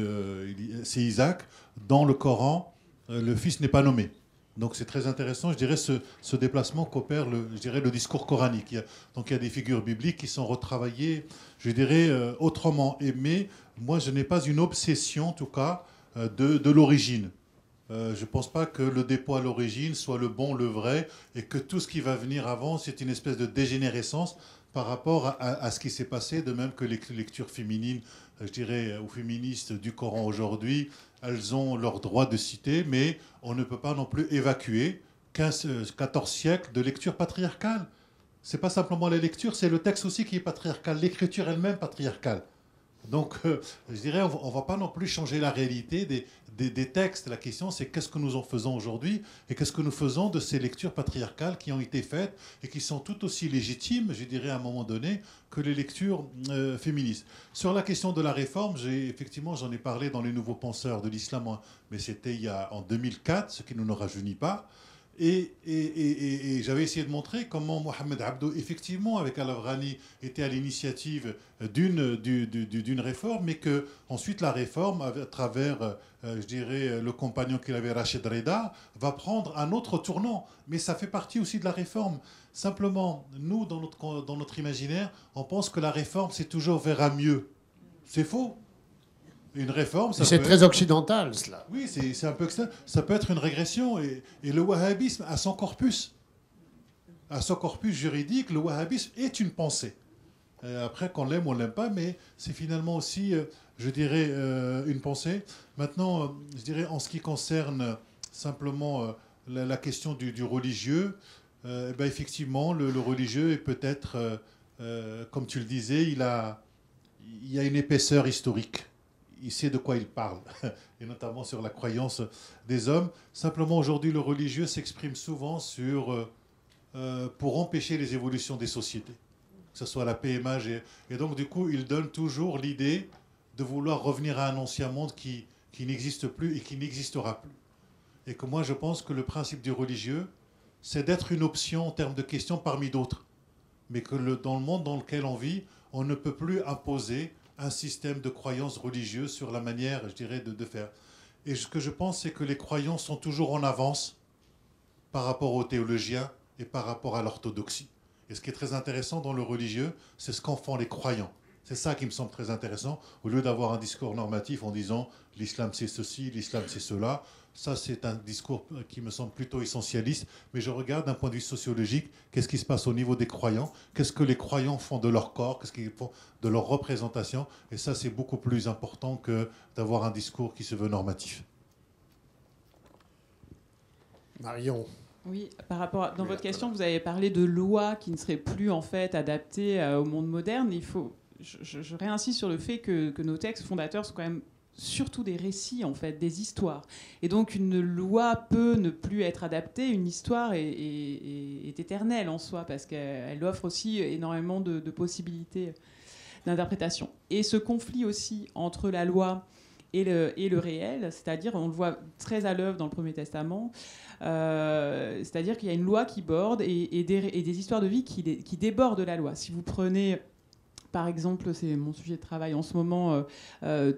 c'est Isaac. Dans le Coran, le fils n'est pas nommé. Donc c'est très intéressant, je dirais, ce déplacement qu'opère le discours coranique. Donc il y a des figures bibliques qui sont retravaillées, je dirais, autrement. Mais moi je n'ai pas une obsession en tout cas de l'origine. Je ne pense pas que le dépôt à l'origine soit le bon, le vrai, et que tout ce qui va venir avant, c'est une espèce de dégénérescence par rapport à ce qui s'est passé, de même que les lectures féminines, je dirais, ou féministes du Coran aujourd'hui, elles ont leur droit de citer, mais on ne peut pas non plus évacuer 14 siècles de lecture patriarcale. Ce n'est pas simplement la lecture, c'est le texte aussi qui est patriarcal, l'écriture elle-même patriarcale. Donc, je dirais, on ne va pas non plus changer la réalité des textes. La question, c'est qu'est-ce que nous en faisons aujourd'hui et qu'est-ce que nous faisons de ces lectures patriarcales qui ont été faites et qui sont tout aussi légitimes, je dirais, à un moment donné, que les lectures féministes. Sur la question de la réforme, effectivement, j'en ai parlé dans Les Nouveaux Penseurs de l'Islam, mais c'était en 2004, ce qui ne nous rajeunit pas. Et j'avais essayé de montrer comment Mohamed Abdo, effectivement, avec Al-Afghani, était à l'initiative d'une réforme, mais que ensuite la réforme, à travers, je dirais, le compagnon qu'il avait, Rachid Reda, va prendre un autre tournant. Mais ça fait partie aussi de la réforme. Simplement, nous, dans notre imaginaire, on pense que la réforme, c'est toujours vers un mieux. C'est faux. Une réforme, c'est très occidental, cela. Oui, c'est un peu ça peut être une régression. Et le wahhabisme a son corpus juridique. Le wahhabisme est une pensée. Après, qu'on l'aime ou on l'aime pas, mais c'est finalement aussi, je dirais, une pensée. Maintenant, je dirais, en ce qui concerne simplement la question du religieux, effectivement, le religieux est peut-être, comme tu le disais, il y a une épaisseur historique. Il sait de quoi il parle, et notamment sur la croyance des hommes. Simplement, aujourd'hui, le religieux s'exprime souvent pour empêcher les évolutions des sociétés, que ce soit la PMA. Et donc, du coup, il donne toujours l'idée de vouloir revenir à un ancien monde qui n'existe plus et qui n'existera plus. Et que moi, je pense que le principe du religieux, c'est d'être une option en termes de questions parmi d'autres. Mais que dans le monde dans lequel on vit, on ne peut plus imposer un système de croyances religieuses sur la manière, je dirais, de faire. Et ce que je pense, c'est que les croyants sont toujours en avance par rapport aux théologiens et par rapport à l'orthodoxie. Et ce qui est très intéressant dans le religieux, c'est ce qu'en font les croyants. C'est ça qui me semble très intéressant, au lieu d'avoir un discours normatif en disant l'islam c'est ceci, l'islam c'est cela. Ça, c'est un discours qui me semble plutôt essentialiste, mais je regarde d'un point de vue sociologique, qu'est-ce qui se passe au niveau des croyants, qu'est-ce que les croyants font de leur corps, qu'est-ce qu'ils font de leur représentation, et ça, c'est beaucoup plus important que d'avoir un discours qui se veut normatif. Marion. Oui, par rapport dans votre question, vous avez parlé de lois qui ne seraient plus en fait adaptées au monde moderne. Je réinsiste sur le fait que nos textes fondateurs sont quand même surtout des récits, en fait, des histoires. Et donc, une loi peut ne plus être adaptée. Une histoire est éternelle en soi, parce qu'elle offre aussi énormément de possibilités d'interprétation. Et ce conflit aussi entre la loi et le réel, c'est-à-dire, on le voit très à l'œuvre dans le Premier Testament, c'est-à-dire qu'il y a une loi qui borde et des histoires de vie qui débordent de la loi. Si vous prenez... Par exemple, c'est mon sujet de travail en ce moment,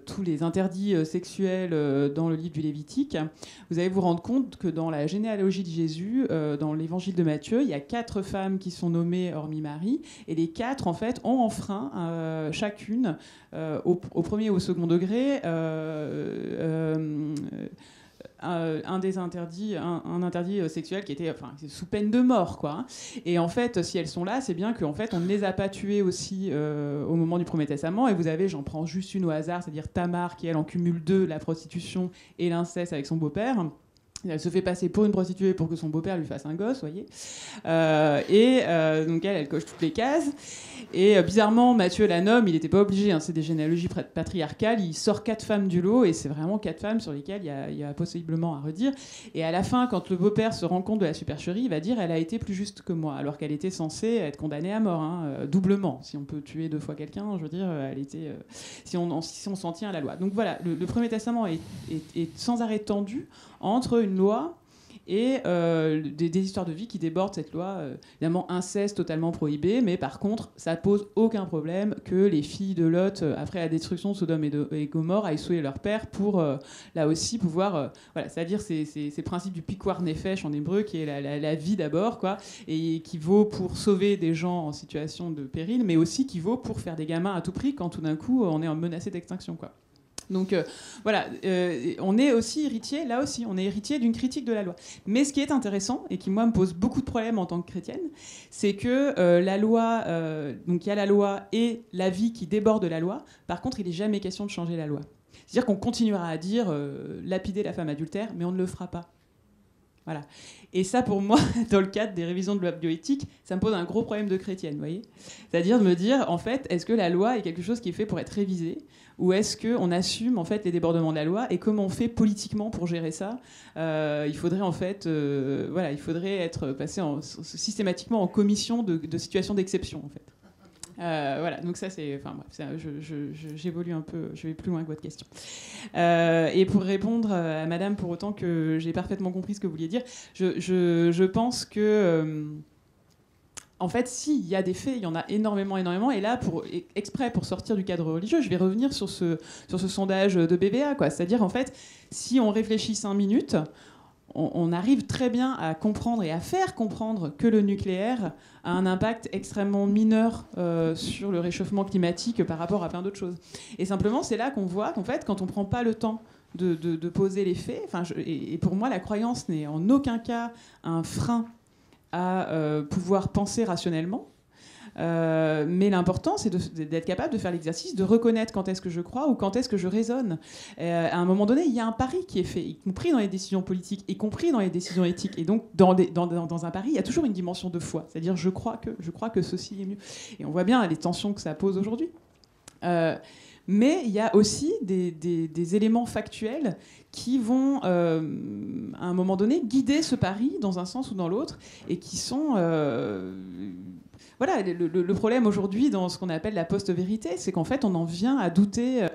tous les interdits sexuels dans le livre du Lévitique. Vous allez vous rendre compte que dans la généalogie de Jésus, dans l'évangile de Matthieu, il y a 4 femmes qui sont nommées hormis Marie, et les 4, en fait, ont enfreint chacune, au premier ou au second degré, un interdit sexuel qui était sous peine de mort, quoi. Et en fait, si elles sont là, c'est bien qu'en fait, on ne les a pas tuées aussi au moment du Premier Testament. Et vous avez, j'en prends juste une au hasard, c'est-à-dire Tamar, qui elle en cumule 2, la prostitution et l'inceste avec son beau-père. Elle se fait passer pour une prostituée pour que son beau-père lui fasse un gosse, vous voyez. Donc elle coche toutes les cases. Et bizarrement, Matthieu la nomme, il n'était pas obligé, hein, c'est des généalogies patriarcales, il sort 4 femmes du lot, et c'est vraiment 4 femmes sur lesquelles il y a possiblement à redire. Et à la fin, quand le beau-père se rend compte de la supercherie, il va dire « elle a été plus juste que moi », alors qu'elle était censée être condamnée à mort, hein, doublement. Si on peut tuer 2 fois quelqu'un, je veux dire, elle était, si on s'en tient à la loi. Donc voilà, le Premier Testament est sans arrêt tendu entre une loi et des histoires de vie qui débordent cette loi. Évidemment, inceste totalement prohibé, mais par contre, ça pose aucun problème que les filles de Lot, après la destruction de Sodome et Gomorrhe, aillent souiller leur père pour, là aussi, pouvoir... voilà, c'est-à-dire ces principes du pikwar nefesh en hébreu, qui est la vie d'abord, quoi, et qui vaut pour sauver des gens en situation de péril, mais aussi qui vaut pour faire des gamins à tout prix quand tout d'un coup, on est menacé d'extinction, quoi. Donc voilà, on est aussi héritier, là aussi, on est héritier d'une critique de la loi. Mais ce qui est intéressant, et qui moi me pose beaucoup de problèmes en tant que chrétienne, c'est que la loi, donc il y a la loi et la vie qui déborde de la loi. Par contre, il n'est jamais question de changer la loi. C'est-à-dire qu'on continuera à dire lapider la femme adultère, mais on ne le fera pas. Voilà. Et ça, pour moi, dans le cadre des révisions de loi bioéthique, ça me pose un gros problème de chrétienne, vous voyez ? C'est-à-dire de me dire, en fait, est-ce que la loi est quelque chose qui est fait pour être révisé ? Ou est-ce qu'on assume, en fait, les débordements de la loi ? Et comment on fait politiquement pour gérer ça ? Il faudrait, en fait, voilà, il faudrait être passé systématiquement en commission de situations d'exception, en fait. Voilà, donc ça c'est, enfin bref, j'évolue un peu, je vais plus loin que votre question. Et pour répondre à Madame, pour autant que j'ai parfaitement compris ce que vous vouliez dire, je pense que en fait, s'il y a des faits, il y en a énormément. Et là, exprès pour sortir du cadre religieux, je vais revenir sur ce sondage de BVA, quoi. C'est-à-dire, en fait, si on réfléchit 5 minutes, on arrive très bien à comprendre et à faire comprendre que le nucléaire a un impact extrêmement mineur sur le réchauffement climatique par rapport à plein d'autres choses. Et simplement, c'est là qu'on voit qu'en fait, quand on ne prend pas le temps de poser les faits, et pour moi, la croyance n'est en aucun cas un frein à pouvoir penser rationnellement. Mais l'important, c'est d'être capable de faire l'exercice, de reconnaître quand est-ce que je crois ou quand est-ce que je raisonne. À un moment donné, il y a un pari qui est fait, y compris dans les décisions politiques, y compris dans les décisions éthiques. Et donc, dans un pari, il y a toujours une dimension de foi. C'est-à-dire, je crois que ceci est mieux. Et on voit bien les tensions que ça pose aujourd'hui. Mais il y a aussi des éléments factuels qui vont, à un moment donné, guider ce pari dans un sens ou dans l'autre, et qui sont... Voilà, le problème aujourd'hui dans ce qu'on appelle la post-vérité, c'est qu'en fait, on en vient à douter...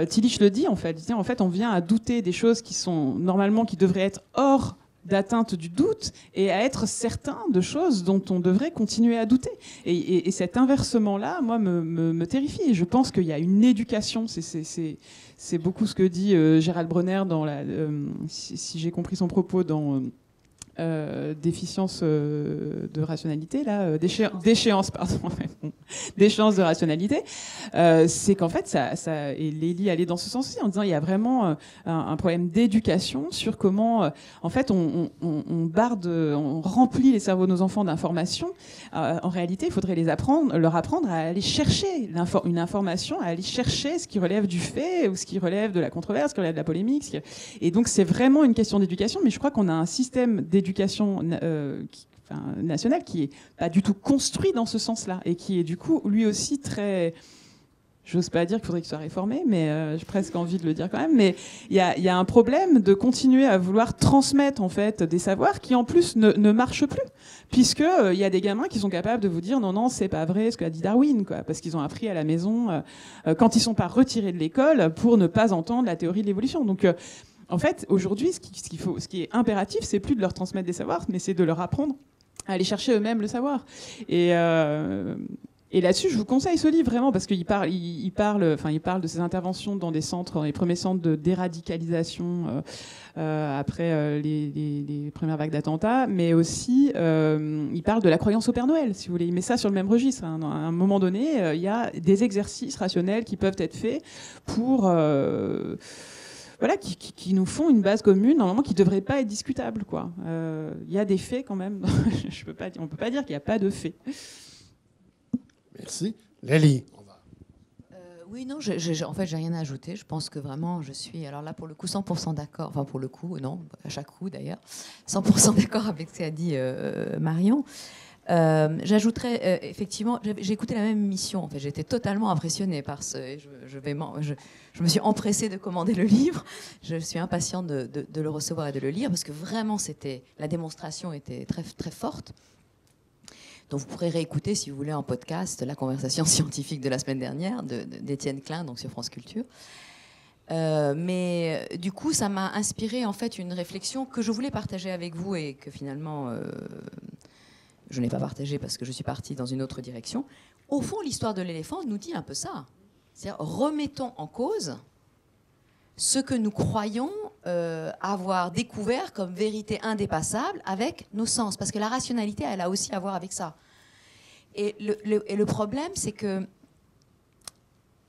Tillich le dit, en fait. En fait, on vient à douter des choses qui sont, normalement, qui devraient être hors d'atteinte du doute, et à être certain de choses dont on devrait continuer à douter. Et cet inversement-là, moi, me terrifie. Et je pense qu'il y a une éducation, c'est beaucoup ce que dit Gérald Bronner, si j'ai compris son propos, dans... déficience de rationalité, là, d'échéance, pardon, d'échéance de rationalité, c'est qu'en fait, et Lélie allait dans ce sens aussi, en disant il y a vraiment un problème d'éducation sur comment, en fait, on remplit les cerveaux de nos enfants d'informations. En réalité, il faudrait leur apprendre à aller chercher une information, à aller chercher ce qui relève du fait, ou ce qui relève de la controverse, ce qui relève de la polémique. Et donc, c'est vraiment une question d'éducation, mais je crois qu'on a un système d'éducation nationale qui est pas du tout construit dans ce sens-là, et qui est du coup lui aussi très... J'ose pas dire qu'il faudrait qu'il soit réformé, mais j'ai presque envie de le dire quand même. Mais il y a un problème de continuer à vouloir transmettre en fait des savoirs qui en plus ne marchent plus, puisque il y a des gamins qui sont capables de vous dire non, c'est pas vrai ce qu'a dit Darwin, quoi, parce qu'ils ont appris à la maison quand ils sont pas retirés de l'école pour ne pas entendre la théorie de l'évolution. Donc en fait, aujourd'hui, ce qui est impératif, c'est plus de leur transmettre des savoirs, mais c'est de leur apprendre à aller chercher eux-mêmes le savoir. Et là-dessus, je vous conseille ce livre vraiment, parce qu'il parle de ses interventions dans des centres, dans les premiers centres de déradicalisation après les premières vagues d'attentats, mais aussi il parle de la croyance au Père Noël, si vous voulez. Il met ça sur le même registre. À un moment donné, il y a des exercices rationnels qui peuvent être faits pour... voilà, qui nous font une base commune, normalement, qui ne devrait pas être discutable, quoi. Il y a des faits, quand même. On ne peut pas dire qu'il n'y a pas de faits. Merci. Lélie. Oui, non, en fait, j'ai rien à ajouter. Je pense que vraiment, je suis, alors là, pour le coup, 100% d'accord. Enfin, pour le coup, non, à chaque coup, d'ailleurs. 100% d'accord avec ce qu'a dit Marion. J'ajouterais, effectivement, j'ai écouté la même émission. En fait, j'étais totalement impressionnée par je me suis empressée de commander le livre. Je suis impatiente de le recevoir et de le lire, parce que vraiment, la démonstration était très, très forte. Donc, vous pourrez réécouter, si vous voulez, en podcast, la conversation scientifique de la semaine dernière d'Étienne Klein, donc sur France Culture. Mais du coup, ça m'a inspiré en fait une réflexion que je voulais partager avec vous, et que finalement je n'ai pas partagée parce que je suis partie dans une autre direction. Au fond, l'histoire de l'éléphant nous dit un peu ça. C'est-à-dire, remettons en cause ce que nous croyons avoir découvert comme vérité indépassable avec nos sens. Parce que la rationalité, elle a aussi à voir avec ça. Et le problème, c'est que,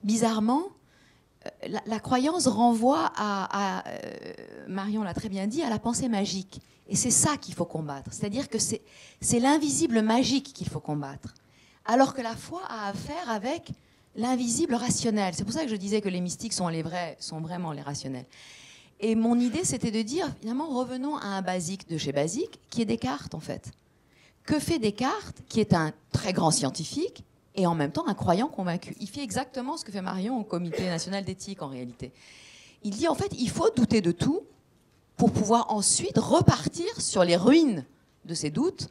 bizarrement, la croyance renvoie Marion l'a très bien dit, à la pensée magique. Et c'est ça qu'il faut combattre. C'est-à-dire que c'est l'invisible magique qu'il faut combattre. Alors que la foi a affaire avec l'invisible rationnel. C'est pour ça que je disais que les mystiques sont vraiment les rationnels. Et mon idée, c'était de dire, finalement, revenons à un basique de chez Basique, qui est Descartes, en fait. Que fait Descartes, qui est un très grand scientifique, et en même temps un croyant convaincu? Il fait exactement ce que fait Marion au Comité national d'éthique, en réalité. Il dit, en fait, il faut douter de tout pour pouvoir ensuite repartir sur les ruines de ces doutes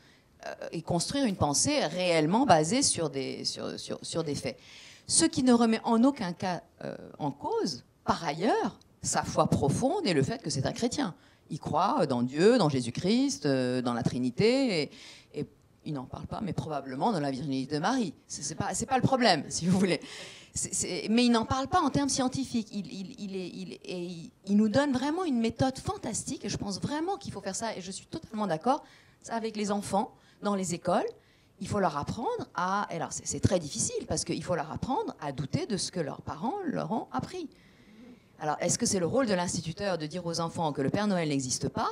et construire une pensée réellement basée sur des faits. Ce qui ne remet en aucun cas en cause, par ailleurs, sa foi profonde et le fait que c'est un chrétien. Il croit dans Dieu, dans Jésus-Christ, dans la Trinité, et il n'en parle pas, mais probablement dans la virginité de Marie. C'est pas le problème, si vous voulez. Mais il n'en parle pas en termes scientifiques. Il nous donne vraiment une méthode fantastique, et je pense vraiment qu'il faut faire ça, et je suis totalement d'accord, avec les enfants, dans les écoles. Il faut leur apprendre à... Alors c'est très difficile, parce qu'il faut leur apprendre à douter de ce que leurs parents leur ont appris. Alors, est-ce que c'est le rôle de l'instituteur de dire aux enfants que le Père Noël n'existe pas?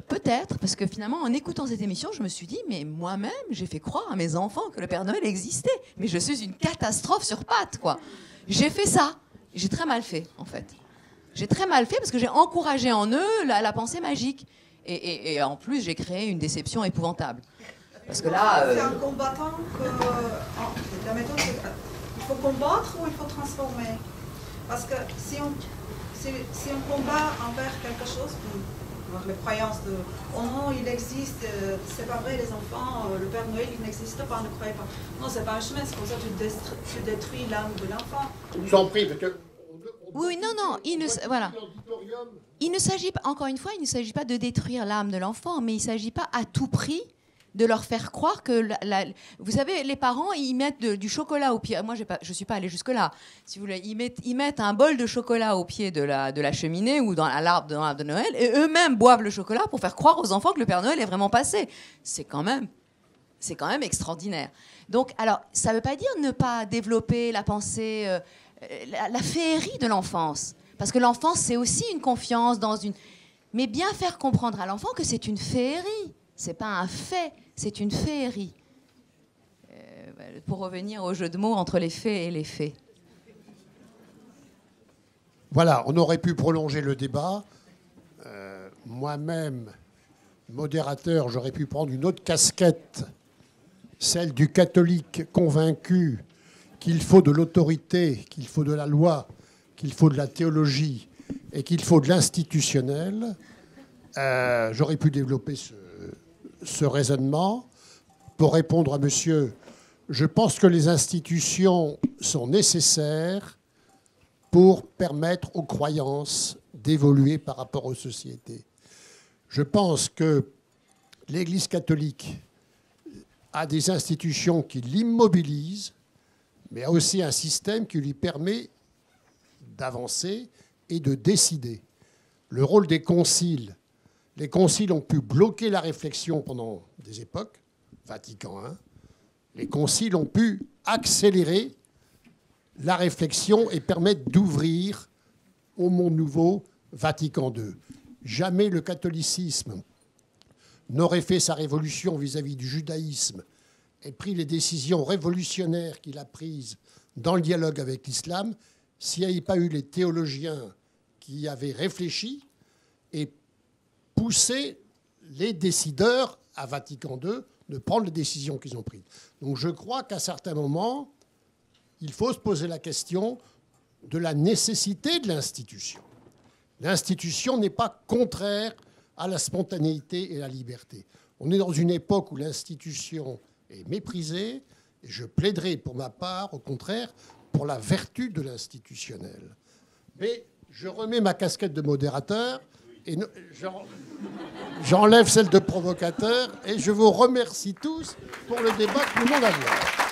Peut-être, parce que finalement, en écoutant cette émission, je me suis dit, mais moi-même, j'ai fait croire à mes enfants que le Père Noël existait. Mais je suis une catastrophe sur pattes, quoi. J'ai fait ça. J'ai très mal fait, en fait. J'ai très mal fait parce que j'ai encouragé en eux la pensée magique. Et en plus, j'ai créé une déception épouvantable. Parce que là... C'est un combattant que... La méthode, il faut combattre ou il faut transformer? Parce que si on combat envers quelque chose, les croyances de « Oh non, il existe, c'est pas vrai, les enfants, le Père Noël, il n'existe pas, ne croyez pas. » Non, c'est pas un chemin, c'est pour ça que tu détruis l'âme de l'enfant. Je vous en prie, parce que... Oui, non, voilà. Il ne s'agit pas, encore une fois, il ne s'agit pas de détruire l'âme de l'enfant, mais il ne s'agit pas à tout prix de leur faire croire que... Vous savez, les parents, ils mettent du chocolat au pied. Moi, je ne suis pas allée jusque-là. Si vous voulez, ils mettent un bol de chocolat au pied de la cheminée ou dans l'arbre de Noël, et eux-mêmes boivent le chocolat pour faire croire aux enfants que le Père Noël est vraiment passé. C'est quand même extraordinaire. Donc, alors, ça ne veut pas dire ne pas développer la pensée, la féerie de l'enfance. Parce que l'enfance, c'est aussi une confiance dans une... Mais bien faire comprendre à l'enfant que c'est une féerie. C'est pas un fait, c'est une féerie. Pour revenir au jeu de mots entre les faits et les faits. Voilà, on aurait pu prolonger le débat. Moi-même, modérateur, j'aurais pu prendre une autre casquette, celle du catholique convaincu qu'il faut de l'autorité, qu'il faut de la loi, qu'il faut de la théologie et qu'il faut de l'institutionnel. J'aurais pu développer ce raisonnement pour répondre à monsieur. Je pense que les institutions sont nécessaires pour permettre aux croyances d'évoluer par rapport aux sociétés. Je pense que l'Église catholique a des institutions qui l'immobilisent, mais a aussi un système qui lui permet d'avancer et de décider. Le rôle des conciles. Les conciles ont pu bloquer la réflexion pendant des époques, Vatican I. Les conciles ont pu accélérer la réflexion et permettre d'ouvrir au monde nouveau, Vatican II. Jamais le catholicisme n'aurait fait sa révolution vis-à-vis du judaïsme et pris les décisions révolutionnaires qu'il a prises dans le dialogue avec l'islam s'il n'y avait pas eu les théologiens qui avaient réfléchi et poussé les décideurs à Vatican II de prendre les décisions qu'ils ont prises. Donc je crois qu'à certains moments, il faut se poser la question de la nécessité de l'institution. L'institution n'est pas contraire à la spontanéité et à la liberté. On est dans une époque où l'institution est méprisée, et je plaiderai pour ma part, au contraire, pour la vertu de l'institutionnel. Mais je remets ma casquette de modérateur, et j'enlève celle de provocateur, et je vous remercie tous pour le débat que nous venons d'avoir.